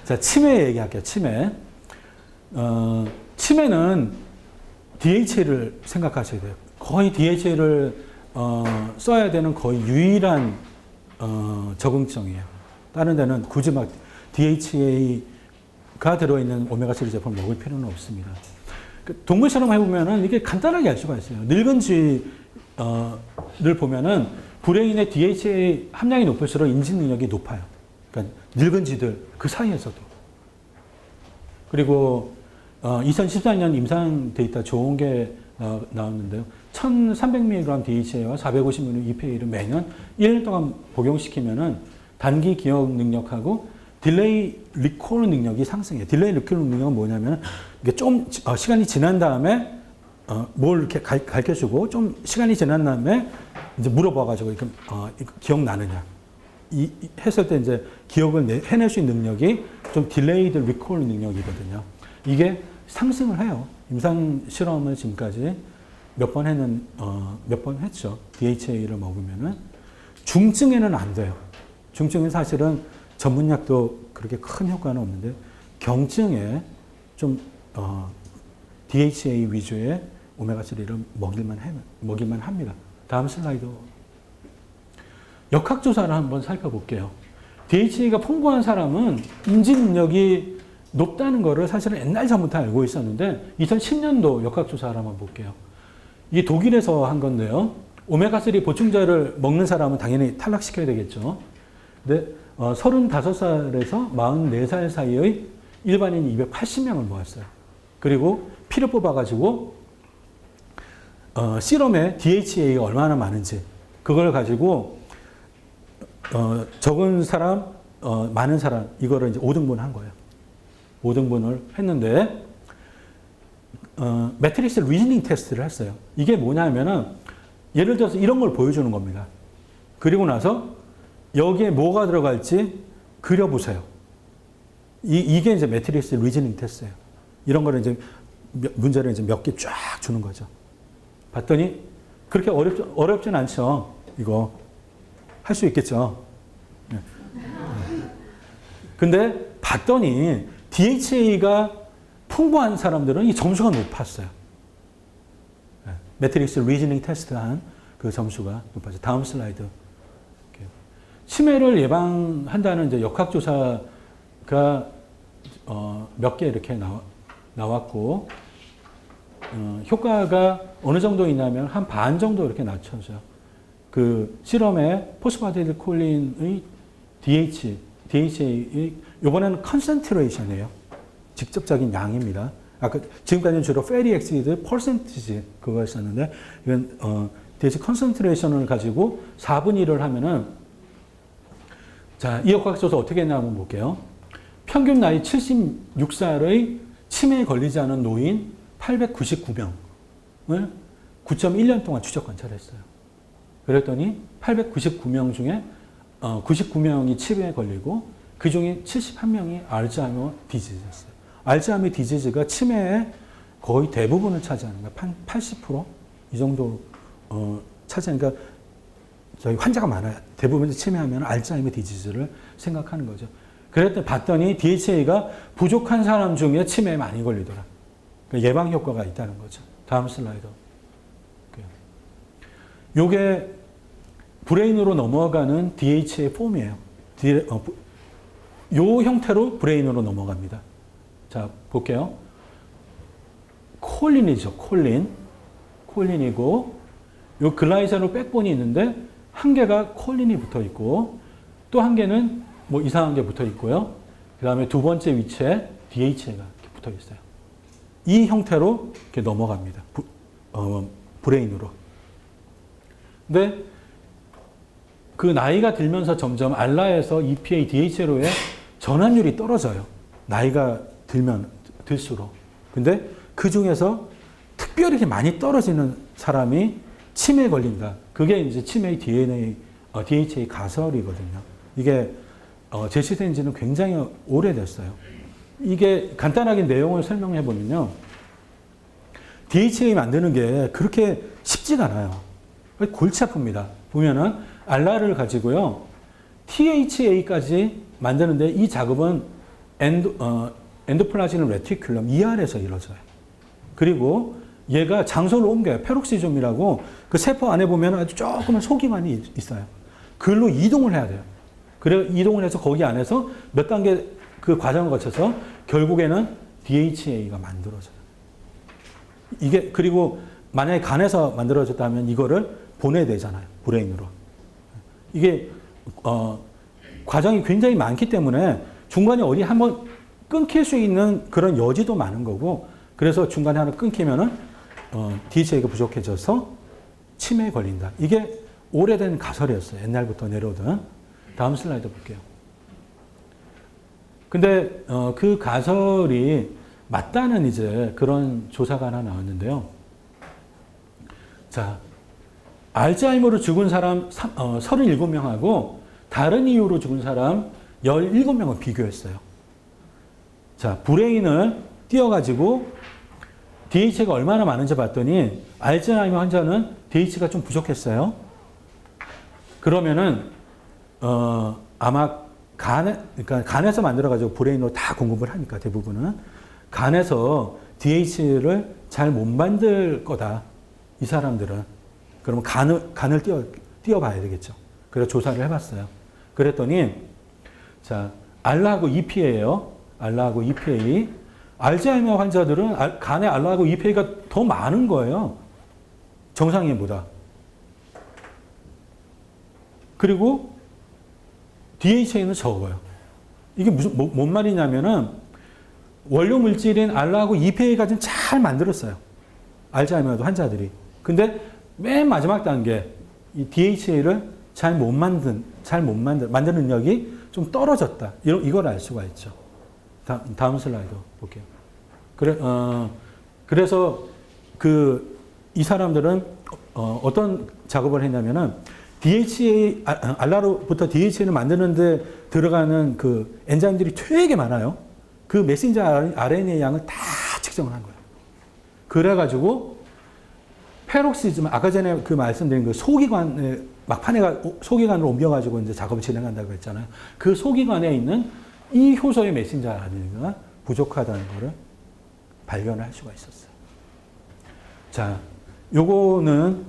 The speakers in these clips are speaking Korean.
자, 치매 얘기할게요. 치매. 치매는 DHA를 생각하셔야 돼요. 거의 DHA를 써야 되는 거의 유일한 적응증이에요. 다른 데는 굳이 막 DHA가 들어있는 오메가3 제품을 먹을 필요는 없습니다. 동물 실험 해보면은 이게 간단하게 알 수가 있어요. 늙은 쥐를 보면은 브레인의 DHA 함량이 높을수록 인지 능력이 높아요. 그러니까 늙은 쥐들 그 사이에서도. 그리고 2014년 임상 데이터 좋은 게 나왔는데요. 1300mg DHA와 450mg EPA를 매년 1년 동안 복용시키면은 단기 기억 능력하고 딜레이 리콜 능력이 상승해요. 딜레이 리콜 능력은 뭐냐면 이게 좀 시간이 지난 다음에 뭘 이렇게 가르쳐주고 좀 시간이 지난 다음에 이제 물어봐가지고 이렇게 기억나느냐. 했을 때 이제 기억을 해낼 수 있는 능력이 좀 딜레이드 리콜 능력이거든요. 이게 상승을 해요. 임상 실험을 지금까지 몇 번 했죠. DHA를 먹으면은 중증에는 안 돼요. 중증은 사실은 전문약도 그렇게 큰 효과는 없는데 경증에 좀 DHA 위주의 오메가3를 먹일만 합니다. 다음 슬라이드. 역학조사를 한번 살펴볼게요. DHA가 풍부한 사람은 인지 능력이 높다는 것을 사실은 옛날 전부터 알고 있었는데 2010년도 역학조사를 한번 볼게요. 이게 독일에서 한 건데요. 오메가3 보충제를 먹는 사람은 당연히 탈락시켜야 되겠죠. 근데 35살에서 44살 사이의 일반인 280명을 모았어요. 그리고 피를 뽑아가지고 시럼에 DHA가 얼마나 많은지 그걸 가지고 적은 사람, 많은 사람 이거를 이제 5등분 한 거예요. 5등분을 했는데 매트릭스 리즈닝 테스트를 했어요. 이게 뭐냐면은 예를 들어서 이런 걸 보여주는 겁니다. 그리고 나서 여기에 뭐가 들어갈지 그려보세요. 이게 이제 매트릭스 리즈닝 테스트예요. 이런 거를 이제 문제를 이제 몇 개 쫙 주는 거죠. 봤더니 그렇게 어렵진 않죠. 이거 할 수 있겠죠. 네. 근데 봤더니 DHA가 풍부한 사람들은 이 점수가 높았어요. 네. 매트릭스 리즈닝 테스트한 그 점수가 높았어요. 다음 슬라이드. 치매를 예방한다는 이제 역학조사가 몇 개 이렇게 나왔고 효과가 어느 정도 있냐면 한 반 정도 이렇게 낮춰져요. 그 실험에 포스파티딜콜린의 DHA 이번에는 컨센트레이션이에요. 직접적인 양입니다. 아까 지금까지는 주로 페리 엑시드 퍼센티지 그거였었는데 이건 DHA 컨센트레이션을 가지고 4분의 1을 하면은 자, 이 역학조사 어떻게 했나 한번 볼게요. 평균 나이 76살의 치매에 걸리지 않은 노인 899명을 9.1년 동안 추적 관찰했어요. 그랬더니 899명 중에 99명이 치매에 걸리고 그 중에 71명이 알츠하이머 디지즈였어요. 알츠하이머 디지즈가 치매의 거의 대부분을 차지하는 거예요. 80%이 정도 차지하니까 저희 환자가 많아요. 대부분 치매하면 알츠하이머 디지즈를 생각하는 거죠. 그랬더니 봤더니 DHA가 부족한 사람 중에 치매에 많이 걸리더라. 그러니까 예방 효과가 있다는 거죠. 다음 슬라이드. 요게 브레인으로 넘어가는 DHA 폼이에요. 요 형태로 브레인으로 넘어갑니다. 자, 볼게요. 콜린이죠. 콜린이고 요 글라이사로 백본이 있는데 한 개가 콜린이 붙어 있고 또 한 개는 뭐 이상한 게 붙어 있고요. 그 다음에 두 번째 위치에 DHA가 붙어 있어요. 이 형태로 이렇게 넘어갑니다. 브레인으로. 근데 그 나이가 들면서 점점 알라에서 EPA, DHA로의 전환율이 떨어져요. 나이가 들수록. 근데 그 중에서 특별히 이렇게 많이 떨어지는 사람이 치매에 걸린다. 그게 이제 치매의 DHA 가설이거든요. 이게 제시된 지는 굉장히 오래됐어요. 이게 간단하게 내용을 설명해 보면요. DHA 만드는 게 그렇게 쉽지가 않아요. 골치 아픕니다. 보면은 알라를 가지고요. THA까지 만드는데 이 작업은 엔도플라즈민 레티큘럼 ER에서 이루어져요. 그리고 얘가 장소를 옮겨요. 페록시즘이라고 그 세포 안에 보면 아주 조그만 소기관이 있어요. 그걸로 이동을 해야 돼요. 그래 이동을 해서 거기 안에서 몇 단계 그 과정을 거쳐서 결국에는 DHA가 만들어져요. 이게 그리고 만약에 간에서 만들어졌다면 이거를 보내야 되잖아요. 브레인으로. 이게 과정이 굉장히 많기 때문에 중간에 어디 한번 끊길 수 있는 그런 여지도 많은 거고 그래서 중간에 하나 끊기면은 DHA가 부족해져서 치매에 걸린다. 이게 오래된 가설이었어요. 옛날부터 내려오던. 다음 슬라이드 볼게요. 근데 그 가설이 맞다는 이제 그런 조사가 하나 나왔는데요. 자, 알츠하이머로 죽은 사람 37명하고 다른 이유로 죽은 사람 17명을 비교했어요. 자, 브레인을 띄워가지고 DHA가 얼마나 많은지 봤더니 알츠하이머 환자는 DHA가 좀 부족했어요. 그러면은 아마 그러니까 간에서 만들어가지고 브레인으로 다 공급을 하니까 대부분은 간에서 DHA를 잘 못 만들 거다. 이 사람들은. 그러면 간을 띄워봐야 되겠죠. 그래서 조사를 해봤어요. 그랬더니 자 알라하고 EPA예요. 알라하고 EPA. 알츠하이머 환자들은 간에 알라하고 EPA가 더 많은 거예요. 정상인보다. 그리고 DHA는 적어요. 이게 뭔 말이냐면은 원료 물질인 알라하고 EPA가 좀 잘 만들었어요. 알츠하이머 환자들이. 근데 맨 마지막 단계 이 DHA를 잘 못 만드는 능력이 좀 떨어졌다. 이걸 알 수가 있죠. 다음 슬라이드 볼게요. 그래서 이 사람들은 어떤 작업을 했냐면은 DHA 알라로부터 DHA를 만드는데 들어가는 그 엔자임들이 되게 많아요. 그 메신저 RNA 양을 다 측정을 한 거예요. 그래가지고 페록시즘 아까 전에 그 말씀드린 그 소기관에 막판에 소기관으로 옮겨가지고 이제 작업을 진행한다고 했잖아요. 그 소기관에 있는 이 효소의 메신저 RNA가 부족하다는 거를 발견을 할 수가 있었어요. 자, 요거는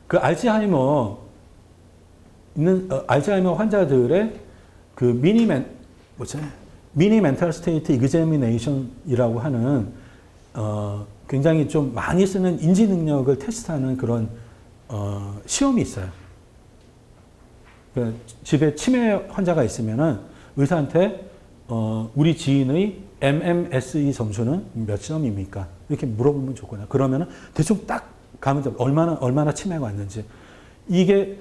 그 알츠하이머 환자들의 그 미니 멘탈 스테이트 이그제미네이션이라고 하는 굉장히 좀 많이 쓰는 인지 능력을 테스트하는 그런 시험이 있어요. 그러니까 집에 치매 환자가 있으면은 의사한테 우리 지인의 MMSE 점수는 몇 점입니까? 이렇게 물어보면 좋거든요. 그러면은 대충 딱 가면 얼마나 치매가 왔는지. 이게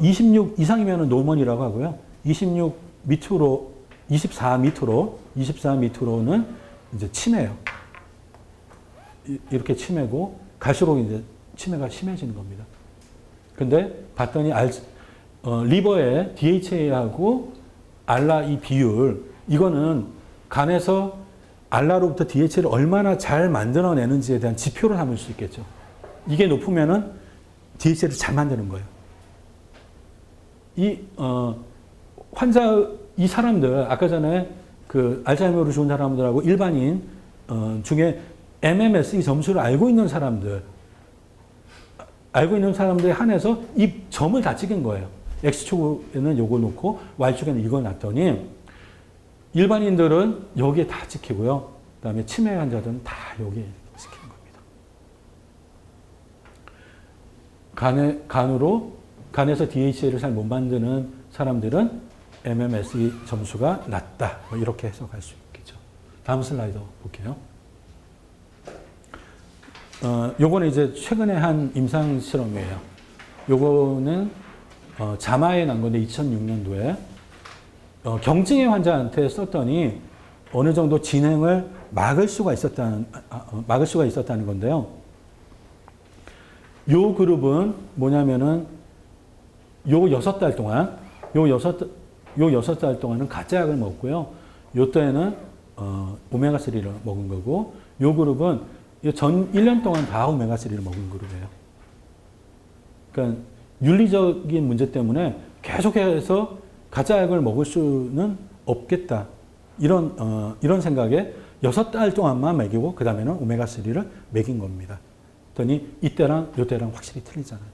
26 이상이면은 노멀이라고 하고요. 26 밑으로 24 밑으로는 이제 치매예요. 이렇게 치매고 갈수록 이제 치매가 심해지는 겁니다. 근데 봤더니 리버의 DHA하고 알라 이 비율 이거는 간에서 알라로부터 DHA를 얼마나 잘 만들어내는지에 대한 지표를 삼을 수 있겠죠. 이게 높으면은 DHA를 잘 만드는 거예요. 이 사람들 아까 전에 그 알츠하이머로 죽은 사람들하고 일반인 중에 MMSE 점수를 알고 있는 사람들에 한해서 이 점을 다 찍은 거예요. X축에는 요거 놓고 Y축에는 이걸 놨더니 일반인들은 여기에 다 찍히고요. 그다음에 치매 환자들은 다 여기에 찍히는 겁니다. 간에서 DHA를 잘 못 만드는 사람들은 MMSE 점수가 낮다. 뭐 이렇게 해석할 수 있겠죠. 다음 슬라이드 볼게요. 요거는 이제 최근에 한 임상 실험이에요. 요거는 자마에 난 건데 2006년도에 경증의 환자한테 썼더니 어느 정도 진행을 막을 수가 있었다는 건데요. 요 그룹은 뭐냐면은 요 6달 동안은 가짜약을 먹고요. 요때는 오메가3를 먹은 거고, 요 그룹은 전 1년 동안 다 오메가3를 먹은 그룹이에요. 그러니까 윤리적인 문제 때문에 계속해서 가짜약을 먹을 수는 없겠다. 이런 생각에 6달 동안만 먹이고 그 다음에는 오메가3를 먹인 겁니다. 그랬더니 이때랑 요때랑 확실히 틀리잖아요.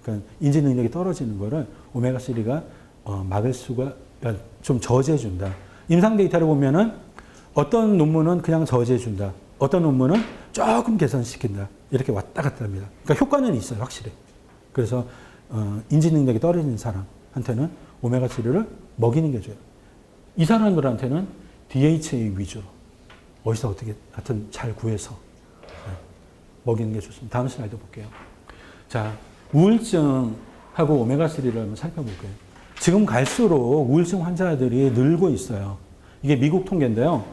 그러니까 인지 능력이 떨어지는 거를 오메가3가 막을 수가, 그러니까 좀 저지해준다. 임상 데이터를 보면은 어떤 논문은 그냥 저지해준다. 어떤 논문은 조금 개선시킨다. 이렇게 왔다 갔다 합니다. 그러니까 효과는 있어요, 확실히. 그래서 인지 능력이 떨어지는 사람한테는 오메가3를 먹이는 게 좋아요. 이 사람들한테는 DHA 위주로 어디서 어떻게 하여튼 잘 구해서 먹이는 게 좋습니다. 다음 슬라이드 볼게요. 자, 우울증하고 오메가3를 한번 살펴볼게요. 지금 갈수록 우울증 환자들이 늘고 있어요. 이게 미국 통계인데요.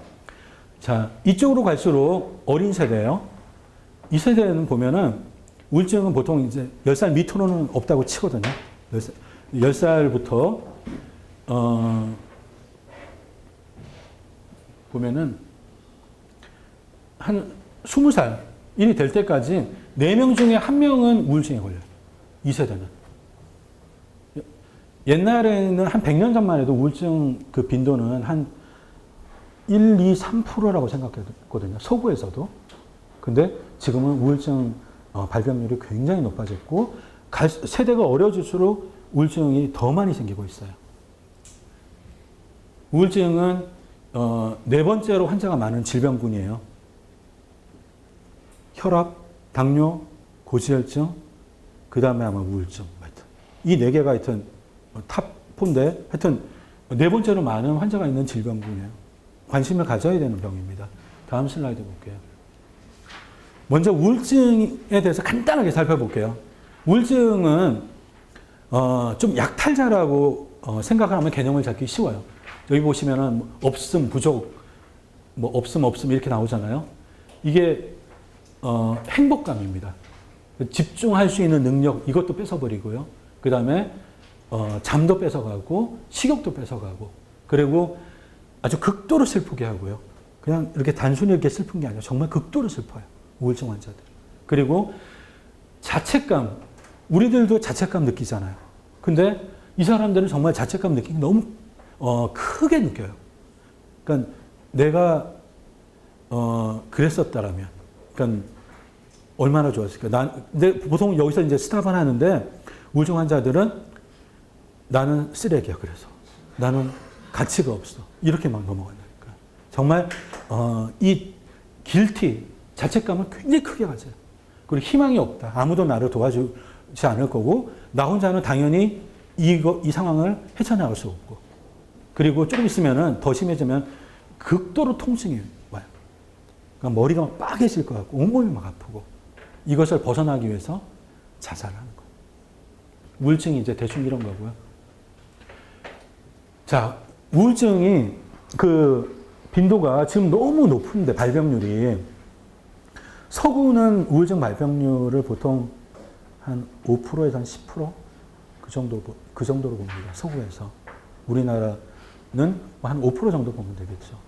자, 이쪽으로 갈수록 어린 세대예요. 이 세대는 보면은 우울증은 보통 이제 10살 밑으로는 없다고 치거든요. 10살부터 보면은 한 20살이 될 때까지 4명 중에 1명은 우울증에 걸려요. 이 세대는. 옛날에는 한 100년 전만 해도 우울증 그 빈도는 한 1, 2, 3%라고 생각했거든요. 서구에서도. 근데 지금은 우울증 발병률이 굉장히 높아졌고, 세대가 어려질수록 우울증이 더 많이 생기고 있어요. 우울증은 4번째로 환자가 많은 질병군이에요. 혈압, 당뇨, 고지혈증, 그 다음에 아마 우울증. 하여튼 이 4개가 하여튼 탑4인데 하여튼 4번째로 많은 환자가 있는 질병군이에요. 관심을 가져야 되는 병입니다. 다음 슬라이드 볼게요. 먼저 우울증에 대해서 간단하게 살펴볼게요. 우울증은 좀 약탈자라고 생각을 하면 개념을 잡기 쉬워요. 여기 보시면은 없음, 부족, 없음 이렇게 나오잖아요. 이게 행복감입니다. 집중할 수 있는 능력, 이것도 뺏어버리고요. 그 다음에 잠도 뺏어가고 식욕도 뺏어가고, 그리고 아주 극도로 슬프게 하고요. 그냥 이렇게 단순히 이렇게 슬픈 게 아니라 정말 극도로 슬퍼요. 우울증 환자들. 그리고 자책감, 우리들도 자책감 느끼잖아요. 근데 이 사람들은 정말 자책감 느끼기 너무 크게 느껴요. 그러니까 내가 그랬었다라면, 그러니까 얼마나 좋았을까. 근데 보통 여기서 이제 스탑을 하는데, 우울증 환자들은 나는 쓰레기야, 그래서 나는 가치가 없어, 이렇게 막 넘어간다니까. 정말 이 길티, 자책감을 굉장히 크게 가져요. 그리고 희망이 없다. 아무도 나를 도와주지 않을 거고, 나 혼자는 당연히 이 상황을 헤쳐나갈 수 없고, 그리고 조금 있으면은 더 심해지면 극도로 통증이 와요. 그러니까 머리가 막 빠개질 것 같고 온몸이 막 아프고, 이것을 벗어나기 위해서 자살을 하는 거예요. 우울증이 이제 대충 이런 거고요. 자, 우울증이 그 빈도가 지금 너무 높은데, 발병률이, 서구는 우울증 발병률을 보통 한 5%에서 한 10%? 그 정도로 봅니다. 서구에서. 우리나라는 한 5% 정도 보면 되겠죠.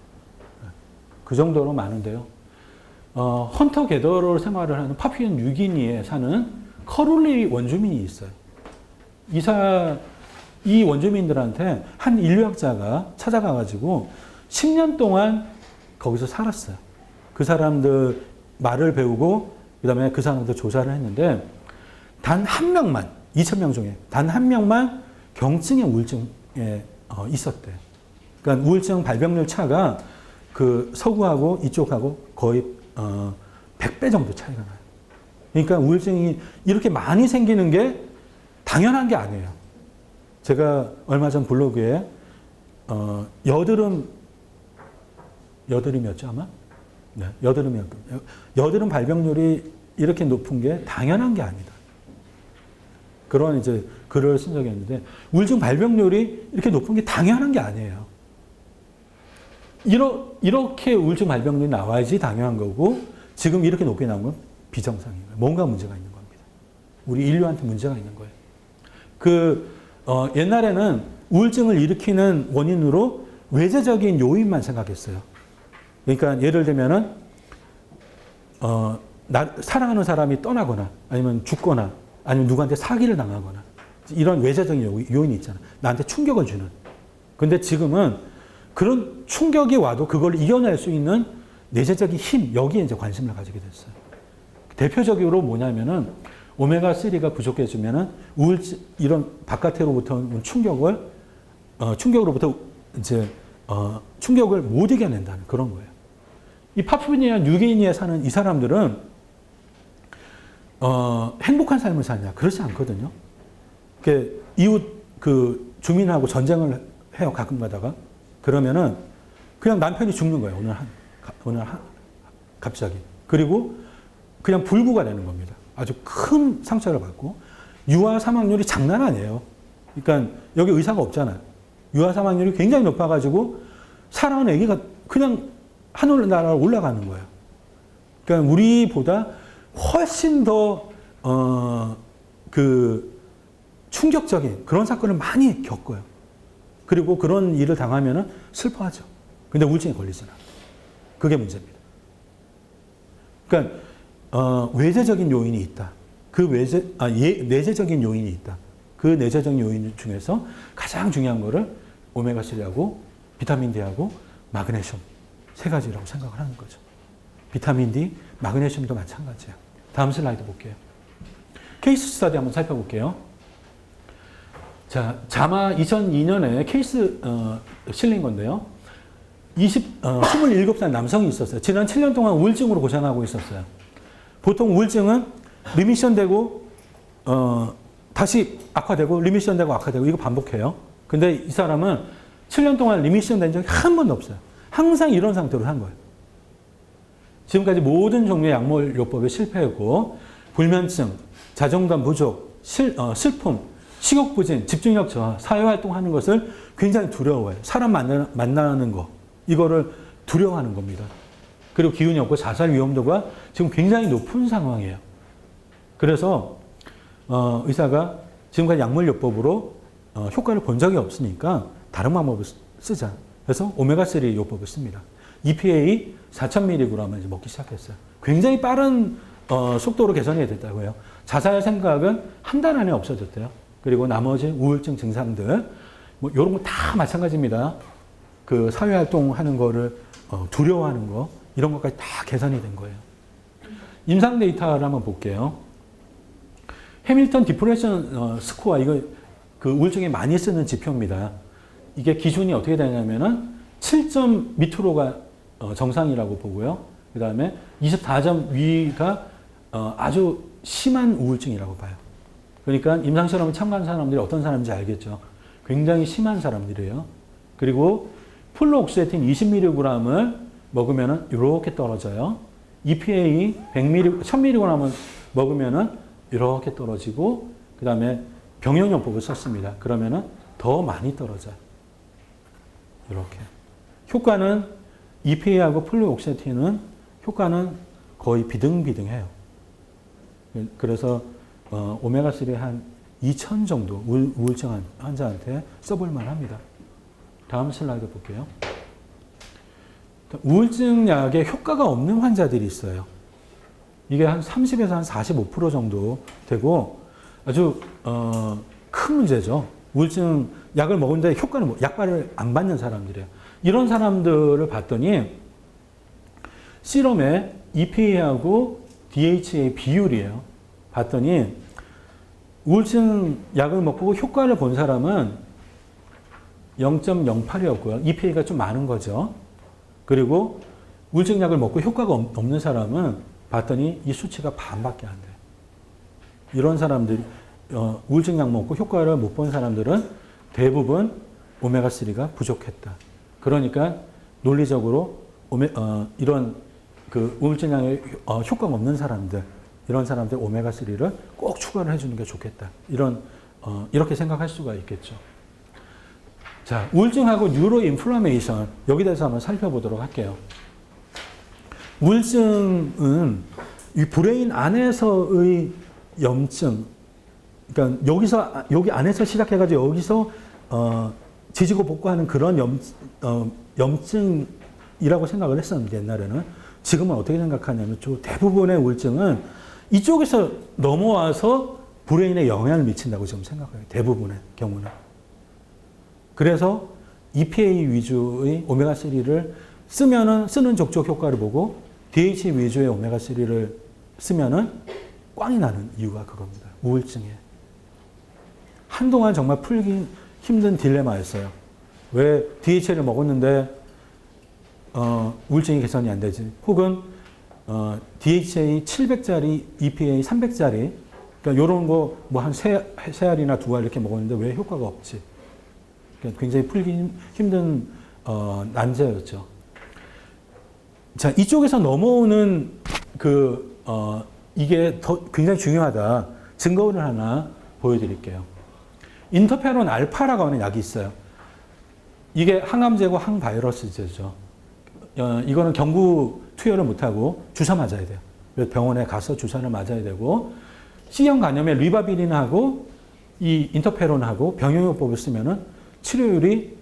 그 정도로 많은데요. 헌터 게더러 생활을 하는 파푸아 뉴기니에 사는 커룰리 원주민이 있어요. 이 원주민들한테 한 인류학자가 찾아가가지고 10년 동안 거기서 살았어요. 그 사람들 말을 배우고, 그 다음에 그 사람들 조사를 했는데, 단 한 명만, 2,000명 중에 단 한 명만 경증의 우울증에 있었대요. 그러니까 우울증 발병률 차가 그 서구하고 이쪽하고 거의 100배 정도 차이가 나요. 그러니까 우울증이 이렇게 많이 생기는 게 당연한 게 아니에요. 제가 얼마 전 블로그에 여드름이었죠, 아마? 네, 여드름 발병률이 이렇게 높은 게 당연한 게 아니다. 그런 이제 글을 쓴 적이 있는데, 우울증 발병률이 이렇게 높은 게 당연한 게 아니에요. 이렇게 우울증 발병률이 나와야지 당연한 거고, 지금 이렇게 높게 나온 건 비정상인 거예요. 뭔가 문제가 있는 겁니다. 우리 인류한테 문제가 있는 거예요. 옛날에는 우울증을 일으키는 원인으로 외재적인 요인만 생각했어요. 그러니까 예를 들면은 사랑하는 사람이 떠나거나 아니면 죽거나 아니면 누구한테 사기를 당하거나 이런 외재적인 요인이 있잖아. 나한테 충격을 주는. 근데 지금은 그런 충격이 와도 그걸 이겨낼 수 있는 내재적인 힘, 여기에 이제 관심을 가지게 됐어요. 대표적으로 뭐냐면은 오메가3가 부족해지면은 우울증, 이런 바깥으로부터 온 충격으로부터 이제, 충격을 못 이겨낸다는 그런 거예요. 이 파푸니아 뉴기니아에 사는 이 사람들은, 행복한 삶을 사냐? 그렇지 않거든요. 이웃 주민하고 전쟁을 해요, 가끔 가다가. 그러면은 그냥 남편이 죽는 거예요, 갑자기. 그리고 그냥 불구가 되는 겁니다. 아주 큰 상처를 받고. 유아 사망률이 장난 아니에요. 그러니까 여기 의사가 없잖아요. 유아 사망률이 굉장히 높아가지고 사랑하는 아기가 그냥 하늘나라로 올라가는 거예요. 그러니까 우리보다 훨씬 더, 충격적인 그런 사건을 많이 겪어요. 그리고 그런 일을 당하면은 슬퍼하죠. 근데 우울증에 걸리잖아. 그게 문제입니다. 그러니까, 외재적인 요인이 있다. 내재적인 요인이 있다. 그 내재적인 요인 중에서 가장 중요한 거를 오메가3하고 비타민 D하고 마그네슘 세 가지라고 생각을 하는 거죠. 비타민 D, 마그네슘도 마찬가지예요. 다음 슬라이드 볼게요. 케이스 스터디 한번 살펴볼게요. 자, 자마 2002년에 케이스 실린 건데요. 27살 남성이 있었어요. 지난 7년 동안 우울증으로 고생하고 있었어요. 보통 우울증은 리미션 되고 다시 악화되고 리미션 되고 악화되고 이거 반복해요. 근데 이 사람은 7년 동안 리미션 된 적이 한 번도 없어요. 항상 이런 상태로 산 거예요. 지금까지 모든 종류의 약물요법에 실패했고 불면증, 자존감 부족, 슬픔, 식욕부진, 집중력 저하, 사회활동하는 것을 굉장히 두려워해요. 사람 만나는 거 이거를 두려워하는 겁니다. 그리고 기운이 없고 자살 위험도가 지금 굉장히 높은 상황이에요. 그래서 의사가 지금까지 약물요법으로 효과를 본 적이 없으니까 다른 방법을 쓰자. 그래서 오메가3 요법을 씁니다. EPA 4,000mg을 이제 먹기 시작했어요. 굉장히 빠른 속도로 개선이 됐다고 해요. 자살 생각은 한 달 안에 없어졌대요. 그리고 나머지 우울증 증상들, 뭐 이런 거 다 마찬가지입니다. 그 사회활동하는 거를 두려워하는 거, 이런 것까지 다 개선이 된 거예요. 임상 데이터를 한번 볼게요. 해밀턴 디프레션 스코어, 이거 그 우울증에 많이 쓰는 지표입니다. 이게 기준이 어떻게 되냐면은 7점 밑으로가 정상이라고 보고요. 그 다음에 24점 위가 아주 심한 우울증이라고 봐요. 그러니까 임상실험을 참가한 사람들이 어떤 사람인지 알겠죠. 굉장히 심한 사람들이에요. 그리고 플로옥세틴 20mg을 먹으면은 이렇게 떨어져요. EPA 1000mg을 먹으면은 이렇게 떨어지고, 그 다음에 병용요법을 썼습니다. 그러면은 더 많이 떨어져요. 이렇게. 효과는 EPA하고 플로옥세틴은 효과는 거의 비등비등해요. 그래서 오메가3 한 2,000 정도 우울증 환자한테 써볼만 합니다. 다음 슬라이드 볼게요. 우울증 약에 효과가 없는 환자들이 있어요. 이게 한 30에서 한 45% 정도 되고 아주 큰 문제죠. 우울증 약을 먹는데 효과는 약발을 안 받는 사람들이에요. 이런 사람들을 봤더니 시럼에 EPA하고 DHA 비율이에요. 봤더니 우울증 약을 먹고 효과를 본 사람은 0.08이었고요. EPA가 좀 많은 거죠. 그리고 우울증 약을 먹고 효과가 없는 사람은 봤더니 이 수치가 반밖에 안 돼요. 이런 사람들이 우울증 약 먹고 효과를 못 본 사람들은 대부분 오메가3가 부족했다. 그러니까 논리적으로 이런 그 우울증 약에 효과가 없는 사람들, 이런 사람들 오메가3를 꼭 추가를 해주는 게 좋겠다. 이렇게 생각할 수가 있겠죠. 자, 우울증하고 뉴로 인플라메이션, 여기 대해서 한번 살펴보도록 할게요. 우울증은 이 브레인 안에서의 염증, 그러니까 여기 안에서 시작해가지고 여기서 지지고 볶고하는 그런 염증이라고 생각을 했었는데 옛날에는 지금은 어떻게 생각하냐면 대부분의 우울증은 이쪽에서 넘어와서 브레인에 영향을 미친다고 지금 생각해요. 대부분의 경우는. 그래서 EPA 위주의 오메가3를 쓰는 족족 효과를 보고 DHA 위주의 오메가3를 쓰면은 꽝이 나는 이유가 그겁니다. 우울증에. 한동안 정말 풀기 힘든 딜레마였어요. 왜 DHA를 먹었는데 우울증이 개선이 안 되지? 혹은 DHA 700짜리, EPA 300짜리, 그러니까 이런 거 뭐 한 세 알이나 두 알 이렇게 먹었는데 왜 효과가 없지? 그러니까 굉장히 풀기 힘든 난제였죠. 자, 이쪽에서 넘어오는 이게 굉장히 중요하다. 증거를 하나 보여드릴게요. 인터페론 알파라고 하는 약이 있어요. 이게 항암제고 항바이러스제죠. 이거는 경구 투여를 못하고 주사 맞아야 돼요. 병원에 가서 주사를 맞아야 되고, C형 간염에 리바비린하고 이 인터페론하고 병용요법을 쓰면은 치료율이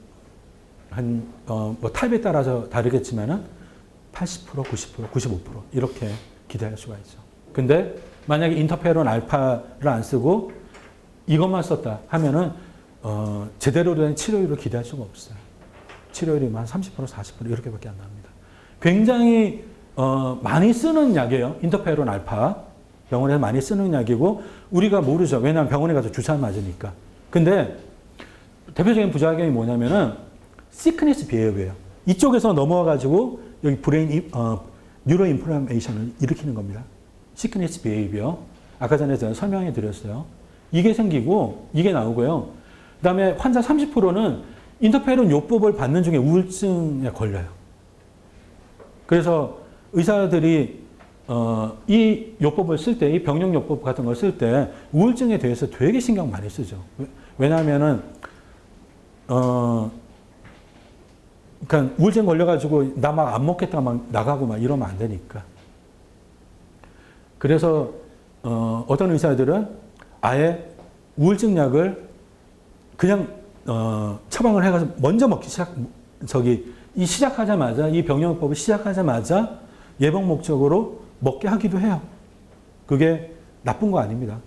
뭐 타입에 따라서 다르겠지만은 80%, 90%, 95% 이렇게 기대할 수가 있죠. 근데 만약에 인터페론 알파를 안 쓰고 이것만 썼다 하면은 제대로 된 치료율을 기대할 수가 없어요. 치료율이 한 30%, 40% 이렇게밖에 안 납니다. 굉장히 많이 쓰는 약이에요. 인터페론 알파. 병원에서 많이 쓰는 약이고 우리가 모르죠. 왜냐하면 병원에 가서 주사 맞으니까. 근데 대표적인 부작용이 뭐냐면은 시크니스 비헤이비어예요. 이쪽에서 넘어와가지고 여기 브레인 뉴로 인플라메이션을 일으키는 겁니다. 시크니스 비헤이비어. 아까 전에 제가 설명해 드렸어요. 이게 생기고 이게 나오고요. 그다음에 환자 30%는 인터페론 요법을 받는 중에 우울증에 걸려요. 그래서 의사들이 이 요법을 쓸 때, 이 병용 요법 같은 걸 쓸 때 우울증에 대해서 되게 신경 많이 쓰죠. 왜냐하면은 그러니까 우울증 걸려가지고 나 막 안 먹겠다 막 나가고 막 이러면 안 되니까. 그래서 어떤 의사들은 아예 우울증 약을 그냥 처방을 해가지고 먼저 먹기 시작하자마자 이 병용요법을 시작하자마자 예방 목적으로 먹게 하기도 해요. 그게 나쁜 거 아닙니다.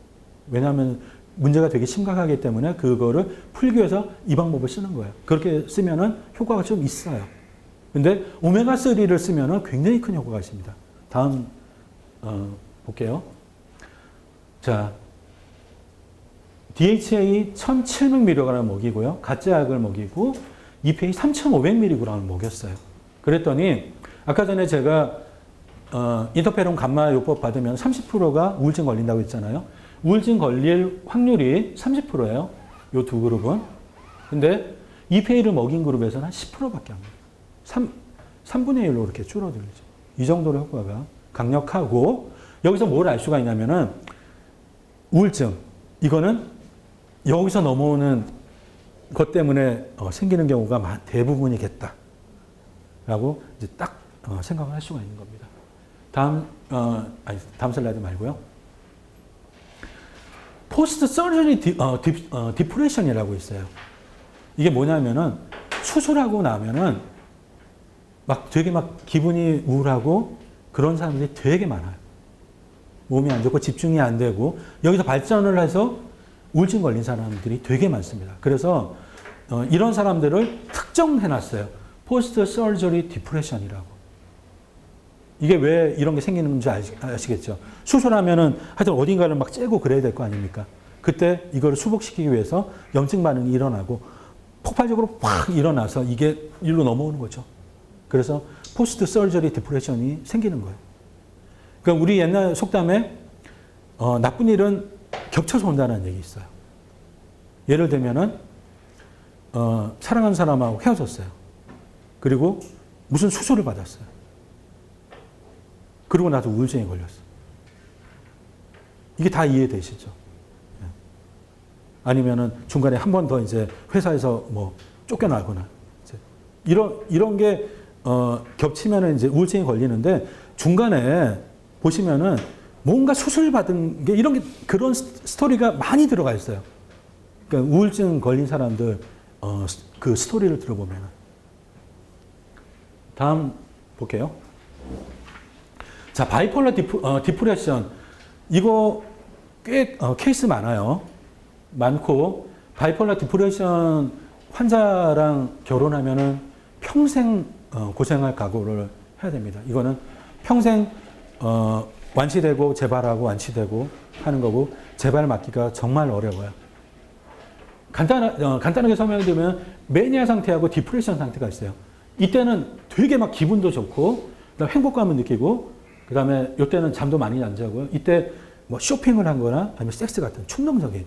왜냐하면 문제가 되게 심각하기 때문에 그거를 풀기 위해서 이 방법을 쓰는 거예요. 그렇게 쓰면은 효과가 좀 있어요. 근데 오메가3를 쓰면은 굉장히 큰 효과가 있습니다. 다음 볼게요. 자, DHA 1700mg 먹이고요. 가짜 약을 먹이고 EPA 3500mg을 먹였어요. 그랬더니 아까 전에 제가 인터페론 감마 요법 받으면 30%가 우울증 걸린다고 했잖아요. 우울증 걸릴 확률이 30%예요. 이 두 그룹은. 근데 EPA를 먹인 그룹에서는 한 10%밖에 안 돼요. 3분의 1로 이렇게 줄어들죠. 이 정도로 효과가 강력하고 여기서 뭘 알 수가 있냐면은 우울증 이거는 여기서 넘어오는 것 때문에 생기는 경우가 대부분이겠다. 라고 이제 딱 생각을 할 수가 있는 겁니다. 다음 슬라이드 말고요. 포스트 서저리 디프레션이라고 있어요. 이게 뭐냐면은 수술하고 나면은 되게 기분이 우울하고 그런 사람들이 되게 많아요. 몸이 안 좋고 집중이 안 되고 여기서 발전을 해서 우울증 걸린 사람들이 되게 많습니다. 그래서 이런 사람들을 특정해놨어요. 포스트 서저리 디프레션이라고. 이게 왜 이런 게 생기는지 아시겠죠? 수술하면은 하여튼 어딘가를 막 째고 그래야 될 거 아닙니까? 그때 이걸 수복시키기 위해서 염증 반응이 일어나고 폭발적으로 확 일어나서 이게 일로 넘어오는 거죠. 그래서 포스트 서저리 디프레션이 생기는 거예요. 그러니까 우리 옛날 속담에 나쁜 일은 겹쳐서 온다는 얘기 있어요. 예를 들면은 사랑하는 사람하고 헤어졌어요. 그리고 무슨 수술을 받았어요. 그러고 나서 우울증에 걸렸어. 이게 다 이해되시죠? 아니면은 중간에 한 번 더 이제 회사에서 뭐 쫓겨나거나 이런 게 겹치면은 이제 우울증에 걸리는데 중간에 보시면은 뭔가 수술 받은 게 그런 스토리가 많이 들어가 있어요. 그러니까 우울증 걸린 사람들 그 스토리를 들어보면. 다음 볼게요. 자, 바이폴러 디프레션. 이거 꽤 케이스 많아요. 많고, 바이폴러 디프레션 환자랑 결혼하면은 평생 고생할 각오를 해야 됩니다. 이거는 평생 완치되고 재발하고 완치되고 하는 거고, 재발 막기가 정말 어려워요. 간단하게 설명드리면 매니아 상태하고 디프레션 상태가 있어요. 이때는 되게 막 기분도 좋고, 그다음 행복감을 느끼고, 그다음에 이때는 잠도 많이 안 자고요. 이때 뭐 쇼핑을 하거나 아니면 섹스 같은 충동적인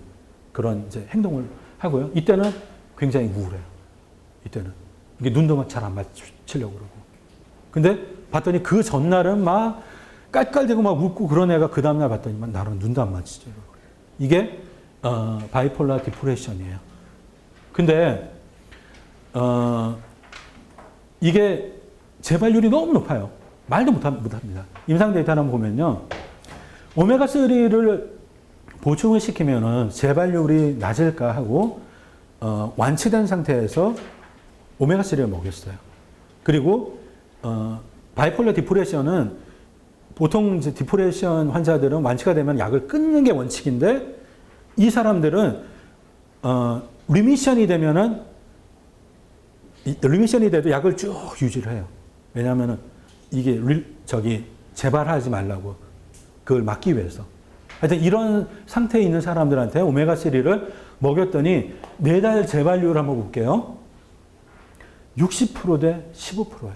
그런 이제 행동을 하고요. 이때는 굉장히 우울해요. 이때는 이게 눈도 막 잘 안 맞추려고 그러고. 근데 봤더니 그 전날은 막 깔깔대고 막 웃고 그런 애가 그 다음날 봤더니 나랑 눈도 안 맞추죠. 이게 바이폴라 디프레션이에요. 근데 이게 재발률이 너무 높아요. 말도 못합니다. 임상 데이터 하나 보면요. 오메가3를 보충을 시키면은 재발률이 낮을까 하고 완치된 상태에서 오메가3를 먹였어요. 그리고 바이폴라 디프레션은 보통 이제 디프레션 환자들은 완치가 되면 약을 끊는 게 원칙인데 이 사람들은 리미션이 되면은 리미션이 돼도 약을 쭉 유지를 해요. 왜냐하면은 이게 재발하지 말라고 그걸 막기 위해서. 하여튼 이런 상태에 있는 사람들한테 오메가3를 먹였더니 4달 재발률 한번 볼게요. 60%대 15%예요.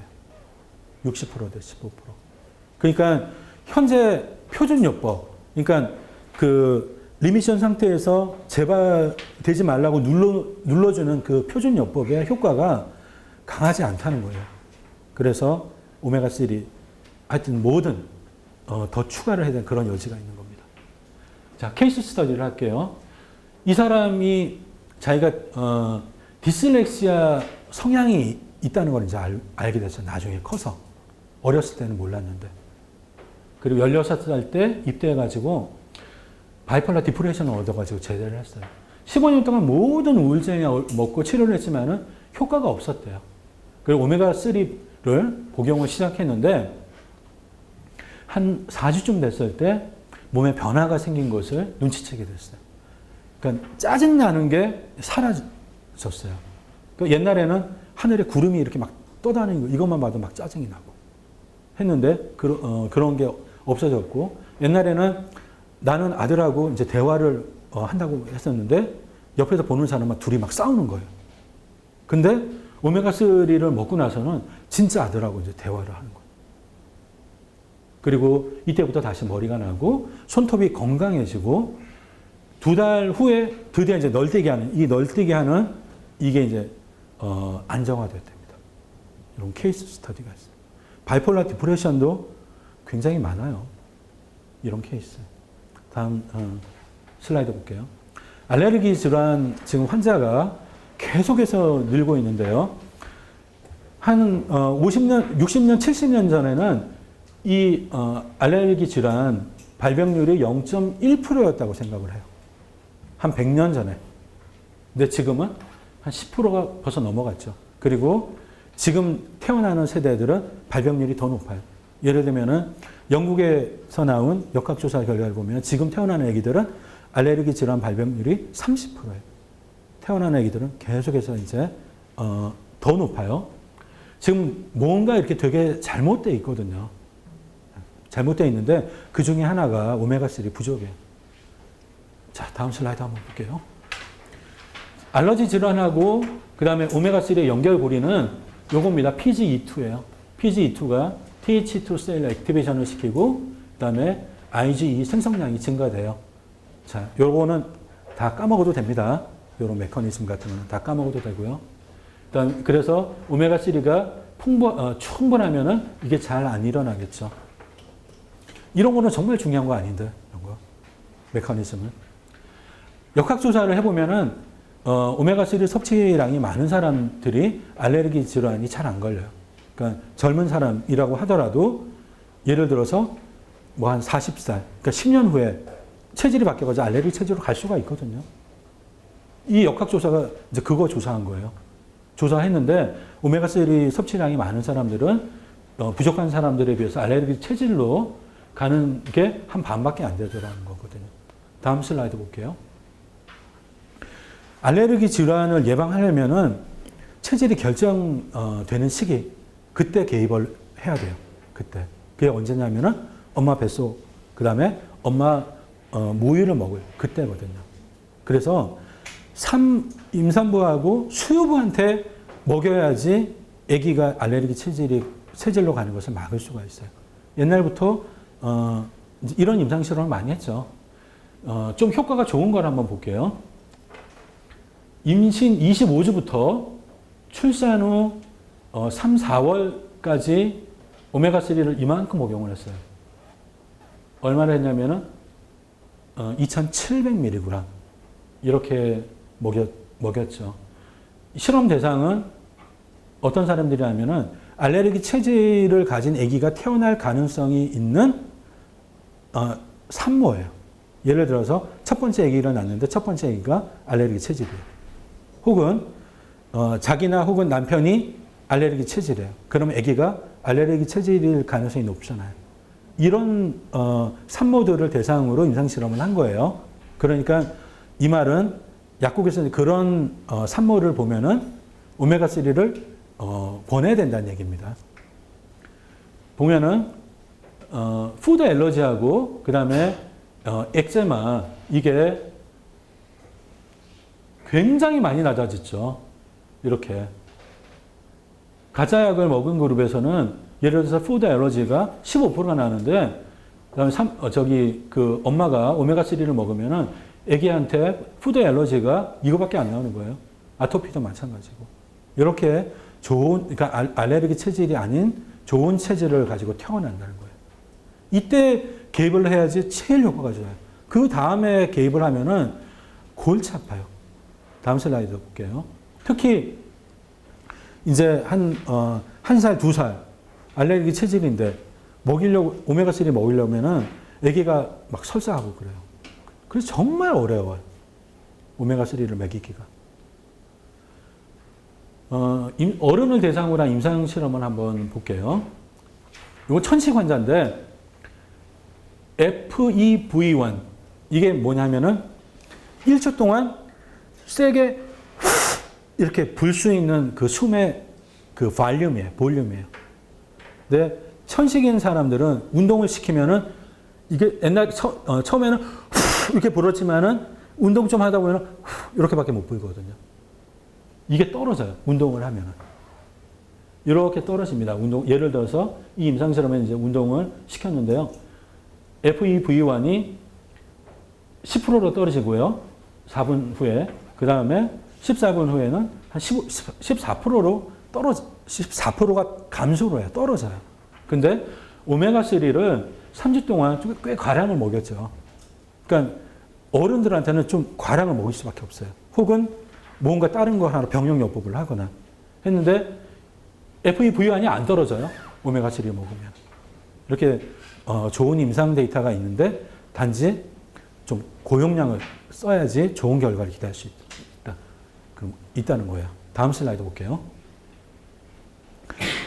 60%대 15%. 그러니까 현재 표준요법, 그러니까 그 리미션 상태에서 재발되지 말라고 눌러주는 그 표준요법의 효과가 강하지 않다는 거예요. 그래서 오메가3, 하여튼 뭐든 더 추가를 해야 되는 그런 여지가 있는 겁니다. 자, 케이스 스터디를 할게요. 이 사람이 자기가 디슬렉시아 성향이 있다는 걸 이제 알게 됐어요. 나중에 커서. 어렸을 때는 몰랐는데. 그리고 16살 때 입대해가지고 바이폴라 디프레션을 얻어가지고 제대를 했어요. 15년 동안 모든 우울증에 먹고 치료를 했지만은 효과가 없었대요. 그리고 오메가3를 복용을 시작했는데 한 4주쯤 됐을 때 몸에 변화가 생긴 것을 눈치채게 됐어요. 그러니까 짜증나는 게 사라졌어요. 그러니까 옛날에는 하늘에 구름이 이렇게 막 떠다니는 거 이것만 봐도 막 짜증이 나고 했는데 그런 게 없어졌고 옛날에는 나는 아들하고 이제 대화를 한다고 했었는데 옆에서 보는 사람은 둘이 막 싸우는 거예요. 근데 오메가3를 먹고 나서는 진짜 아들하고 이제 대화를 하는 거예요. 그리고 이때부터 다시 머리가 나고 손톱이 건강해지고 2달 후에 드디어 이제 널뛰기 하는 이게 이제 안정화됐답니다. 이런 케이스 스터디가 있어요. 바이폴라 디프레션도 굉장히 많아요. 이런 케이스. 다음 슬라이드 볼게요. 알레르기 질환 지금 환자가 계속해서 늘고 있는데요. 한 50년, 60년, 70년 전에는 이 알레르기 질환 발병률이 0.1%였다고 생각을 해요. 한 100년 전에. 근데 지금은 한 10%가 벌써 넘어갔죠. 그리고 지금 태어나는 세대들은 발병률이 더 높아요. 예를 들면은 영국에서 나온 역학조사 결과를 보면 지금 태어나는 아기들은 알레르기 질환 발병률이 30%예요. 태어나는 아기들은 계속해서 이제 더 높아요. 지금 뭔가 이렇게 되게 잘못되어 있거든요. 잘못되어 있는데 그 중에 하나가 오메가3 부족이에요. 자, 다음 슬라이드 한번 볼게요. 알러지 질환하고 그 다음에 오메가3의 연결고리는 요겁니다. PGE2예요. PGE2가 TH2 셀 액티베이션을 시키고 그 다음에 IgE 생성량이 증가돼요. 자, 요거는 다 까먹어도 됩니다. 요런 메커니즘 같은 거는 다 까먹어도 되고요. 일단 그래서 오메가3가 충분하면은 이게 잘 안 일어나겠죠. 이런 거는 정말 중요한 거 아닌데, 이런 거. 메커니즘은. 역학조사를 해보면은, 오메가3 섭취량이 많은 사람들이 알레르기 질환이 잘 안 걸려요. 그러니까 젊은 사람이라고 하더라도, 예를 들어서 뭐 한 40살, 그러니까 10년 후에 체질이 바뀌어가지고 알레르기 체질로 갈 수가 있거든요. 이 역학조사가 이제 그거 조사한 거예요. 조사했는데 오메가3 섭취량이 많은 사람들은 부족한 사람들에 비해서 알레르기 체질로 가는 게 한 반밖에 안 되더라는 거거든요. 다음 슬라이드 볼게요. 알레르기 질환을 예방하려면은 체질이 결정되는 시기, 그때 개입을 해야 돼요. 그때. 그게 언제냐면은 엄마 뱃속, 그 다음에 엄마 모유를 먹을 그때거든요. 그래서 임산부하고 수유부한테 먹여야지 아기가 알레르기 체질로 가는 것을 막을 수가 있어요. 옛날부터 이런 임상 실험을 많이 했죠. 좀 효과가 좋은 걸 한번 볼게요. 임신 25주부터 출산 후 3, 4월까지 오메가3를 이만큼 복용을 했어요. 얼마나 했냐면은 2,700mg 이렇게 먹였죠. 실험 대상은 어떤 사람들이냐면은 알레르기 체질을 가진 아기가 태어날 가능성이 있는 산모예요. 예를 들어서 첫 번째 아기를 낳는데 첫 번째 아기가 알레르기 체질이에요. 혹은 자기나 혹은 남편이 알레르기 체질이에요. 그러면 아기가 알레르기 체질일 가능성이 높잖아요. 이런 산모들을 대상으로 임상실험을 한 거예요. 그러니까 이 말은 약국에서 그런 산모를 보면은 오메가3를 권해야 된다는 얘기입니다. 보면은 푸드 알러지하고 그 다음에 엑제마 이게 굉장히 많이 낮아졌죠. 이렇게 가짜약을 먹은 그룹에서는 예를 들어서 푸드 알러지가 15%가 나는데 그다음에 엄마가 오메가3를 먹으면은 아기한테 푸드 알러지가 이거밖에 안 나오는 거예요. 아토피도 마찬가지고. 이렇게 그러니까 알레르기 체질이 아닌 좋은 체질을 가지고 태어난다는 거예요. 이때 개입을 해야지 제일 효과가 좋아요. 그 다음에 개입을 하면은 골치 아파요. 다음 슬라이드 볼게요. 특히 이제 한 살, 2살 알레르기 체질인데 오메가3 먹이려면은 아기가 막 설사하고 그래요. 그래서 정말 어려워요. 오메가3를 먹이기가. 어른을 대상으로 한 임상 실험을 한번 볼게요. 이거 천식 환자인데 FEV1 이게 뭐냐면은 1초 동안 세게 이렇게 불 수 있는 그 숨의 그 볼륨이에요. 근데 천식인 사람들은 운동을 시키면은 이게 처음에는 이렇게 불었지만은 운동 좀 하다 보면은 이렇게밖에 못 불거든요. 이게 떨어져요. 운동을 하면은. 이렇게 떨어집니다. 예를 들어서 이 임상실험에 이제 운동을 시켰는데요. FEV1이 10%로 떨어지고요. 4분 후에. 그 다음에 14분 후에는 한 14%가 감소를 해요. 떨어져요. 근데 오메가3를 3주 동안 꽤 과량을 먹였죠. 그러니까 어른들한테는 좀 과량을 먹일 수밖에 없어요. 혹은 뭔가 다른 거 하나 병용요법을 하거나 했는데 FEV1이 안 떨어져요. 오메가3 먹으면. 이렇게 좋은 임상 데이터가 있는데 단지 좀 고용량을 써야지 좋은 결과를 기대할 수 있다는 거예요. 다음 슬라이드 볼게요.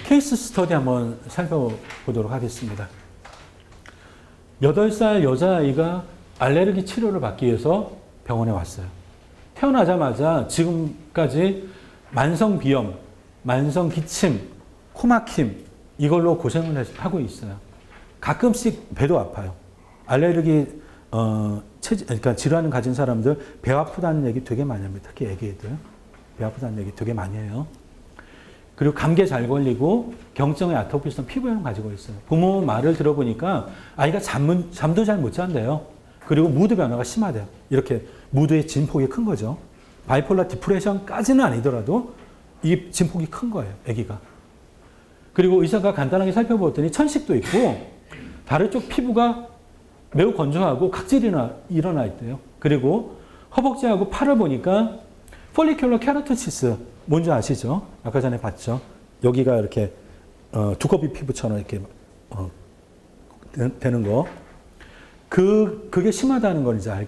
케이스 스터디 한번 살펴보도록 하겠습니다. 8살 여자아이가 알레르기 치료를 받기 위해서 병원에 왔어요. 태어나자마자 지금까지 만성 비염, 만성 기침, 코막힘 이걸로 고생을 하고 있어요. 가끔씩 배도 아파요. 알레르기 그러니까 질환을 가진 사람들 배 아프다는 얘기 되게 많이 합니다. 특히 애기들 배 아프다는 얘기 되게 많이 해요. 그리고 감기에 잘 걸리고 경증의 아토피성 피부염을 가지고 있어요. 부모 말을 들어보니까 아이가 잠도 잘 못 잔대요. 그리고 무드 변화가 심하대요. 이렇게 무드의 진폭이 큰 거죠. 바이폴라 디프레션까지는 아니더라도 이 진폭이 큰 거예요. 아기가. 그리고 의사가 간단하게 살펴봤더니 천식도 있고 다리 쪽 피부가 매우 건조하고 각질이 일어나 있대요. 그리고 허벅지하고 팔을 보니까 폴리큘러 케라토시스 뭔지 아시죠? 아까 전에 봤죠? 여기가 이렇게 두꺼비 피부처럼 이렇게 되는 거. 그게 심하다는 걸 이제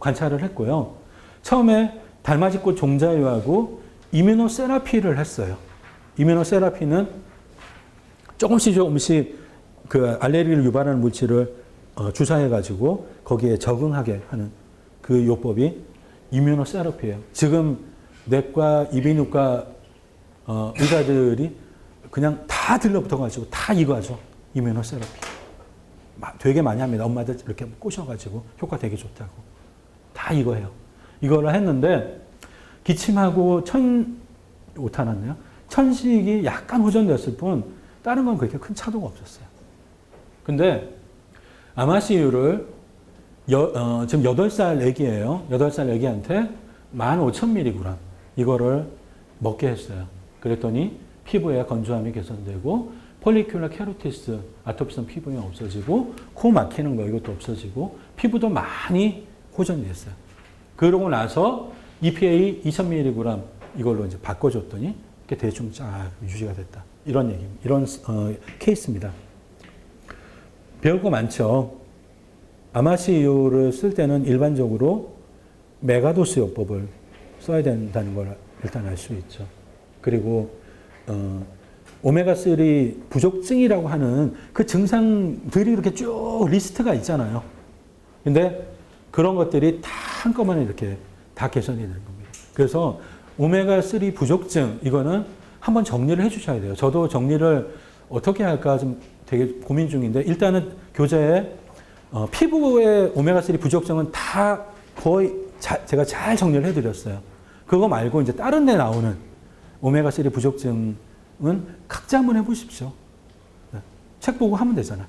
관찰을 했고요. 처음에 달맞이꽃 종자유하고 이뮤노세라피를 했어요. 이뮤노세라피는 조금씩 그 알레르기를 유발하는 물질을 주사해가지고 거기에 적응하게 하는 그 요법이 이뮤노세라피예요. 지금 내과, 이비인후과 의사들이 그냥 다 들러붙어가지고 다 이거 하죠. 이뮤노세라피. 되게 많이 합니다. 엄마들 이렇게 꼬셔가지고 효과 되게 좋다고. 다 이거 해요. 이거를 했는데 기침하고 오타났네요. 천식이 약간 호전됐을 뿐 다른 건 그렇게 큰 차도가 없었어요. 근데 아마시유를 지금 8살 애기예요. 8살 애기한테 15,000mg 이거를 먹게 했어요. 그랬더니 피부의 건조함이 개선되고 폴리큘러 케로티스, 아토피성 피부염이 없어지고 코 막히는 거 이것도 없어지고 피부도 많이 호전이 됐어요. 그러고 나서 EPA 2,000mg 이걸로 이제 바꿔줬더니 이렇게 대충 쫙 유지가 됐다. 이런 얘기입니다. 이런 케이스입니다. 배울 거 많죠. 아마시유를 쓸 때는 일반적으로 메가도스 요법을 써야 된다는 걸 일단 알 수 있죠. 그리고 오메가3 부족증이라고 하는 그 증상들이 이렇게 쭉 리스트가 있잖아요. 근데 그런 것들이 다 한꺼번에 이렇게 다 개선이 되는 겁니다. 그래서 오메가3 부족증, 이거는 한번 정리를 해 주셔야 돼요. 저도 정리를 어떻게 할까 좀 되게 고민 중인데, 일단은 교재에 피부의 오메가3 부족증은 다 거의 제가 잘 정리를 해 드렸어요. 그거 말고 이제 다른 데 나오는 오메가3 부족증은 각자 한번 해보십시오. 네. 책 보고 하면 되잖아요.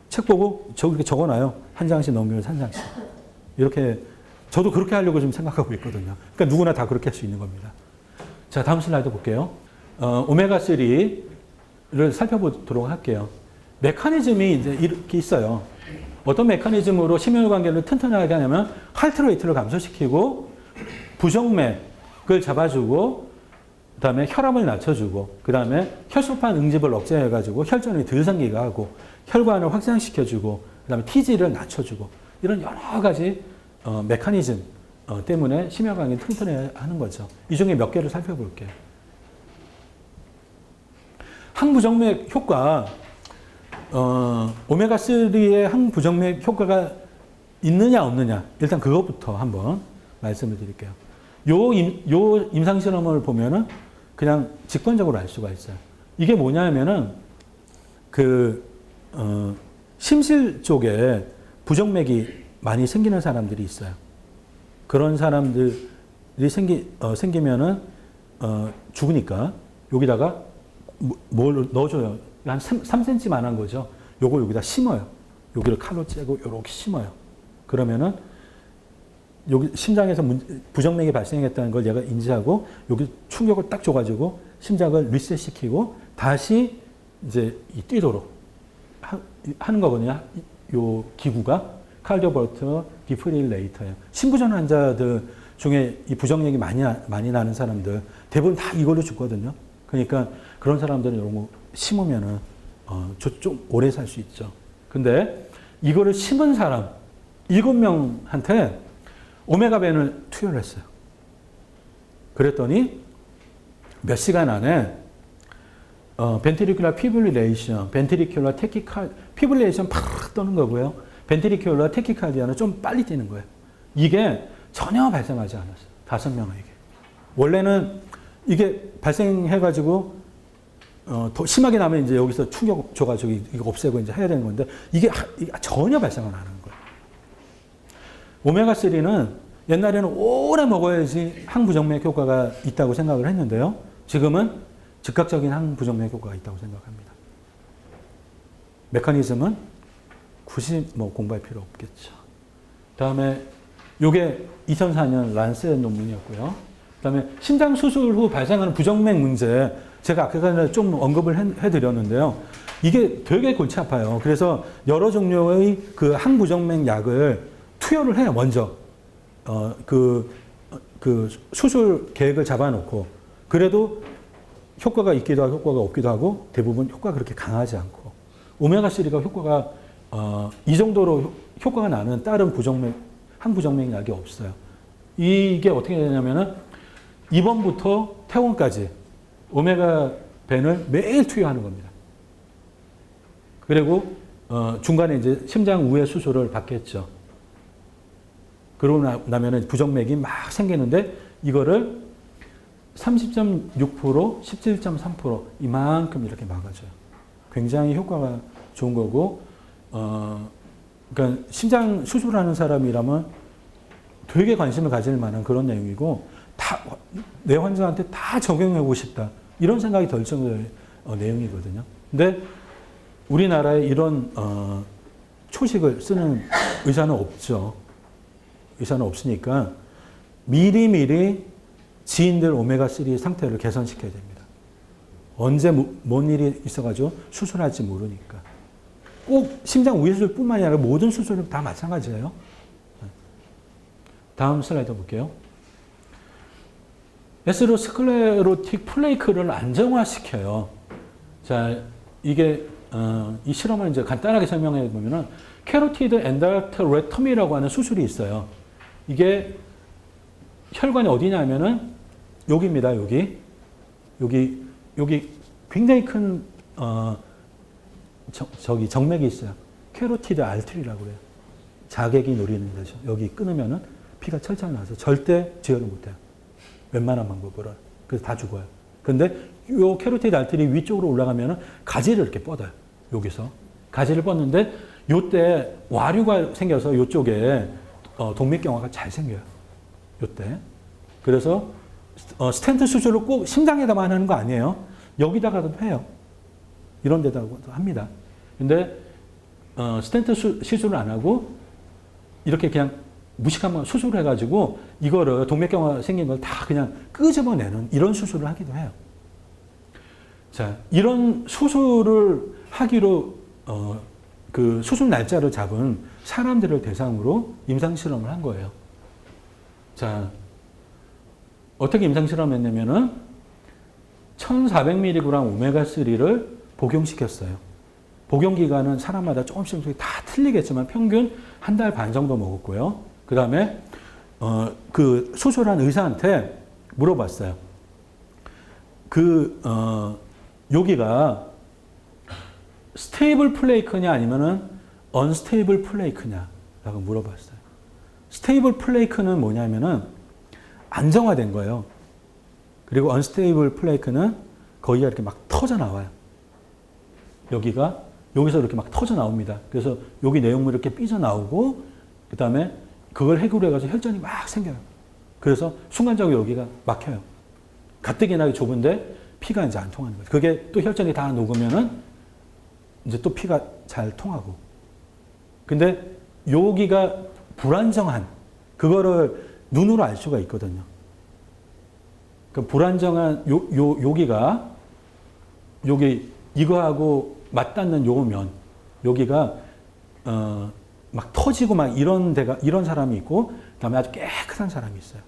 책 보고 이렇게 적어놔요. 한 장씩 넘기면서 한 장씩. 이렇게 저도 그렇게 하려고 지금 생각하고 있거든요. 그러니까 누구나 다 그렇게 할 수 있는 겁니다. 자, 다음 슬라이드 볼게요. 오메가3를 살펴보도록 할게요. 메커니즘이 이제 이렇게 있어요. 어떤 메커니즘으로 심혈관계를 튼튼하게 하냐면 할트레이트를 감소시키고 부정맥을 잡아주고 그다음에 혈압을 낮춰주고 그다음에 혈소판 응집을 억제해가지고 혈전이 덜 생기게 하고 혈관을 확장시켜주고 그다음에 TG를 낮춰주고 이런 여러 가지 메커니즘 때문에 심혈관계 튼튼해야 하는 거죠. 이 중에 몇 개를 살펴볼게요. 항부정맥 효과, 오메가3의 항부정맥 효과가 있느냐 없느냐, 일단 그것부터 한번 말씀을 드릴게요. 요 임상실험을 보면은 그냥 직관적으로 알 수가 있어요. 이게 뭐냐면은 심실 쪽에 부정맥이 많이 생기는 사람들이 있어요. 그런 사람들이 생기면은 죽으니까 여기다가 뭘 넣어줘요. 한 3cm만한 거죠. 요거 여기다 심어요. 여기를 칼로 째고 요렇게 심어요. 그러면은 여기 심장에서 부정맥이 발생했다는 걸 얘가 인지하고 여기 충격을 딱 줘가지고 심장을 리셋시키고 다시 이제 뛰도록 하는 거거든요. 요 기구가 카디오버터 디프릴레이터예요. 심부전 환자들 중에 이 부정맥이 많이 나는 사람들 대부분 다 이걸로 죽거든요. 그러니까 그런 사람들은 이런 거 심으면은 좀 오래 살 수 있죠. 근데 이거를 심은 사람 7명한테 오메가벤을 투여를 했어요. 그랬더니 몇 시간 안에 벤트리큘러 피브릴레이션, 벤트리큘러 테키칼, 피브릴레이션 팍 떠는 거고요. 벤트리큘러 테키칼디아는 좀 빨리 뛰는 거예요. 이게 전혀 발생하지 않았어요. 5명에게. 원래는 이게 발생해가지고 더 심하게 나면 이제 여기서 충격 줘가지고 이거 없애고 이제 해야 되는 건데 이게 전혀 발생을 안 하는 거예요. 오메가3는 옛날에는 오래 먹어야지 항부정맥 효과가 있다고 생각을 했는데요. 지금은 즉각적인 항부정맥 효과가 있다고 생각합니다. 메커니즘은 굳이 공부할 필요 없겠죠. 다음에 요게 2004년 란셋 논문이었고요. 그다음에 심장 수술 후 발생하는 부정맥 문제, 제가 아까 전에 좀 언급을 해드렸는데요. 이게 되게 골치 아파요. 그래서 여러 종류의 그 항부정맥 약을 투여를 해요. 먼저 그 수술 계획을 잡아놓고 그래도 효과가 있기도 하고 효과가 없기도 하고 대부분 효과가 그렇게 강하지 않고 오메가3가 효과가 이 정도로 효과가 나는 다른 항부정맥 약이 없어요. 이게 어떻게 되냐면은 입원부터 퇴원까지 오메가 벤을 매일 투여하는 겁니다. 그리고 중간에 이제 심장 우회 수술을 받겠죠. 그러고 나면은 부정맥이 막 생기는데 이거를 30.6%, 17.3% 이만큼 이렇게 막아줘요. 굉장히 효과가 좋은 거고, 그러니까 심장 수술하는 사람이라면 되게 관심을 가질 만한 그런 내용이고, 내 환자한테 다 적용하고 싶다. 이런 생각이 들 정도의 내용이거든요. 근데 우리나라에 이런 초식을 쓰는 의사는 없죠. 의사는 없으니까 미리미리 지인들 오메가3 상태를 개선시켜야 됩니다. 언제 뭔 일이 있어가지고 수술할지 모르니까. 꼭 심장 우회수술뿐만이 아니라 모든 수술은 다 마찬가지예요. 다음 슬라이드 볼게요. 에스로스클레로틱 플레이크를 안정화시켜요. 자, 이게 이 실험을 이제 간단하게 설명해 보면은 캐로티드 엔달터렉터미라고 하는 수술이 있어요. 이게 혈관이 어디냐면은 여기입니다. 여기 굉장히 큰 정맥이 있어요. 캐로티드 알트리라고 그래요. 자객이 노리는 데죠. 여기 끊으면은 피가 철철 나서 절대 제어를 못해요. 웬만한 방법으로. 그래서 다 죽어요. 근데 요 캐로티드 알트리 위쪽으로 올라가면은 가지를 이렇게 뻗어요. 여기서. 가지를 뻗는데 요때 와류가 생겨서 요쪽에 동맥경화가 잘 생겨요. 요때. 그래서 스텐트 수술을 꼭 심장에다만 하는 거 아니에요. 여기다가도 해요. 이런 데다가도 합니다. 근데 스텐트 시술을 안 하고 이렇게 그냥 무식한 수술을 해가지고 이거를 동맥경화 생긴 걸 다 그냥 끄집어내는 이런 수술을 하기도 해요. 자, 이런 수술을 하기로 그 수술 날짜를 잡은 사람들을 대상으로 임상실험을 한 거예요. 자, 어떻게 임상실험했냐면은 1400mg 오메가3를 복용시켰어요. 복용기간은 사람마다 조금씩 다 틀리겠지만 평균 한 달 반 정도 먹었고요. 그 다음에 그 수술한 의사한테 물어봤어요. 여기가 스테이블 플레이크냐 아니면은 언스테이블 플레이크냐라고 물어봤어요. 스테이블 플레이크는 뭐냐면은 안정화된 거예요. 그리고 언스테이블 플레이크는 거기가 이렇게 막 터져 나와요. 여기서 이렇게 막 터져 나옵니다. 그래서 여기 내용물이 이렇게 삐져 나오고 그 다음에 그걸 해결해가지고 혈전이 막 생겨요. 그래서 순간적으로 여기가 막혀요. 가뜩이나 좁은데 피가 이제 안 통하는 거죠. 그게 또 혈전이 다 녹으면은 이제 또 피가 잘 통하고. 근데 여기가 불안정한 그거를 눈으로 알 수가 있거든요. 그 불안정한 여기가 여기 이거하고 맞닿는 요 면 여기가 막 터지고 막 이런 데가 이런 사람이 있고 그다음에 아주 깨끗한 사람이 있어요.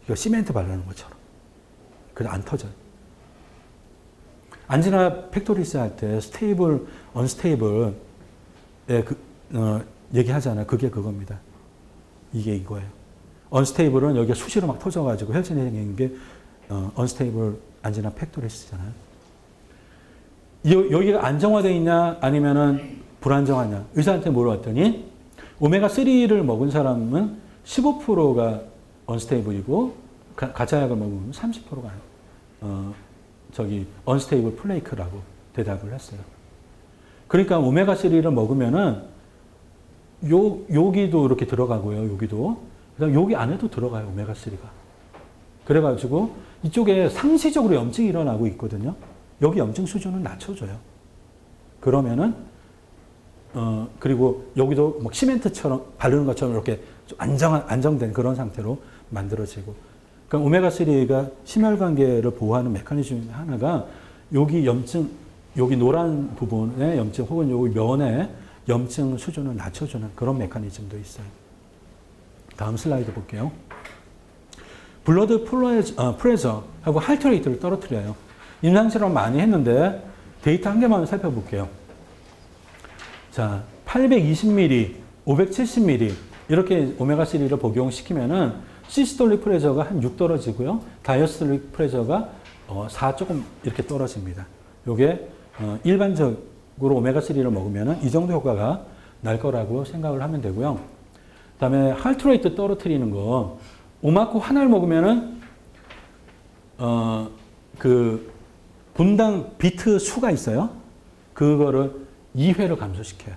이거 시멘트 바르는 것처럼. 그래서 안 터져요. 안지나 팩토리스 할 때 스테이블, 언스테이블 얘기하잖아요. 그게 그겁니다. 이게 이거예요. 언스테이블은 여기가 수시로 막 터져가지고 혈전이 생기는 게 언스테이블 안지나 팩토리스잖아요. 여기가 안정화되어 있냐 아니면은 불안정하냐 의사한테 물어봤더니 오메가3를 먹은 사람은 15%가 언스테이블이고 가짜 약을 먹으면 30%가 언스테이블 플레이크라고 대답을 했어요. 그러니까 오메가3를 먹으면은 여기도 이렇게 들어가고요. 여기도. 그다음 여기 안에도 들어가요. 오메가3가. 그래가지고 이쪽에 상시적으로 염증이 일어나고 있거든요. 여기 염증 수준을 낮춰줘요. 그러면은 그리고 여기도 뭐 시멘트처럼 바르는 것처럼 이렇게 좀 안정된 그런 상태로 만들어지고. 그러니까 오메가3가 심혈관계를 보호하는 메커니즘 중 하나가 여기 염증, 여기 노란 부분의 염증 혹은 여기 면의 염증 수준을 낮춰주는 그런 메커니즘도 있어요. 다음 슬라이드 볼게요. 블러드 프레저하고 하트 레이트를 떨어뜨려요. 임상실험 많이 했는데 데이터 한 개만 살펴볼게요. 자, 820ml, 570ml 이렇게 오메가3를 복용시키면은 시스톨릭 프레셔가 한 6 떨어지고요. 다이어스톨릭 프레셔가 4 조금 이렇게 떨어집니다. 요게 일반적으로 오메가3를 먹으면 이 정도 효과가 날 거라고 생각을 하면 되고요. 그다음에 하트레이트 떨어뜨리는 거 오마코 하나를 먹으면은 그 분당 비트 수가 있어요. 그거를 2회를 감소시켜요.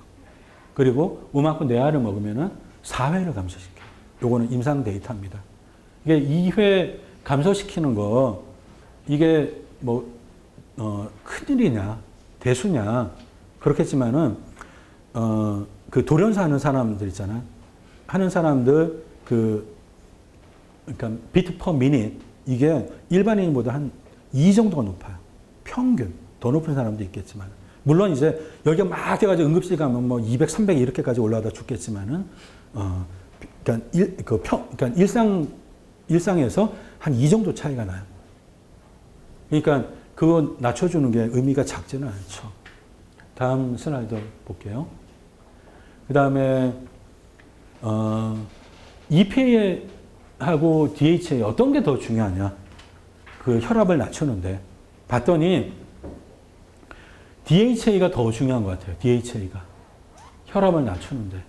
그리고 오마코 네알을 먹으면은 4회를 감소시켜요. 요거는 임상 데이터입니다. 이게 2회 감소시키는 거 이게 뭐 큰일이냐 대수냐 그렇겠지만은 그 돌연사 하는 사람들 있잖아요. 하는 사람들 그러니까 비트 퍼 미닛 이게 일반인보다 한 2 정도가 높아요. 평균. 더 높은 사람도 있겠지만. 물론 이제 여기가 막 돼가지고 응급실 가면 뭐 200, 300 이렇게까지 올라가다 죽겠지만은 그러니까 일상에서 한 이 정도 차이가 나요. 그러니까 그거 낮춰주는 게 의미가 작지는 않죠. 다음 슬라이드 볼게요. 그 다음에 EPA하고 DHA 어떤 게 더 중요하냐? 그 혈압을 낮추는데 봤더니 DHA가 더 중요한 것 같아요. DHA가 혈압을 낮추는데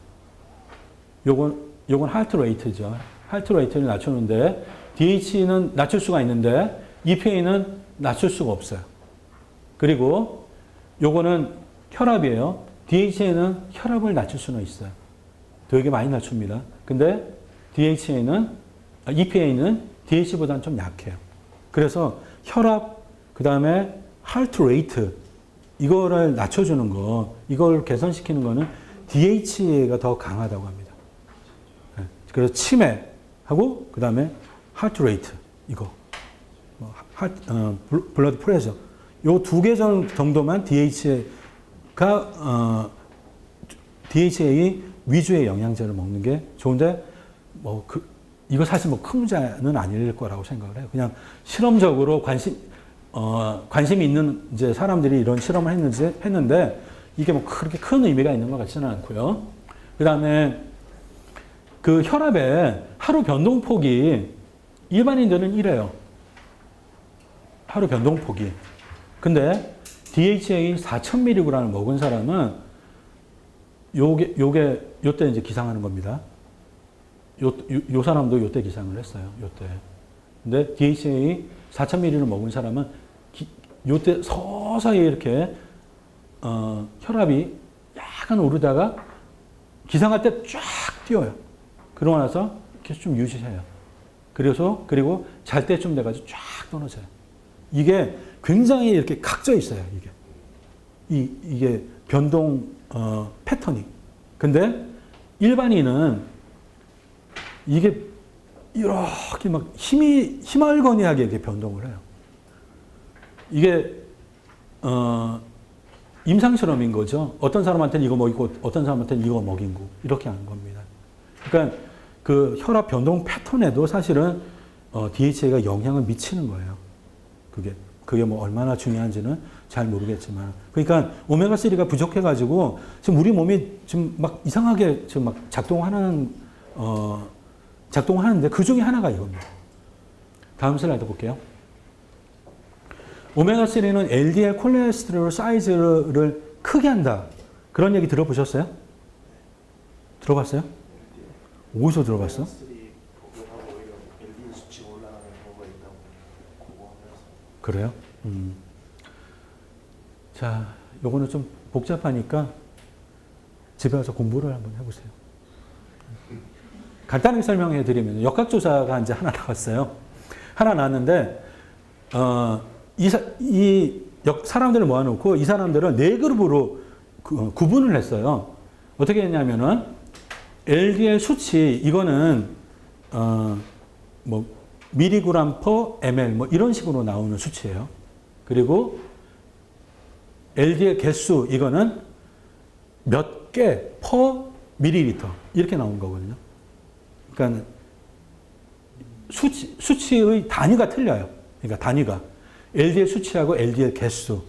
요건 하트 레이트죠. 하트 레이트를 낮추는데 DHA는 낮출 수가 있는데 EPA는 낮출 수가 없어요. 그리고 요거는 혈압이에요. DHA는 혈압을 낮출 수는 있어요. 되게 많이 낮춥니다. 근데 EPA는 DHA보다는 좀 약해요. 그래서 혈압, 그 다음에 하트 레이트 이거를 낮춰주는 거, 이걸 개선시키는 거는 DHA가 더 강하다고 합니다. 그래서 치매하고 그 다음에 하트 레이트 이거, 블러드 프레셔 요 2개 정도만 DHA 위주의 영양제를 먹는 게 좋은데 이거 사실 큰 문제는 아닐 거라고 생각을 해요. 그냥 실험적으로 관심이 있는 이제 사람들이 이런 실험을 했는데 이게 그렇게 큰 의미가 있는 것 같지는 않고요. 그 다음에 그 혈압의 하루 변동폭이 일반인들은 이래요. 하루 변동폭이. 근데 DHA 4,000mg을 먹은 사람은 요때 이제 기상하는 겁니다. 요 사람도 요때 기상을 했어요. 요때. 근데 DHA 4,000mg를 먹은 사람은 요때 서서히 이렇게 혈압이 약간 오르다가 기상할 때 쫙 뛰어요. 그러고 나서 계속 좀 유지해요. 그리고 잘 때쯤 돼가지고 쫙 떨어져요. 이게 굉장히 이렇게 각져 있어요. 이게 변동 패턴이. 근데 일반인은 이게 이렇게 막 희말거니하게 이렇게 변동을 해요. 이게 임상 실험인 거죠. 어떤 사람한테는 이거 먹이고 어떤 사람한테는 이거 먹인 거 이렇게 하는 겁니다. 그러니까 그 혈압 변동 패턴에도 사실은 DHA가 영향을 미치는 거예요. 그게 뭐 얼마나 중요한지는 잘 모르겠지만. 그러니까 오메가3가 부족해가지고 지금 우리 몸이 지금 막 이상하게 지금 막 작동하는데 그 중에 하나가 이겁니다. 다음 슬라이드 볼게요. 오메가3는 LDL 콜레스테롤 사이즈를 크게 한다. 그런 얘기 들어보셨어요? 들어봤어요? 어디서 들어봤어? 그래요? 자, 요거는 좀 복잡하니까 집에 가서 공부를 한번 해보세요. 간단하게 설명해 드리면 역학조사가 이제 하나 나왔어요. 하나 나왔는데 사람들을 모아놓고 이 사람들은 4그룹으로 구분을 했어요. 어떻게 했냐면은 LDL 수치 이거는 뭐 미리그램 퍼 ml 뭐 이런 식으로 나오는 수치예요. 그리고 LDL 개수 이거는 몇 개 퍼 밀리리터 이렇게 나온 거거든요. 그러니까 수치의 단위가 틀려요. 그러니까 단위가 LDL 수치하고 LDL 개수.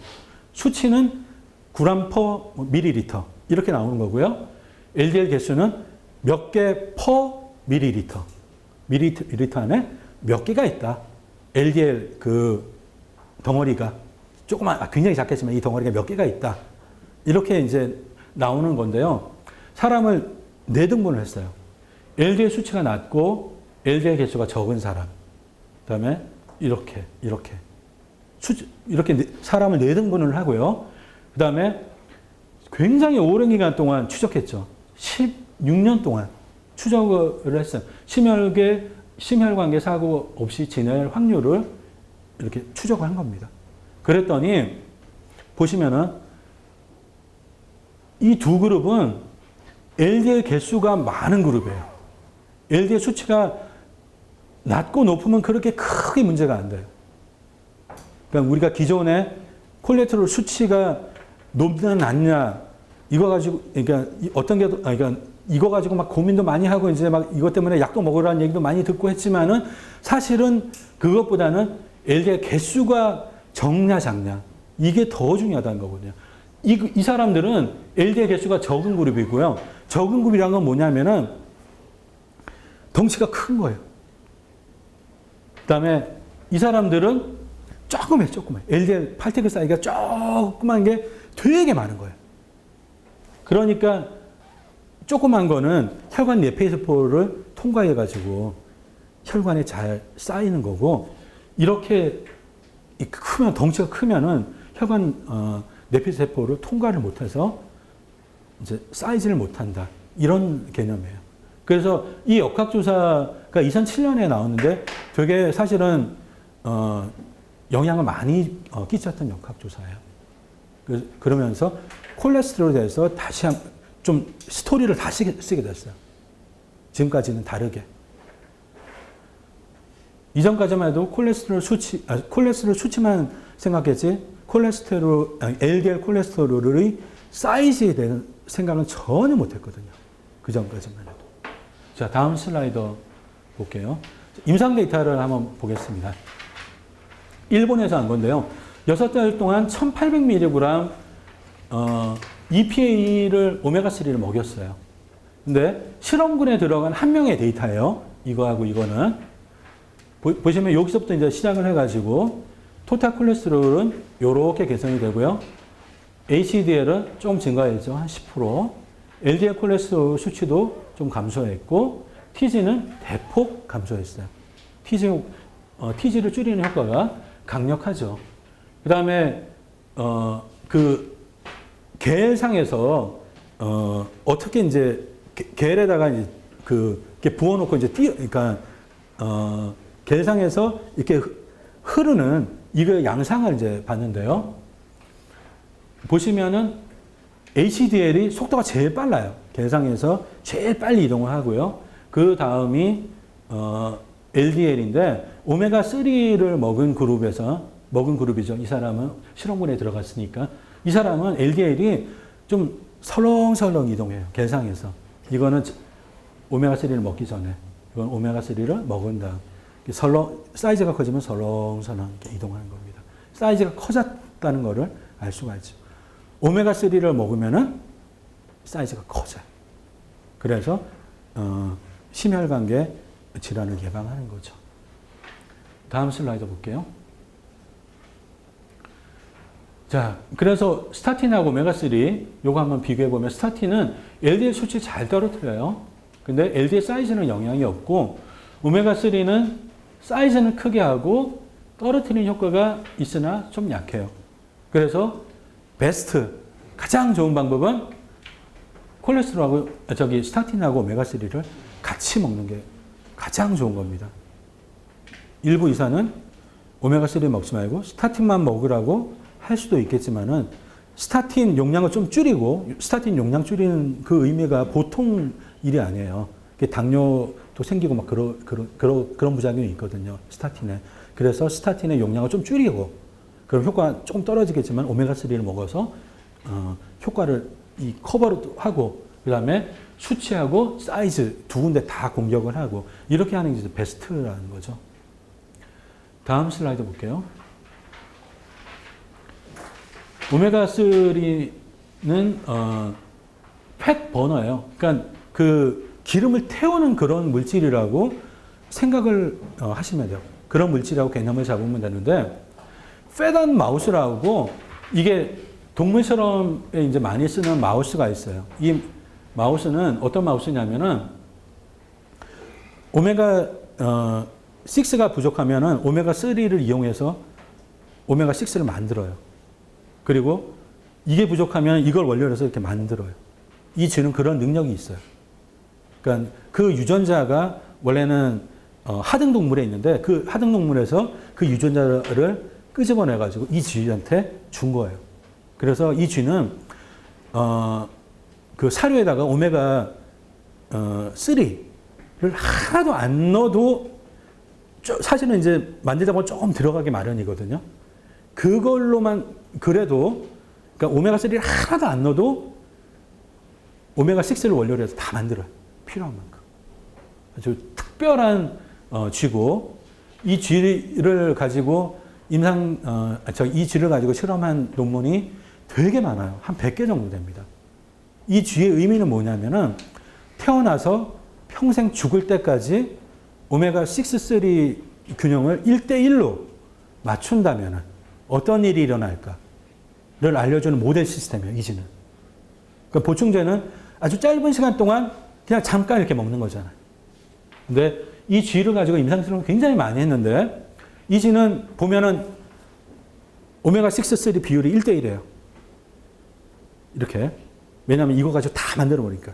수치는 그램 퍼 밀리리터 이렇게 나오는 거고요. LDL 개수는 몇 개 퍼 밀리리터 밀리리터 안에 몇 개가 있다. LDL 그 덩어리가 굉장히 작겠지만 이 덩어리가 몇 개가 있다. 이렇게 이제 나오는 건데요. 사람을 4등분을 했어요. LDL 수치가 낮고 LDL 개수가 적은 사람. 그다음에 이렇게 사람을 4등분을 하고요. 그다음에 굉장히 오랜 기간 동안 추적했죠. 16년 동안 추적을 했어요. 심혈관계 사고 없이 지낼 확률을 이렇게 추적을 한 겁니다. 그랬더니 보시면은 이 두 그룹은 LDL 개수가 많은 그룹이에요. LDL 수치가 낮고 높으면 그렇게 크게 문제가 안 돼요. 그러니까 우리가 기존에 콜레스테롤 수치가 높냐 낮냐 이거 가지고 그러니까 이거 가지고 막 고민도 많이 하고 이제 막 이것 때문에 약도 먹으라는 얘기도 많이 듣고 했지만은 사실은 그것보다는 LDL 개수가 적냐 작냐 이게 더 중요하다는 거거든요. 이 사람들은 LDL 개수가 적은 그룹이고요. 적은 그룹이란 건 뭐냐면은 덩치가 큰 거예요. 그다음에 이 사람들은 조그매. LDL 파티클 사이즈가 조그만 게 되게 많은 거예요. 그러니까 조그만 거는 혈관 내폐세포를 통과해가지고 혈관에 잘 쌓이는 거고 이렇게 덩치가 크면은 혈관 내폐세포를 통과를 못해서 이제 쌓이지를 못한다. 이런 개념이에요. 그래서 이 역학조사가 2007년에 나왔는데 되게 사실은 영향을 많이 끼쳤던 역학조사예요. 그러면서 콜레스테롤에 대해서 다시 좀 스토리를 다시 쓰게 됐어요. 지금까지는 다르게. 이전까지만 해도 콜레스테롤 수치만 생각했지 LDL 콜레스테롤의 사이즈에 대한 생각은 전혀 못했거든요. 그 전까지만 해도. 자, 다음 슬라이더 볼게요. 임상 데이터를 한번 보겠습니다. 일본에서 한 건데요. 6달 동안 1800mg EPA를 오메가3를 먹였어요. 근데 실험군에 들어간 한 명의 데이터예요. 이거하고 이거는. 보시면 여기서부터 이제 시작을 해가지고 토탈 콜레스테롤은 이렇게 개선이 되고요. HDL은 좀 증가했죠. 한 10%. LDL 콜레스테롤 수치도 좀 감소했고 TG는 대폭 감소했어요. TG를 줄이는 효과가 강력하죠. 그 다음에 계획상에서 어떻게 이제 계획에다가 이제 이렇게 부어놓고 이제 그러니까 계획상에서 이렇게 흐르는 이거 양상을 이제 봤는데요. 보시면은 HDL이 속도가 제일 빨라요. 계상에서 제일 빨리 이동을 하고요. 그 다음이 LDL인데 오메가3를 먹은 그룹이죠. 이 사람은 실험군에 들어갔으니까. 이 사람은 LDL이 좀 설렁설렁 이동해요. 계상에서. 이거는 오메가3를 먹기 전에. 이건 오메가3를 먹은 다음. 사이즈가 커지면 설렁설렁 이동하는 겁니다. 사이즈가 커졌다는 것을 알 수가 있죠. 오메가3를 먹으면은 사이즈가 커져요. 그래서 심혈관계 질환을 예방하는 거죠. 다음 슬라이드 볼게요. 자, 그래서 스타틴하고 오메가3 요거 한번 비교해 보면 스타틴은 LDL 수치 잘 떨어뜨려요. 근데 LDL 사이즈는 영향이 없고 오메가3는 사이즈는 크게 하고 떨어뜨리는 효과가 있으나 좀 약해요. 그래서 베스트 가장 좋은 방법은 콜레스테롤하고 스타틴하고 오메가3를 같이 먹는 게 가장 좋은 겁니다. 일부 의사는 오메가3 먹지 말고 스타틴만 먹으라고 할 수도 있겠지만은 스타틴 용량을 좀 줄이고 스타틴 용량 줄이는 그 의미가 보통 일이 아니에요. 당뇨도 생기고 막 그런 부작용이 있거든요. 스타틴에. 그래서 스타틴의 용량을 좀 줄이고 그럼 효과가 조금 떨어지겠지만 오메가3를 먹어서 효과를 커버도 하고 그다음에 수치하고 사이즈 두 군데 다 공격을 하고 이렇게 하는 게 베스트라는 거죠. 다음 슬라이드 볼게요. 오메가3는 팻 버너예요. 그러니까 그 기름을 태우는 그런 물질이라고 생각을 하시면 돼요. 그런 물질하고 개념을 잡으면 되는데, 패단 마우스라고 이게 동물 실험에 이제 많이 쓰는 마우스가 있어요. 이 마우스는 어떤 마우스냐면은 오메가 6가 부족하면은 오메가 3를 이용해서 오메가 6를 만들어요. 그리고 이게 부족하면 이걸 원료로 해서 이렇게 만들어요. 이 쥐는 그런 능력이 있어요. 그러니까 그 유전자가 원래는 하등 동물에 있는데 그 하등 동물에서 그 유전자를 끄집어내 가지고 이 쥐한테 준 거예요. 그래서 이 쥐는 그 사료에다가 오메가 3를 하나도 안 넣어도 사실은 이제 만들다 보면 조금 들어가기 마련이거든요. 그걸로만 그래도 그러니까 오메가 3를 하나도 안 넣어도 오메가 6를 원료로 해서 다 만들어요. 필요한 만큼. 아주 특별한 쥐고 이 쥐를 가지고 이 쥐를 가지고 실험한 논문이 되게 많아요. 한 100개 정도 됩니다. 이 쥐의 의미는 뭐냐면은 태어나서 평생 죽을 때까지 오메가 6, 3 균형을 1대1로 맞춘다면은 어떤 일이 일어날까를 알려주는 모델 시스템이에요, 이 쥐는. 그러니까 보충제는 아주 짧은 시간 동안 그냥 잠깐 이렇게 먹는 거잖아요. 근데 이 쥐를 가지고 임상실험을 굉장히 많이 했는데 이 쥐는 보면은 오메가 6, 3 비율이 1대1이에요. 이렇게. 왜냐하면 이거 가지고 다 만들어 버리니까.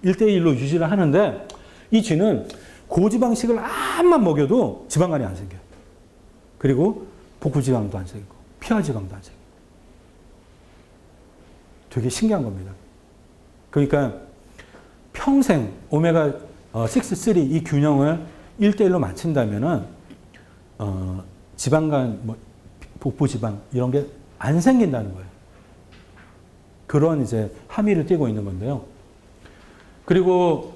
1대1로 유지를 하는데 이 쥐는 고지방식을 암만 먹여도 지방간이 안 생겨요. 그리고 복부지방도 안 생기고 피하지방도 안 생기고. 되게 신기한 겁니다. 그러니까 평생 오메가 6, 3 이 균형을 1대1로 맞춘다면은 지방간, 복부지방 이런 게 안 생긴다는 거예요. 그런 이제 함의를 띠고 있는 건데요. 그리고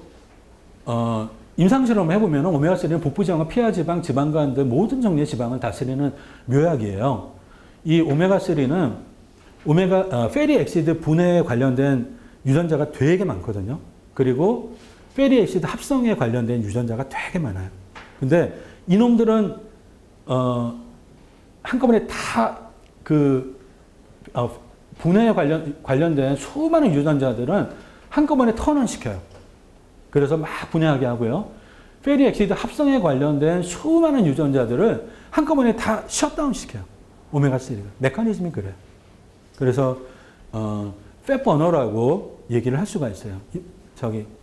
임상실험을 해보면 오메가3는 복부지방과 피하지방, 지방간 등 모든 종류의 지방을 다스리는 묘약이에요. 이 오메가3는 페리 엑시드 분해에 관련된 유전자가 되게 많거든요. 그리고 페리 엑시드 합성에 관련된 유전자가 되게 많아요. 근데 이놈들은 한꺼번에 다 분해에 관련된 수많은 유전자들은 한꺼번에 턴원시켜요. 그래서 막 분해하게 하고요. 페리 엑시드 합성에 관련된 수많은 유전자들을 한꺼번에 다 셧다운 시켜요. 오메가3가. 메커니즘이 그래요. 그래서 팻버너라고 얘기를 할 수가 있어요.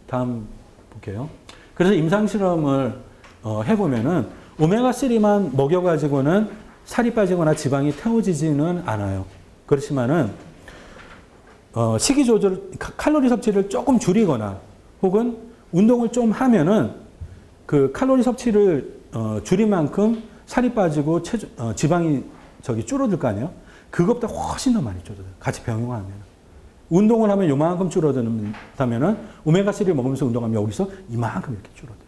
다음 볼게요. 그래서 임상실험을 해보면은 오메가3만 먹여가지고는 살이 빠지거나 지방이 태워지지는 않아요. 그렇지만은 식이 조절, 칼로리 섭취를 조금 줄이거나 혹은 운동을 좀 하면은 그 칼로리 섭취를 줄인 만큼 살이 빠지고 지방이 줄어들 거 아니에요? 그것보다 훨씬 더 많이 줄어들어요. 같이 병행하면. 운동을 하면 요만큼 줄어든다면은 오메가3를 먹으면서 운동하면 여기서 이만큼 이렇게 줄어들어요.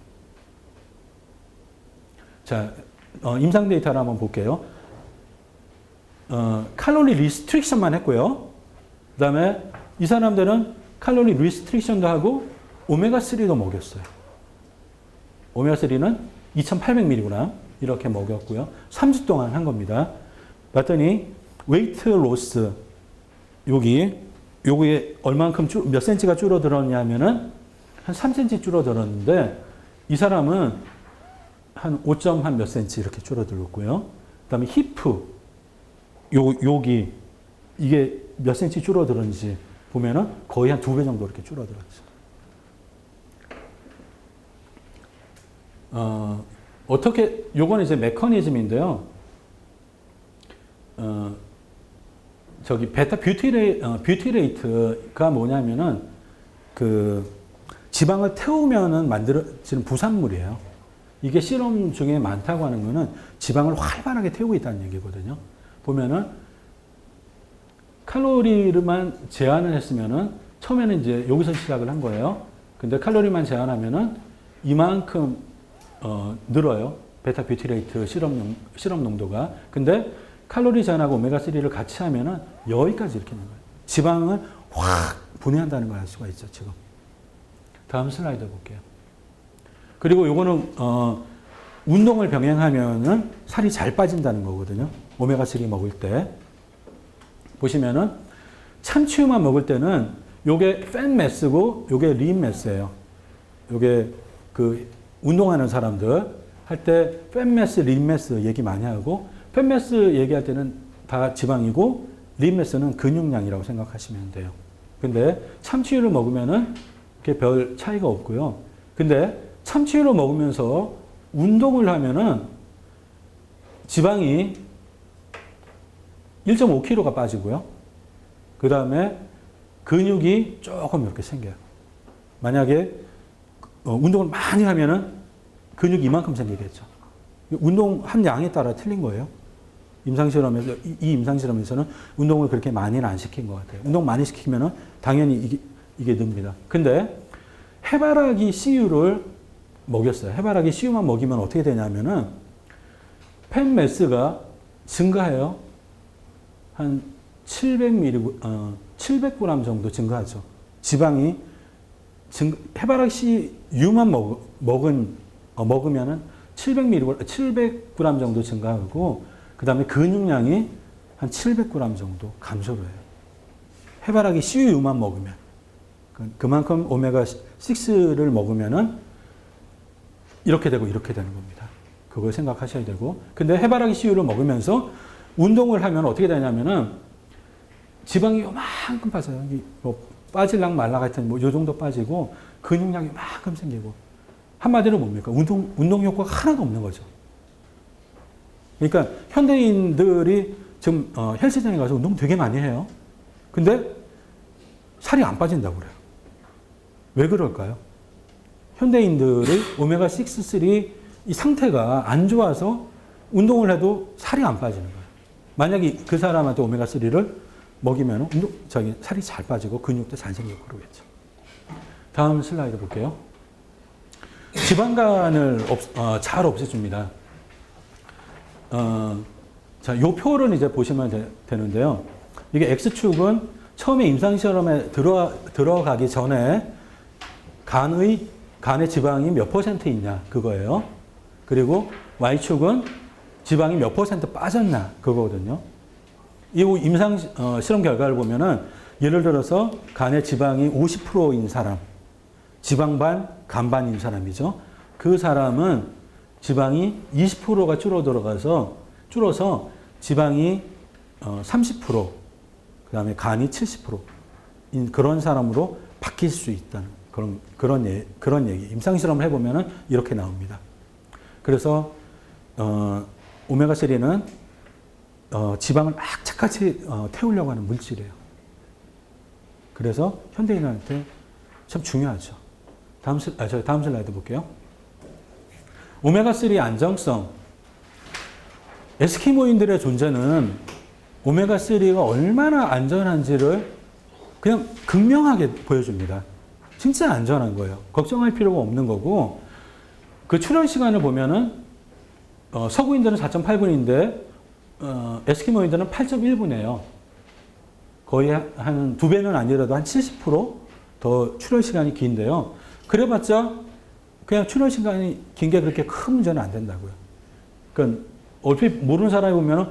자, 임상 데이터를 한번 볼게요. 칼로리 리스트릭션만 했고요. 그 다음에 이 사람들은 칼로리 리스트릭션도 하고 오메가3도 먹였어요. 오메가3는 2800mg 이렇게 먹였고요. 3주 동안 한 겁니다. 봤더니 웨이트 로스 요게 얼만큼 몇 센치가 줄어들었냐면은 한 3cm 줄어들었는데 이 사람은 한 5점 한 몇 센치 이렇게 줄어들었고요. 그다음에 히프 여기 이게 몇 센치 줄어들었는지 보면은 거의 한 2배 정도 이렇게 줄어들었어요. 어떻게 요거는 이제 메커니즘인데요. 베타 뷰티레이트가 뭐냐면은 그 지방을 태우면은 만들어지는 부산물이에요. 이게 실험 중에 많다고 하는 거는 지방을 활발하게 태우고 있다는 얘기거든요. 보면은 칼로리만 제한을 했으면은 처음에는 이제 여기서 시작을 한 거예요. 근데 칼로리만 제한하면은 이만큼 늘어요. 베타 뷰티레이트 실험 농도가. 근데 칼로리 제한하고 오메가3를 같이 하면은 여기까지 이렇게 있는 거예요. 지방을 확 분해한다는 걸 알 수가 있죠, 지금. 다음 슬라이드 볼게요. 그리고 요거는 운동을 병행하면은 살이 잘 빠진다는 거거든요. 오메가3 먹을 때. 보시면은 참치유만 먹을 때는 요게 팻매스고 요게 린매스예요. 요게 그 운동하는 사람들 할 때 팻매스, 린매스 얘기 많이 하고 팻매스 얘기할 때는 다 지방이고 린매스는 근육량이라고 생각하시면 돼요. 근데 참치유를 먹으면은 그게 별 차이가 없고요. 근데 참치유를 먹으면서 운동을 하면은 지방이 1.5kg가 빠지고요. 그 다음에 근육이 조금 이렇게 생겨요. 만약에 운동을 많이 하면은 근육이 이만큼 생기겠죠. 운동한 양에 따라 틀린 거예요. 임상실험에서, 이 임상실험에서는 운동을 그렇게 많이는 안 시킨 것 같아요. 운동 많이 시키면은 당연히 이게 늡니다. 근데 해바라기 씨유를 먹였어요. 해바라기 씨유만 먹이면 어떻게 되냐면은 팻매스가 증가해요. 한 700g 정도 증가하죠. 지방이 해바라기 씨유만 먹으면은 700g 정도 증가하고 그 다음에 근육량이 한 700g 정도 감소를 해요. 해바라기 씨유만 먹으면. 그만큼 오메가6를 먹으면은 이렇게 되고 이렇게 되는 겁니다. 그걸 생각하셔야 되고. 근데 해바라기 씨유를 먹으면서 운동을 하면 어떻게 되냐면은 지방이 요만큼 빠져요. 뭐 빠질락 말락 하여튼 뭐 요 정도 빠지고 근육량이 요만큼 생기고. 한마디로 뭡니까? 운동 효과가 하나도 없는 거죠. 그러니까 현대인들이 지금 헬스장에 가서 운동 되게 많이 해요. 근데 살이 안 빠진다고 그래요. 왜 그럴까요? 현대인들의 오메가6, 3 이 상태가 안 좋아서 운동을 해도 살이 안 빠지는 거예요. 만약에 그 사람한테 오메가3를 먹이면 살이 잘 빠지고 근육도 잘 생기고 그러겠죠. 다음 슬라이드 볼게요. 지방간을 잘 없애줍니다. 자, 요 표를 이제 보시면 되는데요. 이게 X축은 처음에 임상실험에 들어가기 전에 간의 지방이 몇 % 있냐, 그거예요. 그리고 Y축은 지방이 몇 % 빠졌나, 그거거든요. 이 임상 실험 결과를 보면은 예를 들어서 간의 지방이 50%인 사람, 지방반, 간반인 사람이죠. 그 사람은 지방이 20%가 줄어서 지방이 30%, 그 다음에 간이 70%인 그런 사람으로 바뀔 수 있다는 그런 얘기. 임상실험을 해보면은 이렇게 나옵니다. 그래서, 오메가3는 지방을 악착같이 태우려고 하는 물질이에요. 그래서 현대인한테 참 중요하죠. 다음 슬라이드 볼게요. 오메가3 안정성. 에스키모인들의 존재는 오메가3가 얼마나 안전한지를 그냥 극명하게 보여줍니다. 진짜 안전한 거예요. 걱정할 필요가 없는 거고, 그 출현 시간을 보면은, 서구인들은 4.8분인데, 에스키모인들은 8.1분이에요. 거의 한 2배는 아니라도 한 70% 출현 시간이 긴데요. 그래봤자 그냥 출현 시간이 긴 게 그렇게 큰 문제는 안 된다고요. 그러니까 얼핏 모르는 사람이 보면은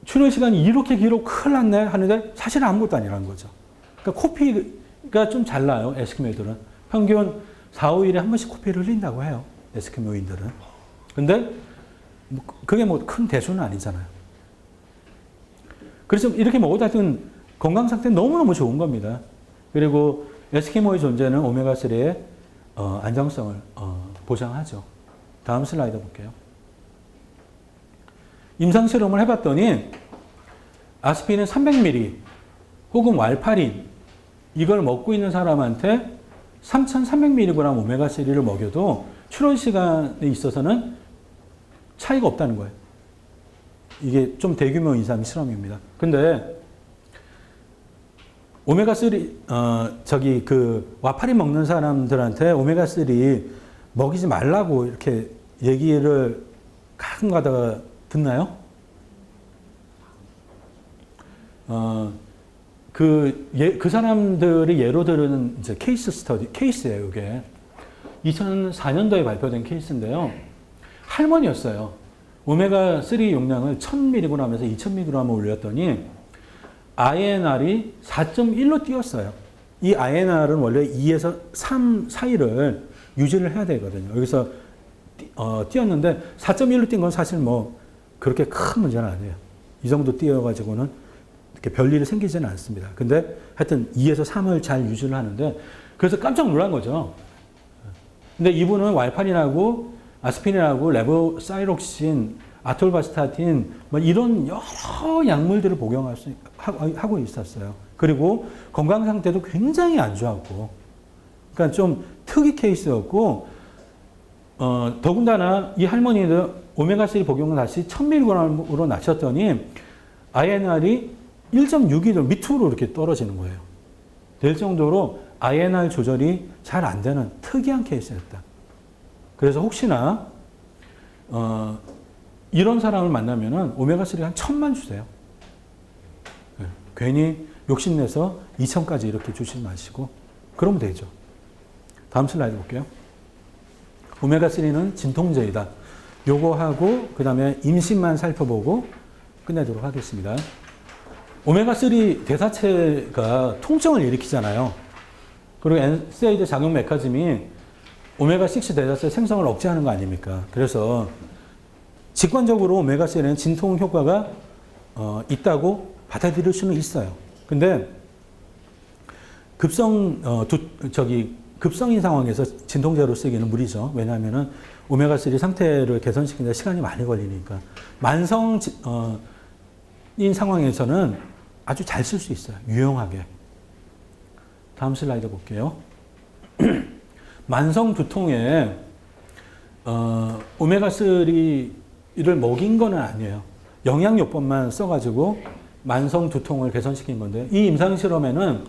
출현 시간이 이렇게 길어 큰일 났네 하는데 사실은 아무것도 아니라는 거죠. 그러니까 코피가 좀 잘 나요. 에스키모인들은. 평균 4, 5일에 한 번씩 코피를 흘린다고 해요. 에스키모인들은. 근데 그게 뭐 큰 대수는 아니잖아요. 그래서 이렇게 먹어도 하여튼 건강 상태는 너무너무 좋은 겁니다. 그리고 에스키모의 존재는 오메가3의 안정성을 보장하죠. 다음 슬라이드 볼게요. 임상실험을 해봤더니 아스피린 300ml 혹은 왈파린 이걸 먹고 있는 사람한테 3,300mg 오메가3를 먹여도 출원 시간에 있어서는 차이가 없다는 거예요. 이게 좀 대규모 임상 실험입니다. 근데 오메가3 와파린 먹는 사람들한테 오메가3 먹이지 말라고 이렇게 얘기를 가끔 가다가 듣나요? 그 사람들이 예로 들은 이제 케이스예요, 이게. 2004년도에 발표된 케이스인데요. 할머니였어요. 오메가3 용량을 1000mg에서 2000mg 올렸더니 INR이 4.1로 뛰었어요. 이 INR은 원래 2에서 3 사이를 유지를 해야 되거든요. 여기서 뛰었는데 4.1로 뛴 건 사실 뭐 그렇게 큰 문제는 아니에요. 이 정도 뛰어가지고는 이렇게 별일이 생기지는 않습니다. 근데 하여튼 2에서 3을 잘 유지를 하는데 그래서 깜짝 놀란 거죠. 근데 이분은 와이파린하고 아스피린하고 레보사이록신, 아톨바스타틴 뭐 이런 여러 약물들을 복용하고 있었어요. 그리고 건강 상태도 굉장히 안 좋았고, 그러니까 좀 특이 케이스였고, 더군다나 이 할머니도 오메가3 복용을 다시 1000mg으로 낮췄더니 INR이 1.62도 밑으로 이렇게 떨어지는 거예요. 될 정도로 INR 조절이 잘 안 되는 특이한 케이스였다. 그래서 혹시나 이런 사람을 만나면은 오메가3 한 1000만 주세요. 네. 괜히 욕심내서 2000까지 이렇게 주지 마시고 그러면 되죠. 다음 슬라이드 볼게요. 오메가3는 진통제이다. 요거 하고 그 다음에 임신만 살펴보고 끝내도록 하겠습니다. 오메가3 대사체가 통증을 일으키잖아요. 그리고 NSAID 작용 메커니즘이 오메가6 대사체 생성을 억제하는 거 아닙니까? 그래서 직관적으로 오메가3는 진통 효과가 있다고 받아들일 수는 있어요. 근데 급성인 상황에서 진통제로 쓰기는 무리죠. 왜냐하면은 오메가3 상태를 개선시키는데 시간이 많이 걸리니까. 만성인 상황에서는 아주 잘 쓸 수 있어요. 유용하게. 다음 슬라이드 볼게요. 만성 두통에 오메가3를 먹인 건 아니에요. 영양요법만 써가지고 만성 두통을 개선시킨 건데, 이 임상실험에는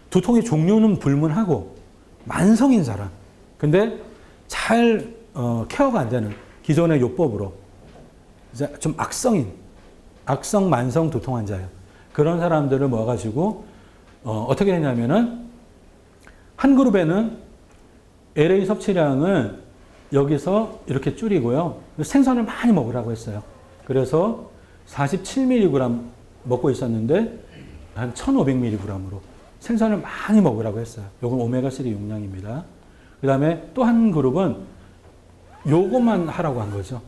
두통의 종류는 불문하고 만성인 사람, 근데 잘 케어가 안 되는 기존의 요법으로 이제 좀 악성 만성 두통 환자예요. 그런 사람들을 모아가지고 어떻게 했냐면은 한 그룹에는 LA 섭취량을 여기서 이렇게 줄이고요. 생선을 많이 먹으라고 했어요. 그래서 47mg 먹고 있었는데 한 1500mg으로 생선을 많이 먹으라고 했어요. 이건 오메가3 용량입니다. 그 다음에 또 한 그룹은 요것만 하라고 한 거죠.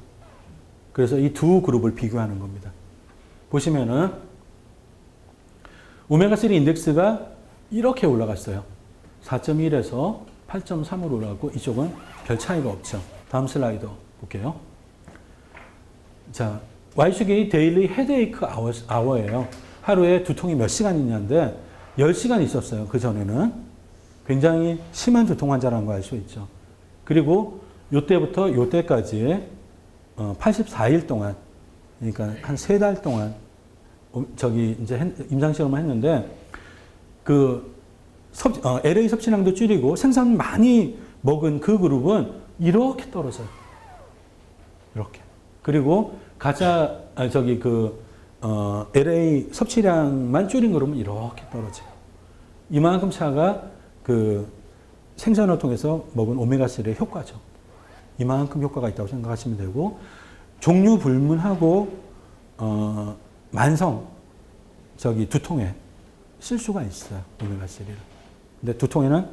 그래서 이 두 그룹을 비교하는 겁니다. 보시면은 오메가3 인덱스가 이렇게 올라갔어요. 4.1에서 8.3으로 올라갔고 이쪽은 별 차이가 없죠. 다음 슬라이드 볼게요. 자, Y축이 데일리 헤드에이크 아워예요. 하루에 두통이 몇 시간 있냐인데 10시간 있었어요. 그 전에는. 굉장히 심한 두통 환자라는 거 알 수 있죠. 그리고 요때부터 요때까지 84일 동안, 그러니까 한 3달 동안 이제 임상시험을 했는데 LA 섭취량도 줄이고 생선 많이 먹은 그 그룹은 이렇게 떨어져요. 이렇게. 그리고 LA 섭취량만 줄인 그룹은 이렇게 떨어져요. 이만큼 차가 생선을 통해서 먹은 오메가3의 효과죠. 이만큼 효과가 있다고 생각하시면 되고, 종류 불문하고 만성 두통에 쓸 수가 있어요. 오메가3를. 근데 두통에는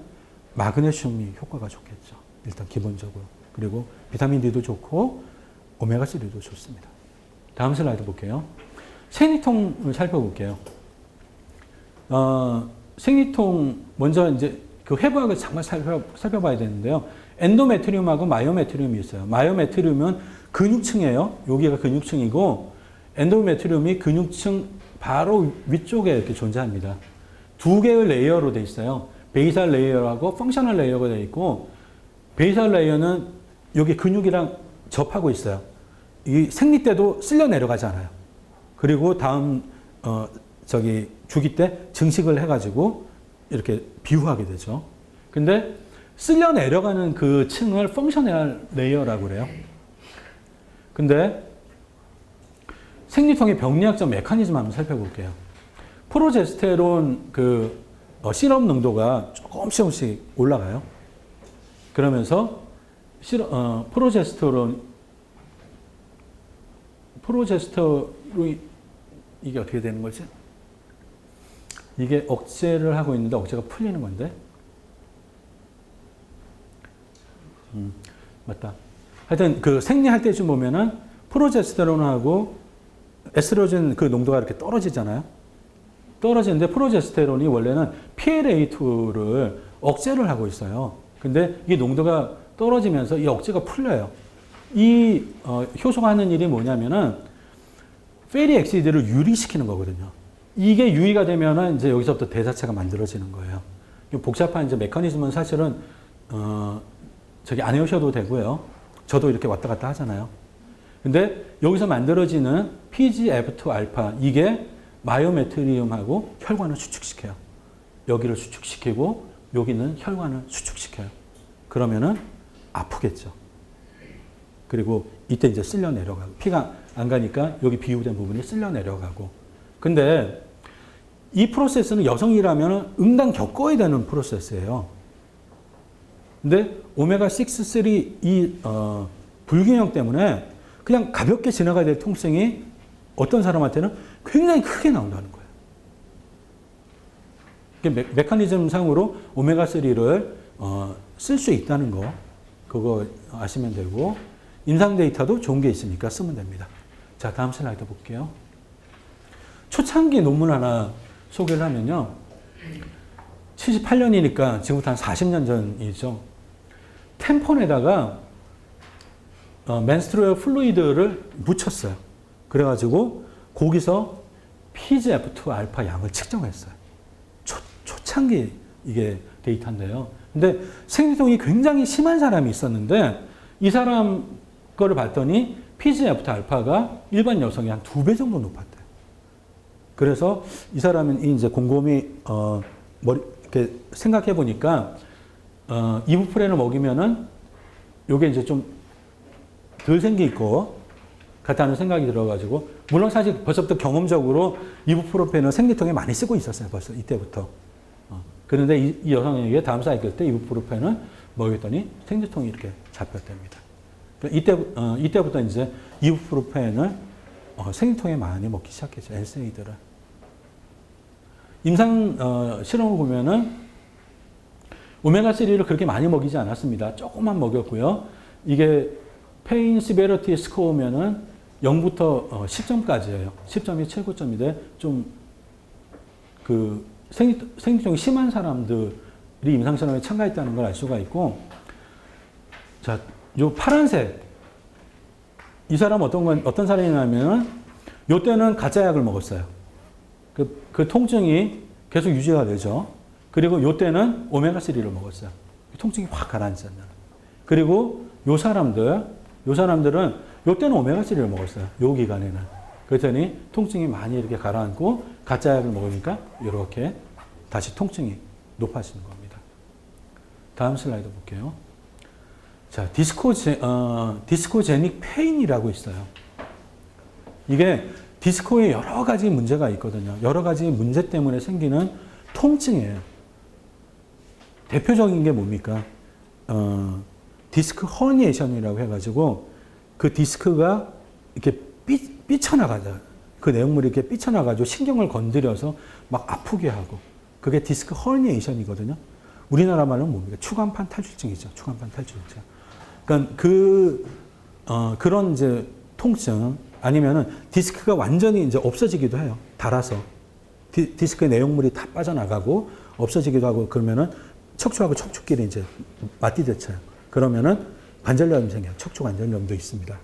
마그네슘이 효과가 좋겠죠. 일단 기본적으로. 그리고 비타민 D도 좋고 오메가3도 좋습니다. 다음 슬라이드 볼게요. 생리통을 살펴볼게요. 생리통 먼저 이제 그 해부학을 잠깐 살펴봐야 되는데요. 엔도메트리움하고 마이오메트리움이 있어요. 마이오메트리움은 근육층이에요. 여기가 근육층이고 엔도메트리움이 근육층 바로 위쪽에 이렇게 존재합니다. 두 개의 레이어로 되어 있어요. 베이살 레이어하고 펑셔널 레이어가 되어 있고, 베이살 레이어는 여기 근육이랑 접하고 있어요. 이 생리 때도 쓸려 내려가잖아요. 그리고 다음 주기 때 증식을 해가지고 이렇게 비후하게 되죠. 근데 쓸려 내려가는 그 층을 펑셔널 레이어라고 그래요. 근데 생리통의 병리학적 메커니즘 한번 살펴볼게요. 프로제스테론 시럽 농도가 조금씩 올라가요. 그러면서 프로제스테론이 프로제스테론이 이게 어떻게 되는 거지? 이게 억제를 하고 있는데 억제가 풀리는 건데. 맞다. 하여튼 그 생리할 때쯤 보면은 프로제스테론하고 에스트로겐 그 농도가 이렇게 떨어지잖아요. 떨어지는데 프로제스테론이 원래는 PLA2를 억제를 하고 있어요. 근데 이 농도가 떨어지면서 이 억제가 풀려요. 이 효소가 하는 일이 뭐냐면은 페리 엑시드를 유리시키는 거거든요. 이게 유의가 되면은 이제 여기서부터 대사체가 만들어지는 거예요. 복잡한 이제 메커니즘은 사실은 저기 안 해오셔도 되고요. 저도 이렇게 왔다 갔다 하잖아요. 근데 여기서 만들어지는 PGF2알파 이게 마이오메트리움하고 혈관을 수축시켜요. 여기를 수축시키고 여기는 혈관을 수축시켜요. 그러면은 아프겠죠. 그리고 이때 이제 쓸려 내려가고 피가 안 가니까 여기 비유된 부분이 쓸려 내려가고. 근데 이 프로세스는 여성이라면 응당 겪어야 되는 프로세스예요. 근데 오메가6, 3 이 불균형 때문에 그냥 가볍게 지나가야 될 통증이 어떤 사람한테는 굉장히 크게 나온다는 거예요. 메커니즘 상으로 오메가3를 쓸 수 있다는 거, 그거 아시면 되고, 임상 데이터도 좋은 게 있으니까 쓰면 됩니다. 자, 다음 슬라이드 볼게요. 초창기 논문 하나 소개를 하면요. 78년이니까 지금부터 한 40년 전이죠. 템폰에다가 menstrual fluid를 묻혔어요. 그래가지고 거기서 PGF2 알파 양을 측정했어요. 초창기 이게 데이터인데요. 근데 생리통이 굉장히 심한 사람이 있었는데 이 사람 거를 봤더니 PGF2 알파가 일반 여성이 한 2배 정도 높았대요. 그래서 이 사람은 이제 곰곰이 이렇게 생각해 보니까 이부프렌을 먹이면은 요게 이제 좀 덜 생길 것 같다는 생각이 들어가지고, 물론 사실 벌써부터 경험적으로 이부프로펜은 생리통에 많이 쓰고 있었어요. 벌써 이때부터. 그런데 이 여성에게 다음 사이클 때 이부프로펜을 먹였더니 생리통이 이렇게 잡혔답니다. 이때부터 이제 이부프로펜을 생리통에 많이 먹기 시작했죠. NSAID를. 임상 실험을 보면은 오메가3를 그렇게 많이 먹이지 않았습니다. 조금만 먹였고요. 이게 페인 시베러티 스코어면은 0부터 10점까지예요. 10점이 최고점인데 좀 그 생리통이 심한 사람들이 임상 실험에 참가했다는 걸 알 수가 있고, 자, 요 파란색 이 사람 어떤 사람이냐면은 요때는 가짜 약을 먹었어요. 그 통증이 계속 유지가 되죠. 그리고 요때는 오메가3를 먹었어요. 통증이 확 가라앉았나. 그리고 요 사람들은 요때는 오메가3를 먹었어요. 요 기간에는. 그랬더니 통증이 많이 이렇게 가라앉고 가짜 약을 먹으니까 이렇게 다시 통증이 높아지는 겁니다. 다음 슬라이드 볼게요. 자, 디스코제닉 페인이라고 있어요. 이게 디스코에 여러 가지 문제가 있거든요. 여러 가지 문제 때문에 생기는 통증이에요. 대표적인 게 뭡니까? 디스크 허니에이션이라고 해가지고 그 디스크가 이렇게 삐쳐나가죠. 그 내용물이 이렇게 삐쳐나가지고 신경을 건드려서 막 아프게 하고, 그게 디스크 허니에이션이거든요. 우리나라 말로는 뭡니까? 추간판 탈출증이죠. 추간판 탈출증. 그러니까 그런 이제 통증, 아니면은 디스크가 완전히 이제 없어지기도 해요. 닳아서. 디스크의 내용물이 다 빠져나가고 없어지기도 하고, 그러면은 척추하고 척추끼리 이제 맞디대쳐요. 그러면은 관절염이 생겨요. 척추 관절염도 있습니다.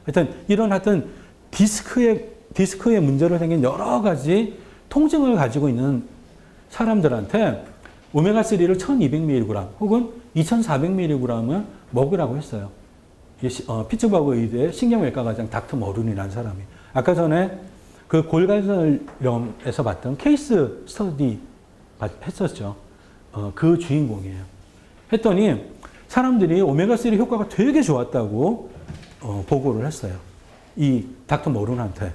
하여튼 디스크에 문제로 생긴 여러 가지 통증을 가지고 있는 사람들한테 오메가3를 1200mg 혹은 2400mg을 먹으라고 했어요. 피츠버그 의대 신경외과과장 닥터 머룬이라는 사람이. 아까 전에 그 골관절염에서 봤던 케이스 스터디 했었죠. 그 주인공이에요. 했더니 사람들이 오메가3 효과가 되게 좋았다고 보고를 했어요. 이 닥터 머룬한테.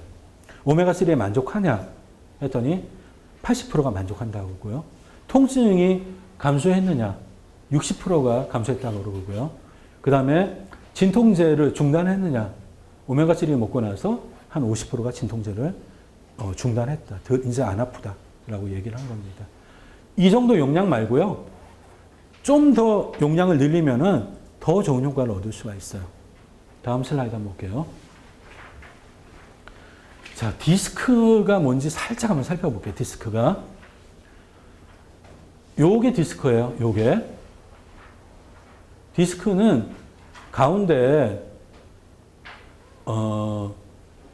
오메가3에 만족하냐 했더니 80%가 만족한다고요. 통증이 감소했느냐? 60%가 감소했다고 그러고요. 그 다음에 진통제를 중단했느냐? 오메가3 먹고 나서 한 50%가 진통제를 중단했다. 이제 안 아프다라고 얘기를 한 겁니다. 이 정도 용량 말고요. 좀 더 용량을 늘리면은 더 좋은 효과를 얻을 수가 있어요. 다음 슬라이드 한번 볼게요. 자, 디스크가 뭔지 살짝 한번 살펴볼게요. 디스크가. 요게 디스크예요. 요게. 디스크는 가운데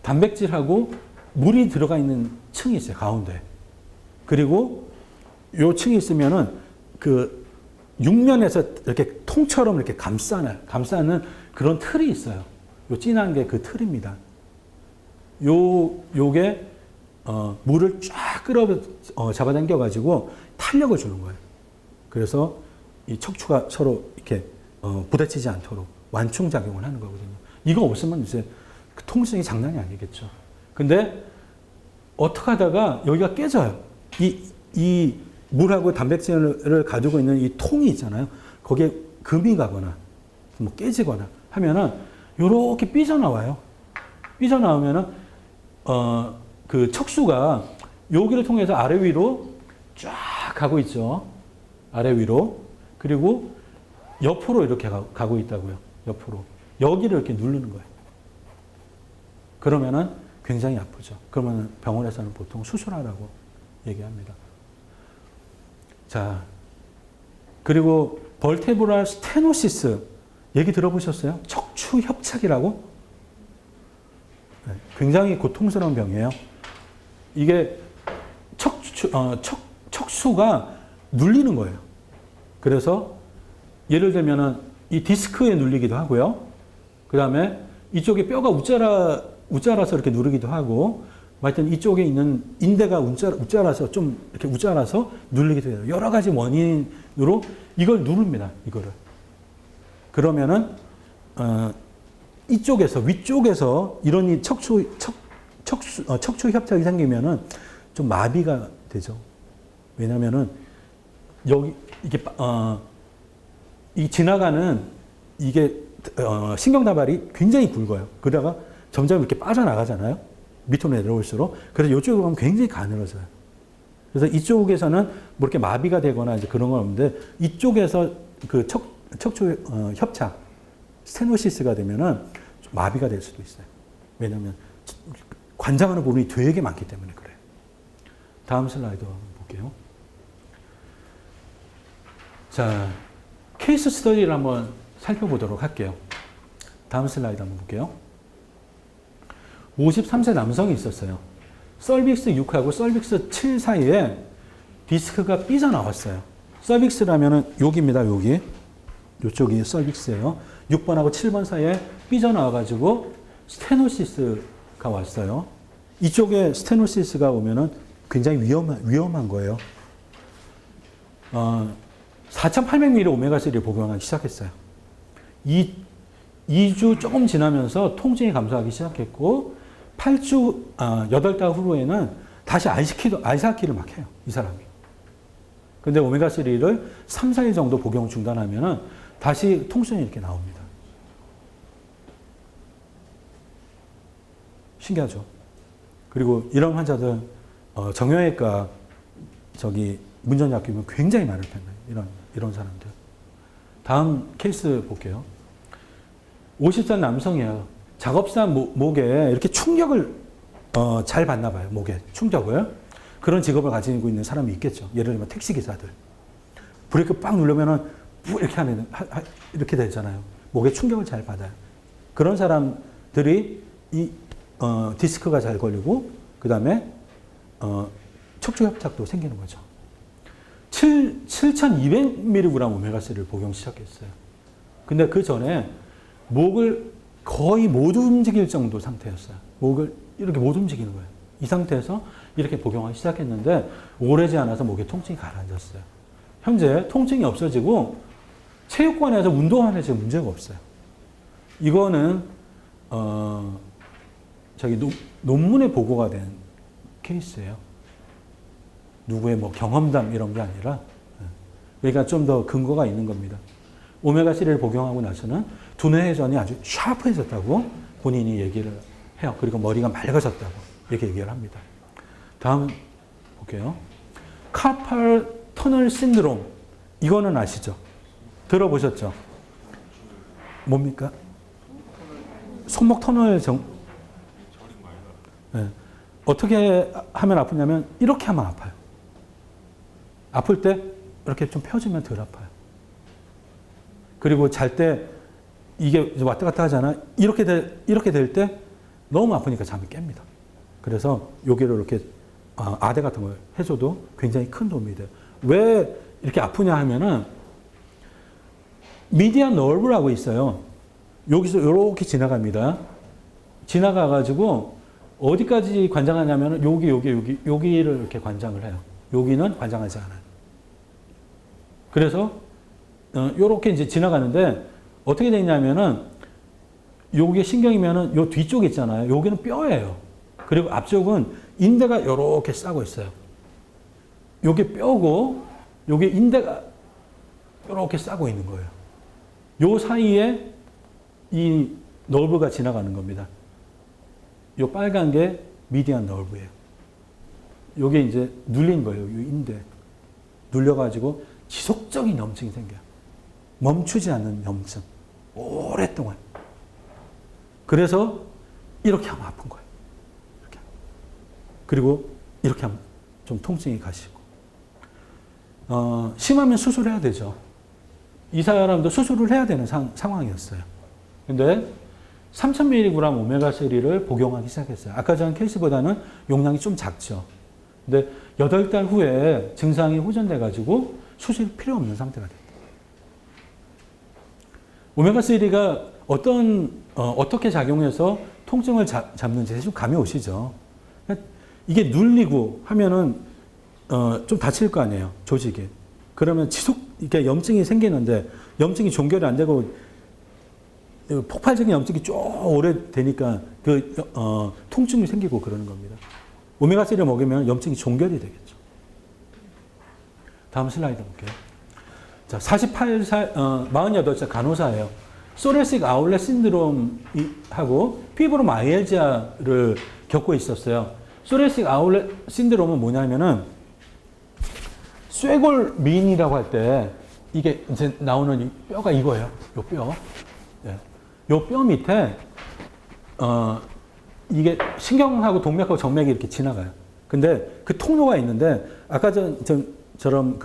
단백질하고 물이 들어가 있는 층이 있어요. 가운데. 그리고 요 층이 있으면은 그 육면에서 이렇게 통처럼 이렇게 감싸는 그런 틀이 있어요. 요 진한 게 그 틀입니다. 요게 물을 쫙 잡아당겨 가지고 탄력을 주는 거예요. 그래서 이 척추가 서로 이렇게 부딪히지 않도록 완충 작용을 하는 거거든요. 이거 없으면 이제 그 통증이 장난이 아니겠죠. 근데 어떻게 하다가 여기가 깨져요. 이 물하고 단백질을 가지고 있는 이 통이 있잖아요. 거기에 금이 가거나 뭐 깨지거나 하면은 요렇게 삐져나와요. 삐져나오면은 그 척수가 여기를 통해서 아래 위로 쫙 가고 있죠. 아래 위로. 그리고 옆으로 이렇게 가고 있다고요. 옆으로. 여기를 이렇게 누르는 거예요. 그러면은 굉장히 아프죠. 그러면 병원에서는 보통 수술하라고 얘기합니다. 자, 그리고 벌테브랄 스테노시스 얘기 들어보셨어요? 척추 협착이라고? 네, 굉장히 고통스러운 병이에요. 이게 척수가 눌리는 거예요. 그래서 예를 들면은 이 디스크에 눌리기도 하고요. 그 다음에 이쪽에 뼈가 웃자라서 이렇게 누르기도 하고, 하여튼 이쪽에 있는 인대가 웃자라서 좀 이렇게 웃자라서 누르기도 해요. 여러 가지 원인으로 이걸 누릅니다. 이거를. 그러면은 이쪽에서 위쪽에서 이런 이 척추 협착이 생기면은 좀 마비가 되죠. 왜냐면은 여기 이게 이 지나가는 이게 신경다발이 굉장히 굵어요. 그러다가 점점 이렇게 빠져나가잖아요. 밑으로 내려올수록. 그래서 이쪽으로 가면 굉장히 가늘어져요. 그래서 이쪽에서는 뭐 이렇게 마비가 되거나 이제 그런 건 없는데 이쪽에서 그 척추 협착, 스테노시스가 되면은 좀 마비가 될 수도 있어요. 왜냐하면 관장하는 부분이 되게 많기 때문에 그래요. 다음 슬라이드 한번 볼게요. 자, 케이스 스터디를 한번 살펴보도록 할게요. 다음 슬라이드 한번 볼게요. 53세 남성이 있었어요. 서빅스 6하고 서빅스 7 사이에 디스크가 삐져나왔어요. 서빅스라면은 여기입니다. 여기. 이쪽이 서빅스예요. 6번하고 7번 사이에 삐져나와가지고 스테노시스가 왔어요. 이쪽에 스테노시스가 오면은 굉장히 위험한 거예요. 4,800ml 오메가3를 복용하기 시작했어요. 2주 조금 지나면서 통증이 감소하기 시작했고, 8주, 8달 후에는 다시 알사키를 막 해요. 이 사람이. 근데 오메가3를 3, 4일 정도 복용 중단하면은 다시 통증이 이렇게 나옵니다. 신기하죠? 그리고 이런 환자들, 정형외과, 문전薬局은 굉장히 많을 텐데, 이런 사람들. 다음 케이스 볼게요. 50살 남성이에요. 작업상 목에 이렇게 충격을 잘 받나 봐요. 목에 충격을. 그런 직업을 가지고 있는 사람이 있겠죠. 예를 들면 택시기사들. 브레이크 빡 누르면은 이렇게 하면 이렇게 되잖아요. 목에 충격을 잘 받아요. 그런 사람들이 이 디스크가 잘 걸리고 그 다음에 척추 협착도 생기는 거죠. 7,200mg 오메가3를 복용 시작했어요. 근데 그 전에 목을 거의 못 움직일 정도 상태였어요. 목을 이렇게 못 움직이는 거예요. 이 상태에서 이렇게 복용하기 시작했는데 오래지 않아서 목에 통증이 가라앉았어요. 현재 통증이 없어지고 체육관에서 운동하는 지금 문제가 없어요. 이거는 논문에 보고가 된 케이스예요. 누구의 뭐 경험담 이런 게 아니라, 그러니까 좀 더 근거가 있는 겁니다. 오메가3를 복용하고 나서는 두뇌 회전이 아주 샤프해졌다고 본인이 얘기를 해요. 그리고 머리가 맑아졌다고 이렇게 얘기를 합니다. 다음 볼게요. 카팔 터널 신드롬. 이거는 아시죠? 들어보셨죠? 뭡니까? 손목 터널 네. 어떻게 하면 아프냐면 이렇게 하면 아파요. 아플 때 이렇게 좀 펴주면 덜 아파요. 그리고 잘 때 이게 왔다 갔다 하잖아. 이렇게 될 때 너무 아프니까 잠이 깹니다. 그래서 여기를 이렇게 아대 같은 걸 해줘도 굉장히 큰 도움이 돼요. 왜 이렇게 아프냐 하면은 미디안 너브라고 있어요. 여기서 이렇게 지나갑니다. 지나가가지고 어디까지 관장하냐면은 여기를 이렇게 관장을 해요. 여기는 관장하지 않아요. 그래서 요렇게 이제 지나가는데 어떻게 되냐면은 요게 신경이면은 요 뒤쪽 있잖아요. 여기는 뼈예요. 그리고 앞쪽은 인대가 요렇게 싸고 있어요. 요게 뼈고 요게 인대가 요렇게 싸고 있는 거예요. 요 사이에 이 너브가 지나가는 겁니다. 요 빨간 게 미디안 너브예요. 요게 이제 눌린 거예요. 요 인대. 눌려가지고 지속적인 염증이 생겨요. 멈추지 않는 염증. 오랫동안. 그래서 이렇게 하면 아픈 거예요. 이렇게. 그리고 이렇게 하면 좀 통증이 가시고. 심하면 수술해야 되죠. 이 사람도 수술을 해야 되는 상황이었어요. 근데 3000mg 오메가3를 복용하기 시작했어요. 아까 전 케이스보다는 용량이 좀 작죠. 근데 8달 후에 증상이 호전돼가지고 수술이 필요 없는 상태가 됐다. 오메가3가 어떻게 작용해서 통증을 잡는지 대충 감이 오시죠. 이게 눌리고 하면은, 좀 다칠 거 아니에요. 조직이. 그러면 이렇게 염증이 생기는데, 염증이 종결이 안 되고, 폭발적인 염증이 쭉 오래 되니까 통증이 생기고 그러는 겁니다. 오메가3를 먹으면 염증이 종결이 되겠죠. 다음 슬라이드 볼게요. 자, 48살, 48살 간호사예요. 소레식 아울렛 신드롬하고 피브로마이알지아를 겪고 있었어요. 소레식 아울렛 신드롬은 뭐냐면은 쇄골미인이라고 할 때 이게 이제 나오는 이 뼈가 이거예요. 요 뼈. 예. 요 뼈 밑에 이게 신경하고 동맥하고 정맥이 이렇게 지나가요. 근데 그 통로가 있는데 아까 전처럼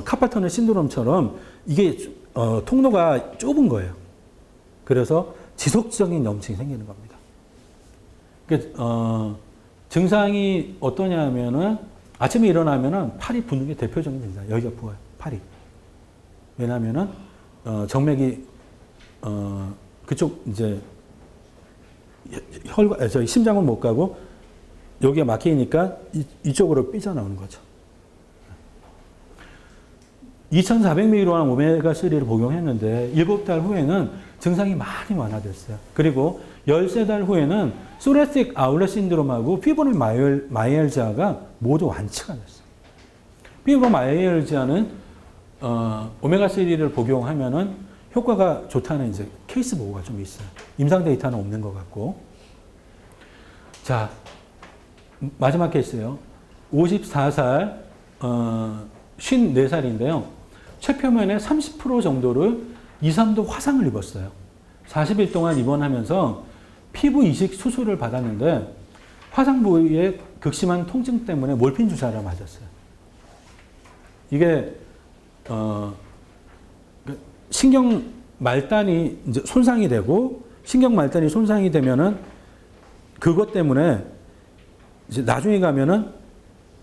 카팔 터널 신드롬처럼 이게 통로가 좁은 거예요. 그래서 지속적인 염증이 생기는 겁니다. 그러니까 증상이 어떠냐면은 아침에 일어나면은 팔이 붓는 게 대표적인 증상이에요. 여기가 부어요. 팔이. 왜냐하면은 정맥이 그쪽 이제 심장을 못 가고 여기가 막히니까 이쪽으로 삐져나오는 거죠. 2400mg 오메가3를 복용했는데 7달 후에는 증상이 많이 완화됐어요. 그리고 13달 후에는 소레틱 아울렛 신드롬하고 피브로마이알지아가 모두 완치가 됐어요. 피브로마이알지아는 오메가3를 복용하면은 효과가 좋다는 이제 케이스 보고가 좀 있어요. 임상 데이터는 없는 것 같고. 자, 마지막 케이스예요. 54살, 54살인데요. 췌표면의 30% 정도를 2, 3도 화상을 입었어요. 40일 동안 입원하면서 피부 이식 수술을 받았는데 화상 부위에 극심한 통증 때문에 몰핀 주사를 맞았어요. 이게 신경 말단이 이제 손상이 되고 신경 말단이 손상이 되면은 그것 때문에 이제 나중에 가면은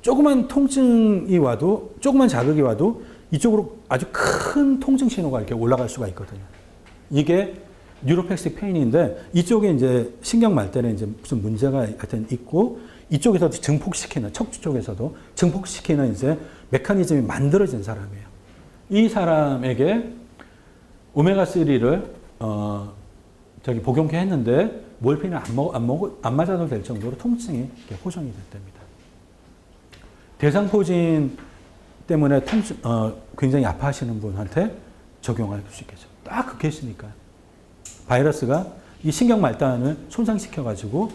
조그만 통증이 와도 조그만 자극이 와도 이쪽으로 아주 큰 통증 신호가 이렇게 올라갈 수가 있거든요. 이게 뉴로팩식 페인인데 이쪽에 이제 신경 말단에 이제 무슨 문제가 하여튼 있고 이쪽에서도 증폭시키는 척추 쪽에서도 증폭시키는 이제 메커니즘이 만들어진 사람이에요. 이 사람에게 오메가3를 복용케 했는데 몰핀을 안 맞아도 될 정도로 통증이 이렇게 호전이 됐답니다. 대상포진 때문에 굉장히 아파하시는 분한테 적용할 수 있겠죠. 딱 그 케이스니까요. 바이러스가 이 신경 말단을 손상시켜가지고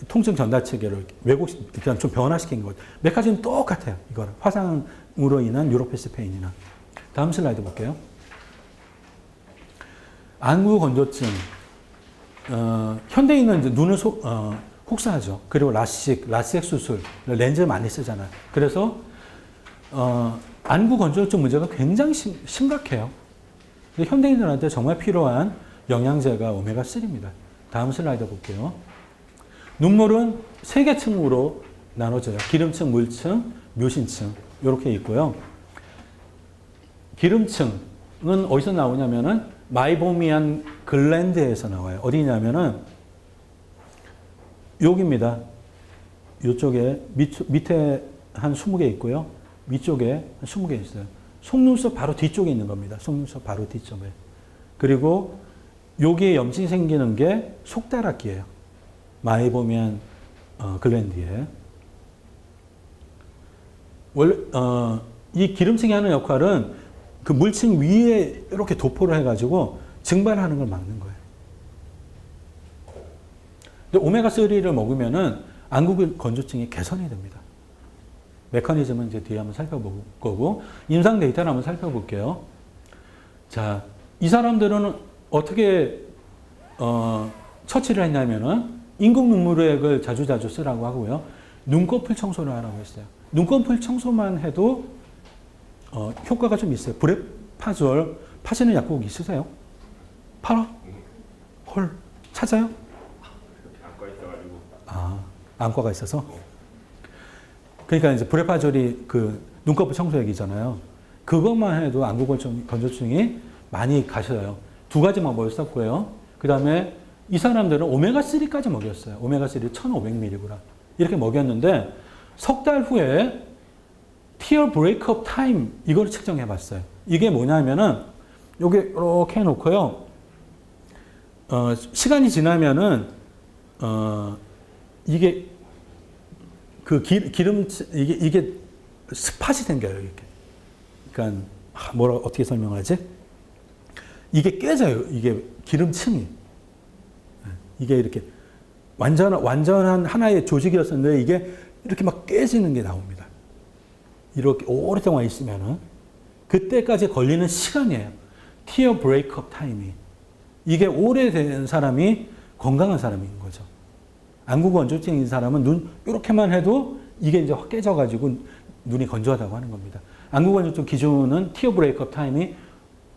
통증 전달 체계를 일단 좀 변화시킨 것. 몇 가지는 똑같아요. 이거는 화상으로 인한 뉴로패스 페인이나. 다음 슬라이드 볼게요. 안구 건조증. 현대인은 이제 눈을 혹사하죠. 그리고 라식 수술, 렌즈 많이 쓰잖아요. 그래서 안구 건조증 문제가 굉장히 심각해요. 현대인들한테 정말 필요한 영양제가 오메가3입니다. 다음 슬라이드 볼게요. 눈물은 3개 층으로 나눠져요. 기름층, 물층, 묘신층 이렇게 있고요. 기름층은 어디서 나오냐면은 마이보미안 글랜드에서 나와요. 어디냐면은 여기입니다. 이쪽에 밑에 한 20개 있고요. 위쪽에 한 20개 있어요. 속눈썹 바로 뒤쪽에 있는 겁니다. 속눈썹 바로 뒤쪽에. 그리고 여기에 염증이 생기는 게 속다락기예요. 마이보미안 글랜드에. 원래 이 기름층이 하는 역할은 그 물층 위에 이렇게 도포를 해가지고 증발하는 걸 막는 거예요. 근데 오메가3를 먹으면은 안구 건조증이 개선이 됩니다. 메커니즘은 이제 뒤에 한번 살펴볼 거고, 임상 데이터를 한번 살펴볼게요. 자, 이 사람들은 어떻게, 처치를 했냐면은, 인공 눈물액을 자주자주 쓰라고 하고요. 눈꺼풀 청소를 하라고 했어요. 눈꺼풀 청소만 해도, 효과가 좀 있어요. 브레파졸 파시는 약국 있으세요? 팔아? 헐, 찾아요? 안과 있어가지고. 아, 안과가 있어서? 그러니까 이제 브레파졸이 그 눈꺼풀 청소액이잖아요. 그것만 해도 안구 건조증이 많이 가셔요. 2가지 방법을 썼고요. 그 다음에 이 사람들은 오메가3까지 먹였어요. 오메가3 1500mg. 이렇게 먹였는데 석 달 후에 tear breakup time 이걸 측정해 봤어요. 이게 뭐냐면은 여기 이렇게 해놓고요. 시간이 지나면은 이게 그 이게 스팟이 생겨요, 이렇게. 그러니까, 어떻게 설명하지? 이게 깨져요, 이게 기름층이. 이게 이렇게 완전한 하나의 조직이었었는데 이게 이렇게 막 깨지는 게 나옵니다. 이렇게 오랫동안 있으면은. 그때까지 걸리는 시간이에요. tear breakup time이. 이게 오래된 사람이 건강한 사람인 거죠. 안구 건조증인 사람은 눈 이렇게만 해도 이게 이제 확 깨져가지고 눈이 건조하다고 하는 겁니다. 안구 건조증 기준은 티어 브레이크업 타임이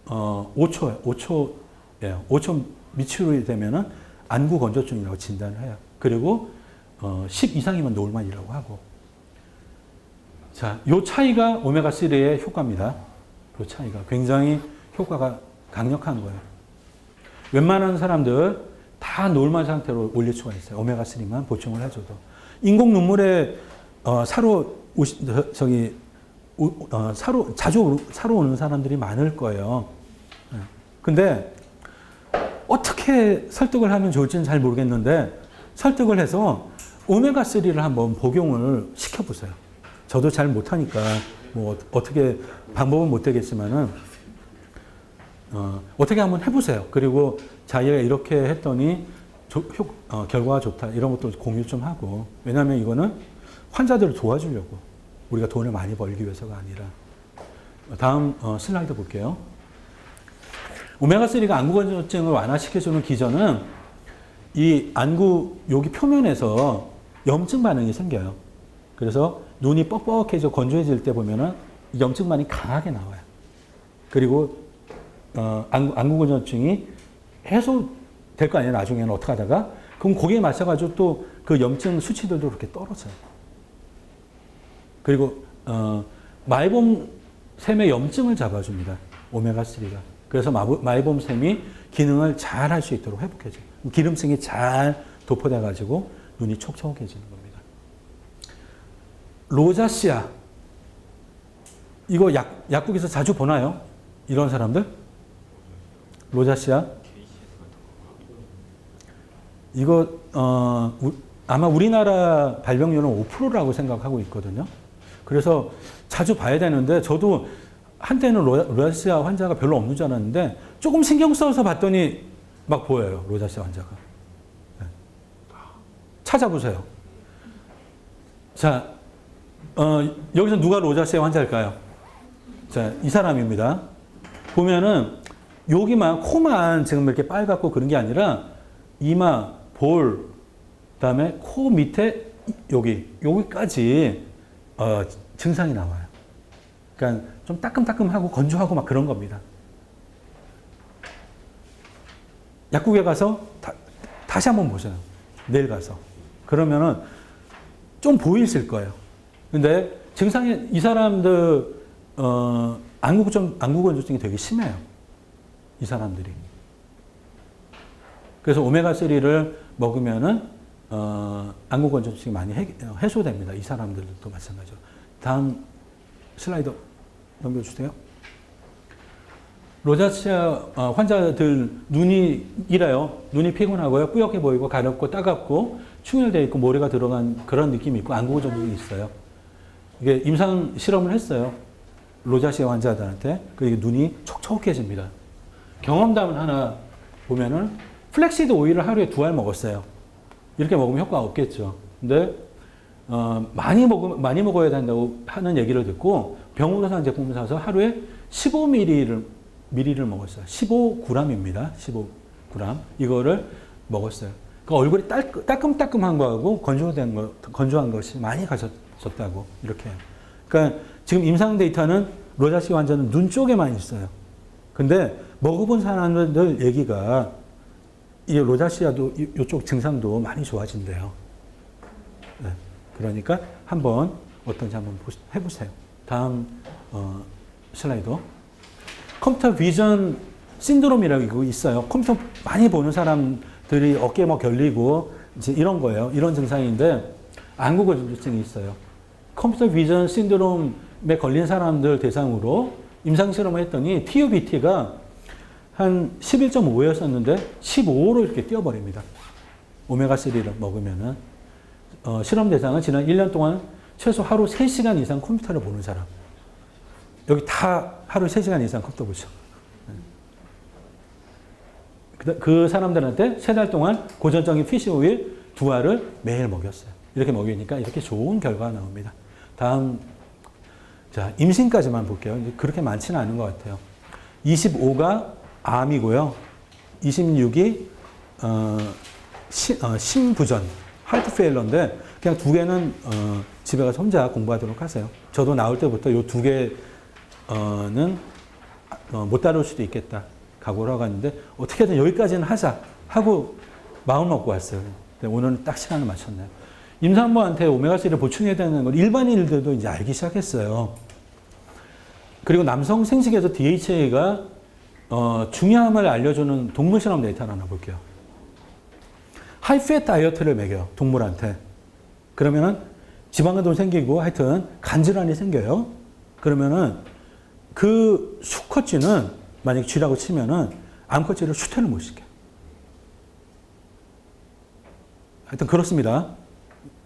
5초예요. 5초예요. 5초 미치로 되면은 안구 건조증이라고 진단을 해요. 그리고 10 이상이면 노멀이라고 하고. 자, 요 차이가 오메가3의 효과입니다. 요 차이가 굉장히 효과가 강력한 거예요. 웬만한 사람들 다 노멀 상태로 올릴 수가 있어요. 오메가3만 보충을 해줘도. 인공 눈물에 자주 사러 오는 사람들이 많을 거예요. 근데 어떻게 설득을 하면 좋을지는 잘 모르겠는데 설득을 해서 오메가3를 한번 복용을 시켜보세요. 저도 잘 못하니까 뭐 어떻게 방법은 못 되겠지만은 어떻게 한번 해보세요. 그리고 자기가 이렇게 했더니 결과가 좋다. 이런 것도 공유 좀 하고. 왜냐하면 이거는 환자들을 도와주려고. 우리가 돈을 많이 벌기 위해서가 아니라. 다음 슬라이드 볼게요. 오메가3가 안구 건조증을 완화시켜주는 기전은 이 안구 여기 표면에서 염증 반응이 생겨요. 그래서 눈이 뻑뻑해져 건조해질 때 보면은 염증 반응이 강하게 나와요. 그리고 안구 건조증이 해소될 거 아니에요. 나중에는 어떻게 하다가. 그럼 거기에 맞춰가지고 또 그 염증 수치들도 그렇게 떨어져요. 그리고 마이봄샘의 염증을 잡아줍니다. 오메가3가. 그래서 마이봄샘이 기능을 잘 할 수 있도록 회복해줘요. 기름층이 잘 도포돼가지고 눈이 촉촉해지는 겁니다. 로자시아. 이거 약국에서 자주 보나요? 이런 사람들? 로자시아. 이거 아마 우리나라 발병률은 5%라고 생각하고 있거든요. 그래서 자주 봐야 되는데 저도 한때는 로자시아 환자가 별로 없는 줄 알았는데 조금 신경 써서 봤더니 막 보여요. 로자시아 환자가. 네. 찾아보세요. 자, 여기서 누가 로자시아 환자일까요? 자, 이 사람입니다. 보면은 여기만 코만 지금 이렇게 빨갛고 그런 게 아니라 이마, 볼, 그다음에 코 밑에 여기까지 증상이 나와요. 그러니까 좀 따끔따끔하고 건조하고 막 그런 겁니다. 약국에 가서 다시 한번 보세요. 내일 가서. 그러면은 좀 보이실 거예요. 근데 증상이 이 사람들 안구건조증이 되게 심해요. 이 사람들이. 그래서 오메가3를 먹으면은 안구건조증이 많이 해소됩니다. 이 사람들도 마찬가지로. 다음 슬라이드 넘겨주세요. 로자시아 환자들 눈이 이래요. 눈이 피곤하고요. 뿌옇게 보이고 가렵고 따갑고 충혈되어 있고 모래가 들어간 그런 느낌이 있고 안구건조증이 있어요. 이게 임상 실험을 했어요. 로자시아 환자들한테. 그리고 눈이 촉촉해집니다. 경험담을 하나 보면은 플렉시드 오일을 하루에 2알 먹었어요. 이렇게 먹으면 효과가 없겠죠. 근데 많이 먹어야 된다고 하는 얘기를 듣고 병원에서 산 제품을 사서 하루에 15ml를 먹었어요. 15g입니다. 15g. 이거를 먹었어요. 그 얼굴이 따끔따끔한 거하고 건조한 것이 많이 가졌다고 이렇게. 그러니까 지금 임상 데이터는 로자시아 환자는 눈 쪽에만 있어요. 근데 먹어본 사람들 얘기가 이 로자시아도 이쪽 증상도 많이 좋아진대요. 네. 그러니까 한번 어떤지 한번 해보세요. 다음 슬라이드. 컴퓨터 비전 신드롬이라고 있어요. 컴퓨터 많이 보는 사람들이 어깨 뭐 결리고 이제 이런 거예요. 이런 증상인데 안구건조증이 있어요. 컴퓨터 비전 신드롬에 걸린 사람들 대상으로 임상 실험을 했더니 TUBT가 한 11.5였었는데 15로 이렇게 뛰어버립니다. 오메가3를 먹으면은. 실험 대상은 지난 1년 동안 최소 하루 3시간 이상 컴퓨터를 보는 사람. 여기 다 하루 3시간 이상 컴퓨터 보죠. 그 사람들한테 3달 동안 고전적인 피시 오일 2알을 매일 먹였어요. 이렇게 먹이니까 이렇게 좋은 결과가 나옵니다. 다음, 자, 임신까지만 볼게요. 그렇게 많지는 않은 것 같아요. 25가 암이고요. 26이 심부전, 하트 페일러인데 그냥 2개는 집에 가서 혼자 공부하도록 하세요. 저도 나올 때부터 이 2개는 못 다룰 수도 있겠다. 각오를 하고 갔는데 어떻게든 여기까지는 하자 하고 마음 먹고 왔어요. 오늘은 딱 시간을 맞췄네요. 임산부한테 오메가3를 보충해야 되는 걸 일반인들도 이제 알기 시작했어요. 그리고 남성 생식에서 DHA가 중요함을 알려주는 동물 실험 데이터를 하나 볼게요. 하이팻 다이어트를 먹여요. 동물한테. 그러면은 지방간도 생기고 하여튼 간질환이 생겨요. 그러면은 그 수컷쥐는 만약에 쥐라고 치면은 암컷쥐를 수태를 못 시켜요. 하여튼 그렇습니다.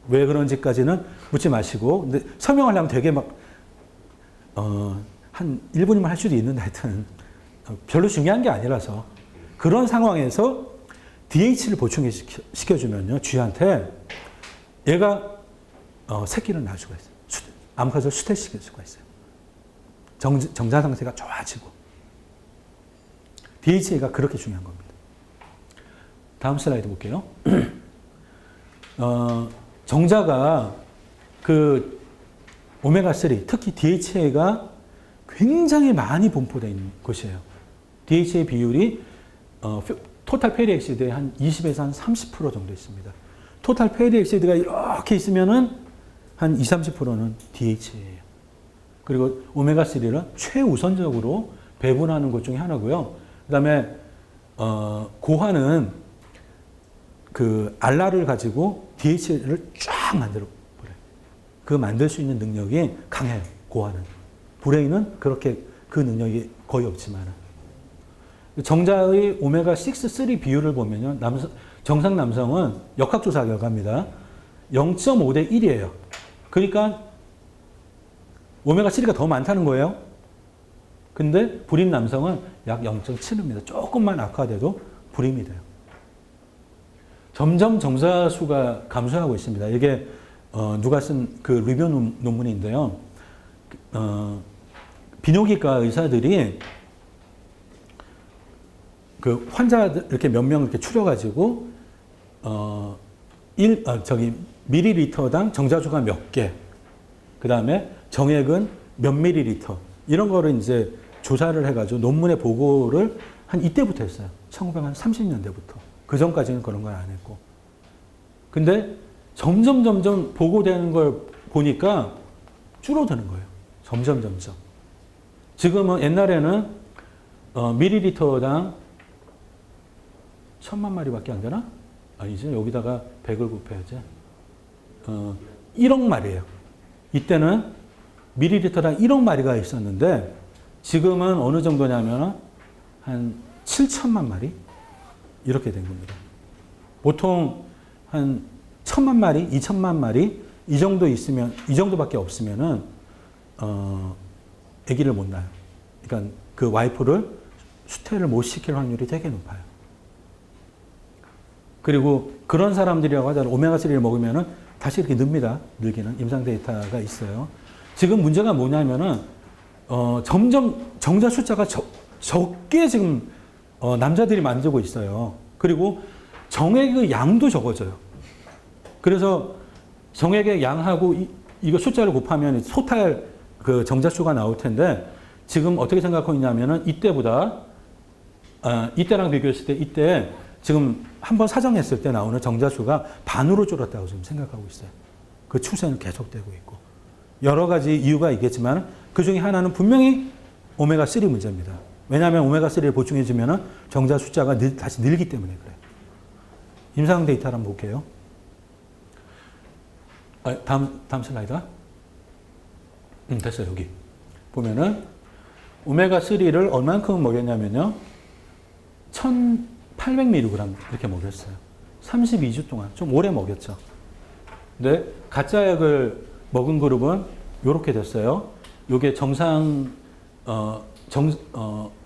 왜 그런지까지는 묻지 마시고. 근데 설명하려면 되게 한 1분이면 할 수도 있는데 하여튼 별로 중요한 게 아니라서 그런 상황에서 DH를 보충시켜주면요. 쥐한테 얘가 새끼를 낳을 수가 있어요. 암컷을 수태시킬 수가 있어요. 정자 상태가 좋아지고. DHA가 그렇게 중요한 겁니다. 다음 슬라이드 볼게요. 정자가 그 오메가3, 특히 DHA가 굉장히 많이 분포되어 있는 곳이에요. DHA 비율이 토탈 페리 엑시드의 한 20에서 한 30% 정도 있습니다. 토탈 페리 엑시드가 이렇게 있으면은 한 20, 30%는 DHA예요. 그리고 오메가3를 최우선적으로 배분하는 것 중에 하나고요. 그 다음에 고화는 그 알라를 가지고 DHA를 쫙 만들어 버려요. 그 만들 수 있는 능력이 강해요. 고화는. 브레인은 그렇게 그 능력이 거의 없지만 정자의 오메가6, 3 비율을 보면요. 정상 남성은 역학조사 결과입니다. 0.5대 1이에요. 그러니까 오메가3가 더 많다는 거예요. 근데 불임 남성은 약 0.7입니다. 조금만 악화돼도 불임이 돼요. 점점 정자 수가 감소하고 있습니다. 이게 누가 쓴 그 리뷰 논문인데요. 비뇨기과 의사들이 그 환자들 이렇게 몇 명 이렇게 추려가지고 밀리리터당 정자수가 몇 개, 그 다음에 정액은 몇 밀리리터 이런 거를 이제 조사를 해가지고 논문의 보고를 한 이때부터 했어요. 1930년대부터. 그 전까지는 그런 걸 안 했고. 근데 점점 보고되는 걸 보니까 줄어드는 거예요. 점점. 지금은 옛날에는 밀리리터당 1000만 마리밖에 안 되나? 아니지. 여기다가 100을 곱해야지. 1억 마리예요. 이때는 밀리리터당 1억 마리가 있었는데 지금은 어느 정도냐면 한 7천만 마리? 이렇게 된 겁니다. 보통 한 1000만 마리, 2000만 마리 이 정도 있으면 이 정도밖에 없으면은 아기를 못 낳아요. 그러니까 그 와이프를 수태를 못 시킬 확률이 되게 높아요. 그리고 그런 사람들이라고 하잖아요. 오메가3를 먹으면은 다시 이렇게 늡니다. 늘기는 임상 데이터가 있어요. 지금 문제가 뭐냐면은 점점 정자 숫자가 적게 지금 남자들이 만들고 있어요. 그리고 정액의 양도 적어져요. 그래서 정액의 양하고 이거 숫자를 곱하면 토탈 그 정자수가 나올 텐데 지금 어떻게 생각하고 있냐면은 이때보다 이때랑 비교했을 때 이때 지금 한번 사정했을 때 나오는 정자수가 반으로 줄었다고 지금 생각하고 있어요. 그 추세는 계속되고 있고 여러 가지 이유가 있겠지만 그 중에 하나는 분명히 오메가3 문제입니다. 왜냐하면 오메가3를 보충해주면 정자 숫자가 다시 늘기 때문에 그래요. 임상 데이터를 한번 볼게요. 다음 슬라이드. 됐어요. 여기. 보면은 오메가3를 얼만큼 먹였냐면요. 1800mg 이렇게 먹였어요. 32주 동안. 좀 오래 먹였죠. 근데 가짜약을 먹은 그룹은 이렇게 됐어요. 이게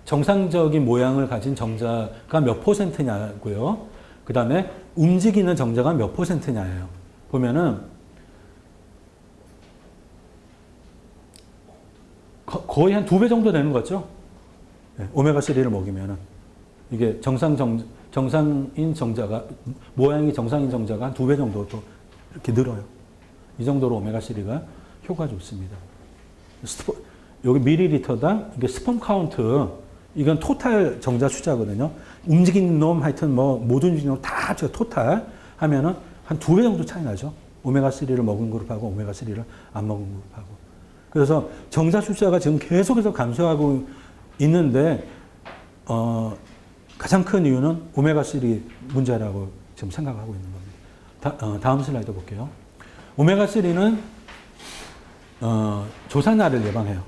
정상적인 모양을 가진 정자가 몇 %냐고요. 그 다음에 움직이는 정자가 몇 %냐예요. 보면은 거의 한 2배 정도 되는 거죠. 네, 오메가3를 먹이면은. 이게 정상인 정자가, 모양이 정상인 정자가 한 2배 정도 또 이렇게 늘어요. 이 정도로 오메가3가 효과가 좋습니다. 여기 밀리리터당 이게 스펌 카운트, 이건 토탈 정자 숫자거든요. 움직이는 놈 하여튼 못 움직이는 놈 다 합쳐서 토탈 하면은 한 2배 정도 차이 나죠. 오메가3를 먹은 그룹하고 오메가3를 안 먹은 그룹하고. 그래서 정자 숫자가 지금 계속해서 감소하고 있는데, 가장 큰 이유는 오메가3 문제라고 지금 생각하고 있는 겁니다. 다음 슬라이드 볼게요. 오메가3는 조산나를 예방해요.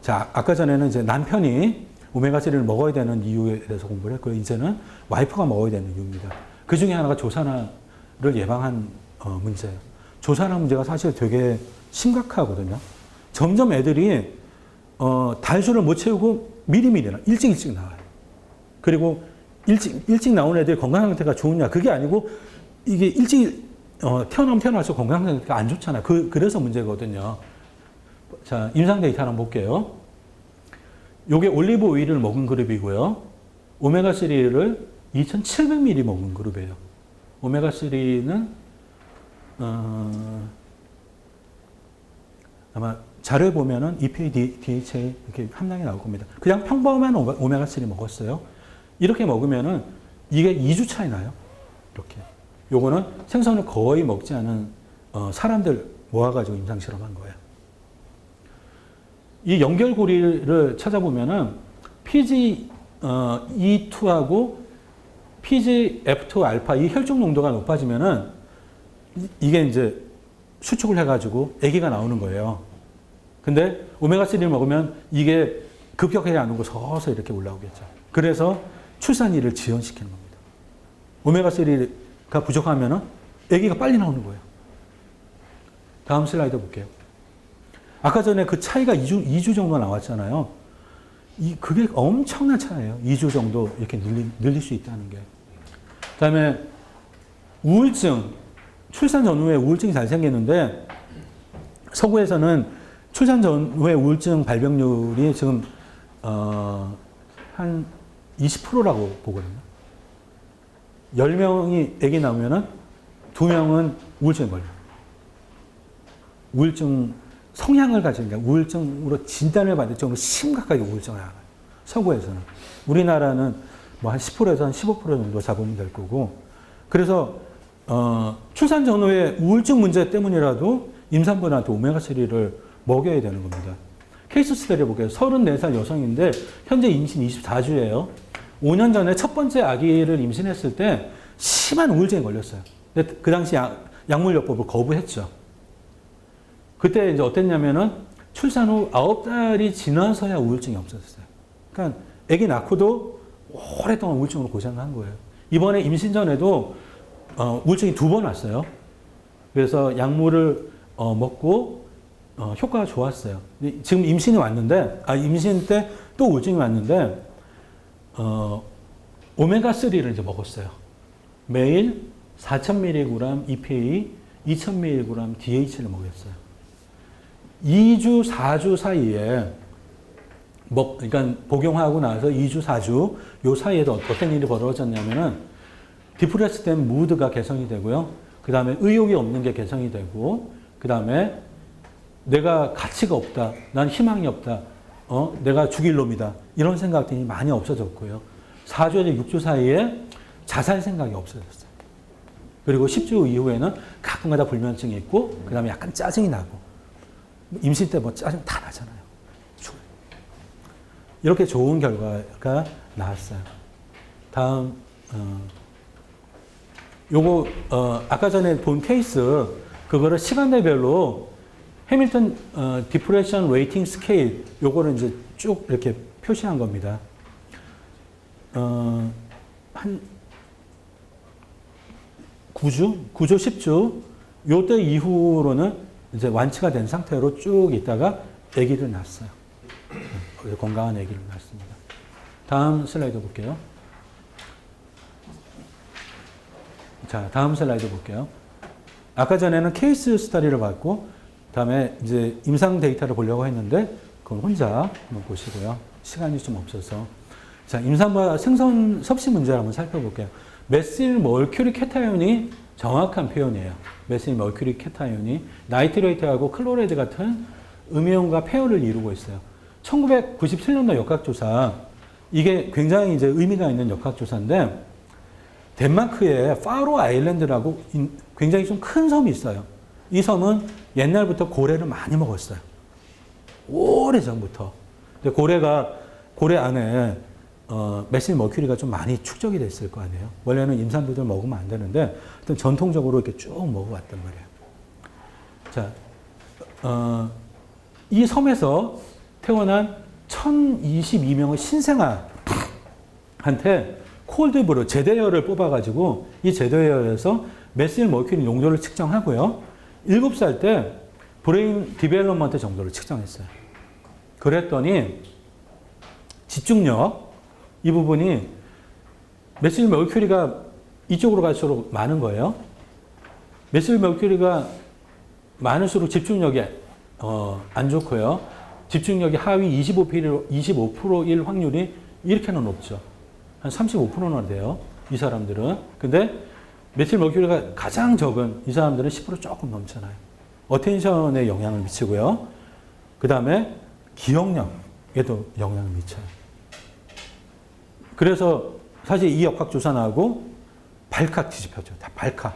자, 아까 전에는 이제 남편이 오메가3를 먹어야 되는 이유에 대해서 공부를 했고요. 이제는 와이프가 먹어야 되는 이유입니다. 그 중에 하나가 조산화를 예방한 문제예요. 조산화 문제가 사실 되게 심각하거든요. 점점 애들이 달수를 못 채우고 미리미리 일찍 나와요. 그리고 일찍 나온 애들이 건강 상태가 좋으냐? 그게 아니고 이게 일찍 태어나면 태어날수록 건강 상태가 안 좋잖아요. 그래서 문제거든요. 자, 임상 데이터 한번 볼게요. 요게 올리브 오일을 먹은 그룹이고요. 오메가3를 2700ml 먹은 그룹이에요. 오메가3는 아마 자료에 보면은 EPA, DHA 이렇게 함량이 나올 겁니다. 그냥 평범한 오메가3 먹었어요. 이렇게 먹으면은 이게 2주 차이 나요. 이렇게. 요거는 생선을 거의 먹지 않은 사람들 모아가지고 임상 실험한 거예요. 이 연결고리를 찾아보면은 PGE2하고 PGF2 알파 이 혈중 농도가 높아지면은 이게 이제 수축을 해가지고 아기가 나오는 거예요. 근데 오메가3를 먹으면 이게 급격하게 안 오고 서서히 이렇게 올라오겠죠. 그래서 출산일을 지연시키는 겁니다. 오메가3가 부족하면은 아기가 빨리 나오는 거예요. 다음 슬라이드 볼게요. 아까 전에 그 차이가 2주 정도 나왔잖아요. 그게 엄청난 차이예요. 2주 정도 이렇게 늘릴 수 있다는 게. 그다음에 우울증, 출산 전후에 우울증이 잘 생기는데 서구에서는 출산 전후에 우울증 발병률이 지금 한 20%라고 보거든요. 10명이 아기 나오면은 2명은 우울증에 걸려요. 우울증 성향을 가진 게 우울증으로 진단을 받을 정도로 심각하게 우울증을 알아요. 서구에서는. 우리나라는 뭐 한 10%에서 한 15% 정도 잡으면 될 거고. 그래서 출산 전후에 우울증 문제 때문이라도 임산부한테 오메가3를 먹여야 되는 겁니다. 케이스 스터디 볼게요. 34살 여성인데 현재 임신 24주예요. 5년 전에 첫 번째 아기를 임신했을 때 심한 우울증에 걸렸어요. 근데 그 당시 약물요법을 거부했죠. 그때 이제 어땠냐면은 출산 후 9달이 지나서야 우울증이 없어졌어요. 그러니까 아기 낳고도 오랫동안 우울증으로 고생을 한 거예요. 이번에 임신 전에도 우울증이 2번 왔어요. 그래서 약물을 먹고 효과가 좋았어요. 지금 임신이 왔는데, 임신 때 또 우울증이 왔는데, 오메가3를 이제 먹었어요. 매일 4,000mg EPA, 2,000mg DH를 먹였어요. 2주, 4주 사이에, 그러니까 복용하고 나서 2주, 4주, 요 사이에도 어떤 일이 벌어졌냐면은, 디프레스 된 무드가 개선이 되고요. 그 다음에 의욕이 없는 게 개선이 되고, 그 다음에 내가 가치가 없다. 난 희망이 없다. 내가 죽일 놈이다. 이런 생각들이 많이 없어졌고요. 4주에서 6주 사이에 자살 생각이 없어졌어요. 그리고 10주 이후에는 가끔가다 불면증이 있고, 그 다음에 약간 짜증이 나고, 임신 때 뭐 짜증 다 나잖아요. 이렇게 좋은 결과가 나왔어요. 다음, 요거, 아까 전에 본 케이스, 그거를 시간대별로 해밀턴 디프레션 레이팅 스케일, 요거를 이제 쭉 이렇게 표시한 겁니다. 한 9주, 10주, 요때 이후로는 이제 완치가 된 상태로 쭉 있다가 아기를 낳았어요. 건강한 아기를 낳았습니다. 다음 슬라이드 볼게요. 자, 다음 슬라이드 볼게요. 아까 전에는 케이스 스터디를 봤고, 다음에 이제 임상 데이터를 보려고 했는데, 그건 혼자 한번 보시고요. 시간이 좀 없어서. 자, 임산부와 생선 섭씨 문제를 한번 살펴볼게요. 메실 멀큐리 케타ion이 정확한 표현이에요. 메실 멀큐리 케타ion이 나이트레이트하고 클로레이드 같은 음이온과 페어를 이루고 있어요. 1997년도 역학조사, 이게 굉장히 이제 의미가 있는 역학조사인데, 덴마크에 파로 아일랜드라고 굉장히 좀 큰 섬이 있어요. 이 섬은 옛날부터 고래를 많이 먹었어요. 오래전부터. 근데 고래 안에 메실 머큐리가 좀 많이 축적이 됐을 거 아니에요. 원래는 임산부들 먹으면 안 되는데, 하여튼 전통적으로 이렇게 쭉 먹어왔단 말이에요. 자, 이 섬에서 태어난 1022명의 신생아한테 콜드브루, 제대열을 뽑아가지고 이 제대열에서 메실 머큐리 농도를 측정하고요. 7살 때 브레인 디벨롭먼트 정도를 측정했어요. 그랬더니 집중력, 이 부분이 메실 머큐리가 이쪽으로 갈수록 많은 거예요. 메실 머큐리가 많을수록 집중력이 안 좋고요. 집중력이 하위 25%일 확률이 이렇게는 높죠. 한 35%나 돼요. 이 사람들은. 근데 메틸 머큐리가 가장 적은 이 사람들은 10% 조금 넘잖아요. 어텐션에 영향을 미치고요. 그 다음에 기억력에도 영향을 미쳐요. 그래서 사실 이 역학조사 나오고 발칵 뒤집혔죠. 다 발칵.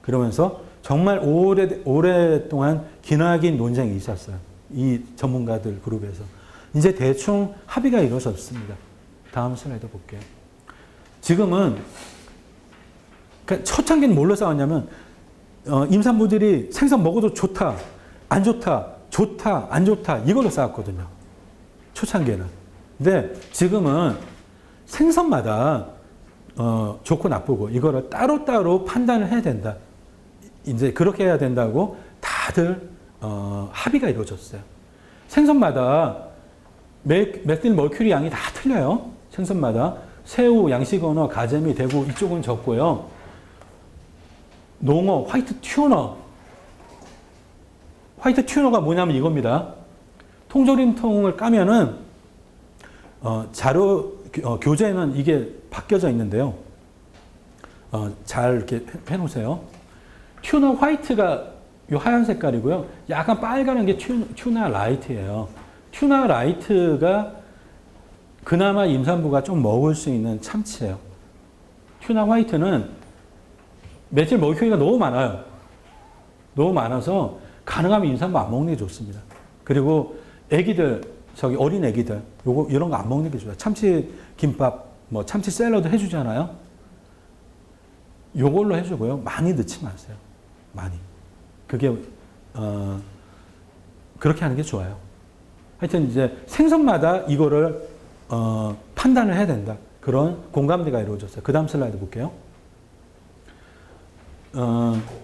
그러면서 정말 오랫동안 기나긴 논쟁이 있었어요. 이 전문가들 그룹에서. 이제 대충 합의가 이루어졌습니다. 다음 슬라이드 볼게요. 지금은 그러니까 초창기는 뭘로 싸웠냐면 임산부들이 생선 먹어도 좋다, 안 좋다, 좋다, 안 좋다 이걸로 싸웠거든요. 초창기에는. 근데 지금은 생선마다 좋고 나쁘고 이거를 따로따로 판단을 해야 된다. 이제 그렇게 해야 된다고 다들 합의가 이루어졌어요. 생선마다 메틸 머큐리 양이 다 틀려요. 생선마다. 새우, 양식어너, 가재미, 대구 이쪽은 적고요. 농어, 화이트 튜너. 화이트 튜너가 뭐냐면 이겁니다. 통조림통을 까면은 자료 교재에는 이게 바뀌어져 있는데요. 잘 이렇게 해놓으세요. 튜너 화이트가 이 하얀 색깔이고요. 약간 빨간 게 튜나 라이트예요. 튜나 라이트가 그나마 임산부가 좀 먹을 수 있는 참치예요. 튜나 화이트는 메틸 머큐리가 너무 많아요. 너무 많아서 가능하면 임산부 안 먹는 게 좋습니다. 그리고 애기들, 어린 애기들, 이런 거 안 먹는 게 좋아요. 참치 김밥, 뭐 참치 샐러드 해주잖아요. 요걸로 해주고요. 많이 넣지 마세요. 많이. 그게, 그렇게 하는 게 좋아요. 하여튼 이제 생선마다 이거를, 판단을 해야 된다. 그런 공감대가 이루어졌어요. 그 다음 슬라이드 볼게요.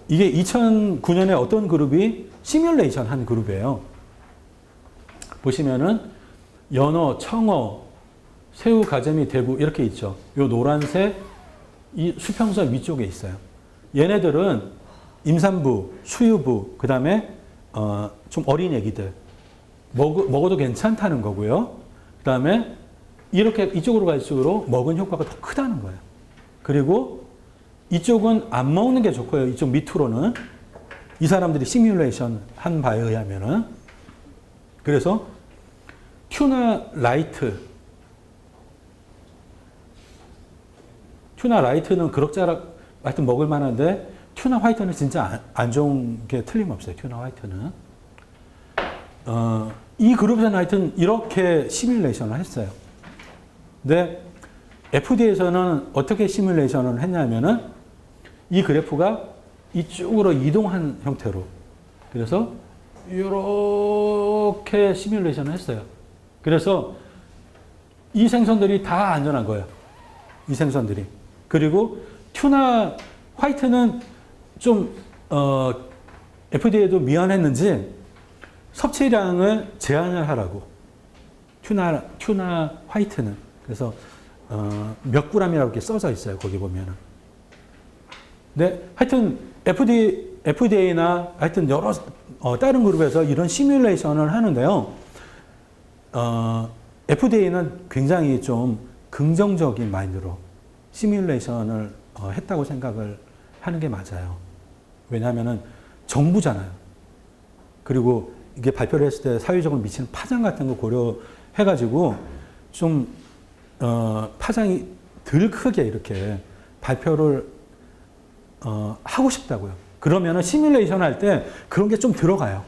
이게 2009년에 어떤 그룹이 시뮬레이션 한 그룹이에요. 보시면은 연어, 청어, 새우, 가재미, 대구 이렇게 있죠. 요 노란색 이 수평선 위쪽에 있어요. 얘네들은 임산부, 수유부, 그 다음에 좀 어린 애기들 먹어도 괜찮다는 거고요. 그 다음에 이렇게 이쪽으로 갈수록 먹은 효과가 더 크다는 거예요. 그리고 이쪽은 안 먹는 게 좋고요. 이쪽 밑으로는 이 사람들이 시뮬레이션 한 바에 의하면은 그래서 튜나 라이트는 그럭저럭 하여튼 먹을 만한데 튜나 화이트는 진짜 안 좋은 게 틀림없어요. 튜나 화이트는. 이 그룹에서는 하여튼 이렇게 시뮬레이션을 했어요. 근데 FDA에서는 어떻게 시뮬레이션을 했냐면은 이 그래프가 이쪽으로 이동한 형태로 그래서 이렇게 시뮬레이션을 했어요. 그래서 이 생선들이 다 안전한 거예요. 이 생선들이. 그리고 튜나 화이트는 좀 FDA도 미안했는지 섭취량을 제한을 하라고. 튜나 화이트는. 그래서 몇 g이라고 이렇게 써져 있어요. 거기 보면은. 네, 하여튼 FDA나 하여튼 여러 다른 그룹에서 이런 시뮬레이션을 하는데요. FDA는 굉장히 좀 긍정적인 마인드로 시뮬레이션을 했다고 생각을 하는 게 맞아요. 왜냐하면은 정부잖아요. 그리고 이게 발표를 했을 때 사회적으로 미치는 파장 같은 거 고려해가지고 좀 파장이 덜 크게 이렇게 발표를 하고 싶다고요. 그러면은 시뮬레이션 할 때 그런 게 좀 들어가요.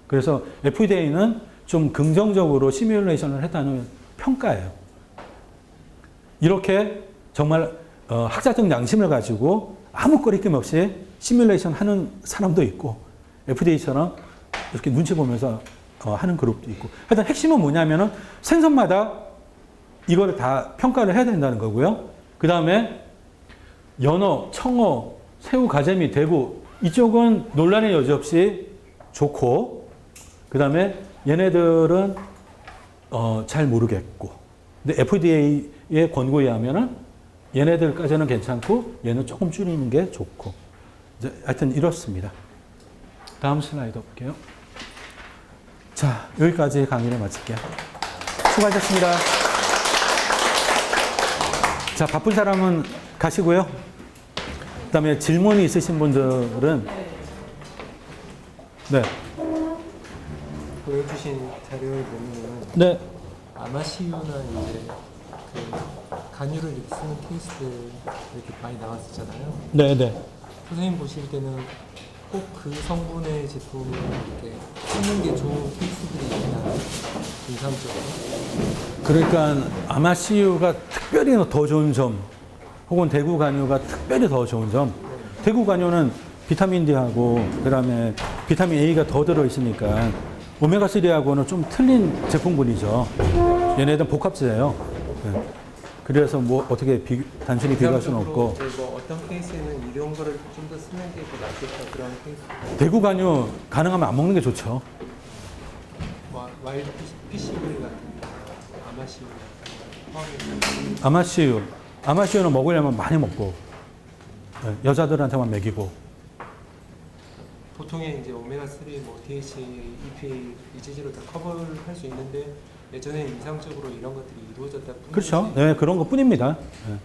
그래서 FDA는 좀 긍정적으로 시뮬레이션을 했다는 평가예요. 이렇게 정말 학자적 양심을 가지고 아무 거리낌 없이 시뮬레이션 하는 사람도 있고 FDA처럼 이렇게 눈치 보면서 하는 그룹도 있고 하여튼 핵심은 뭐냐면은 생선마다 이거를 다 평가를 해야 된다는 거고요. 그 다음에 연어, 청어, 새우, 가재미, 대구 이쪽은 논란의 여지 없이 좋고 그 다음에 얘네들은 잘 모르겠고 근데 FDA의 권고에 의하면은 얘네들까지는 괜찮고 얘는 조금 줄이는 게 좋고 이제 하여튼 이렇습니다. 다음 슬라이드 볼게요. 자, 여기까지 강의를 마칠게요. 수고하셨습니다. 자, 바쁜 사람은 가시고요. 그 다음에 질문이 있으신 분들은 네. 보여주신 자료를 보면 네. 아마시유나 이제 그 간유를 이렇게 쓰는 케이스들 이렇게 많이 나왔었잖아요. 네, 네. 선생님 보실 때는 꼭 그 성분의 제품을 이렇게 쓰는 게 좋은 케이스들이 있나요? 임상적으로? 그러니까 아마씨유가 특별히 더 좋은 점 혹은 대구 간유가 특별히 더 좋은 점 대구 간유는 비타민 D하고 그다음에 비타민 A가 더 들어있으니까 오메가3하고는 좀 틀린 제품군이죠. 얘네들은 복합제예요. 네. 그래서 뭐 어떻게 단순히 비교할 수는 없고 뭐 어떤 케이스에는 이런 거를 좀 더 쓰는 게 더 낫겠다 그런 케이스. 대구 간유 가능하면 안 먹는 게 좋죠. 와일드 PCV 같은 아마시오 포함해서 아마씨유는 먹으려면 많이 먹고 네, 여자들한테만 먹이고 보통의 이제 오메가3, 뭐 DHA, EPA 이 체제로 다 커버를 할 수 있는데 예전에 임상적으로 이런 것들이 이루어졌다 뿐이지. 그렇죠. 네, 그런 것 뿐입니다. 네.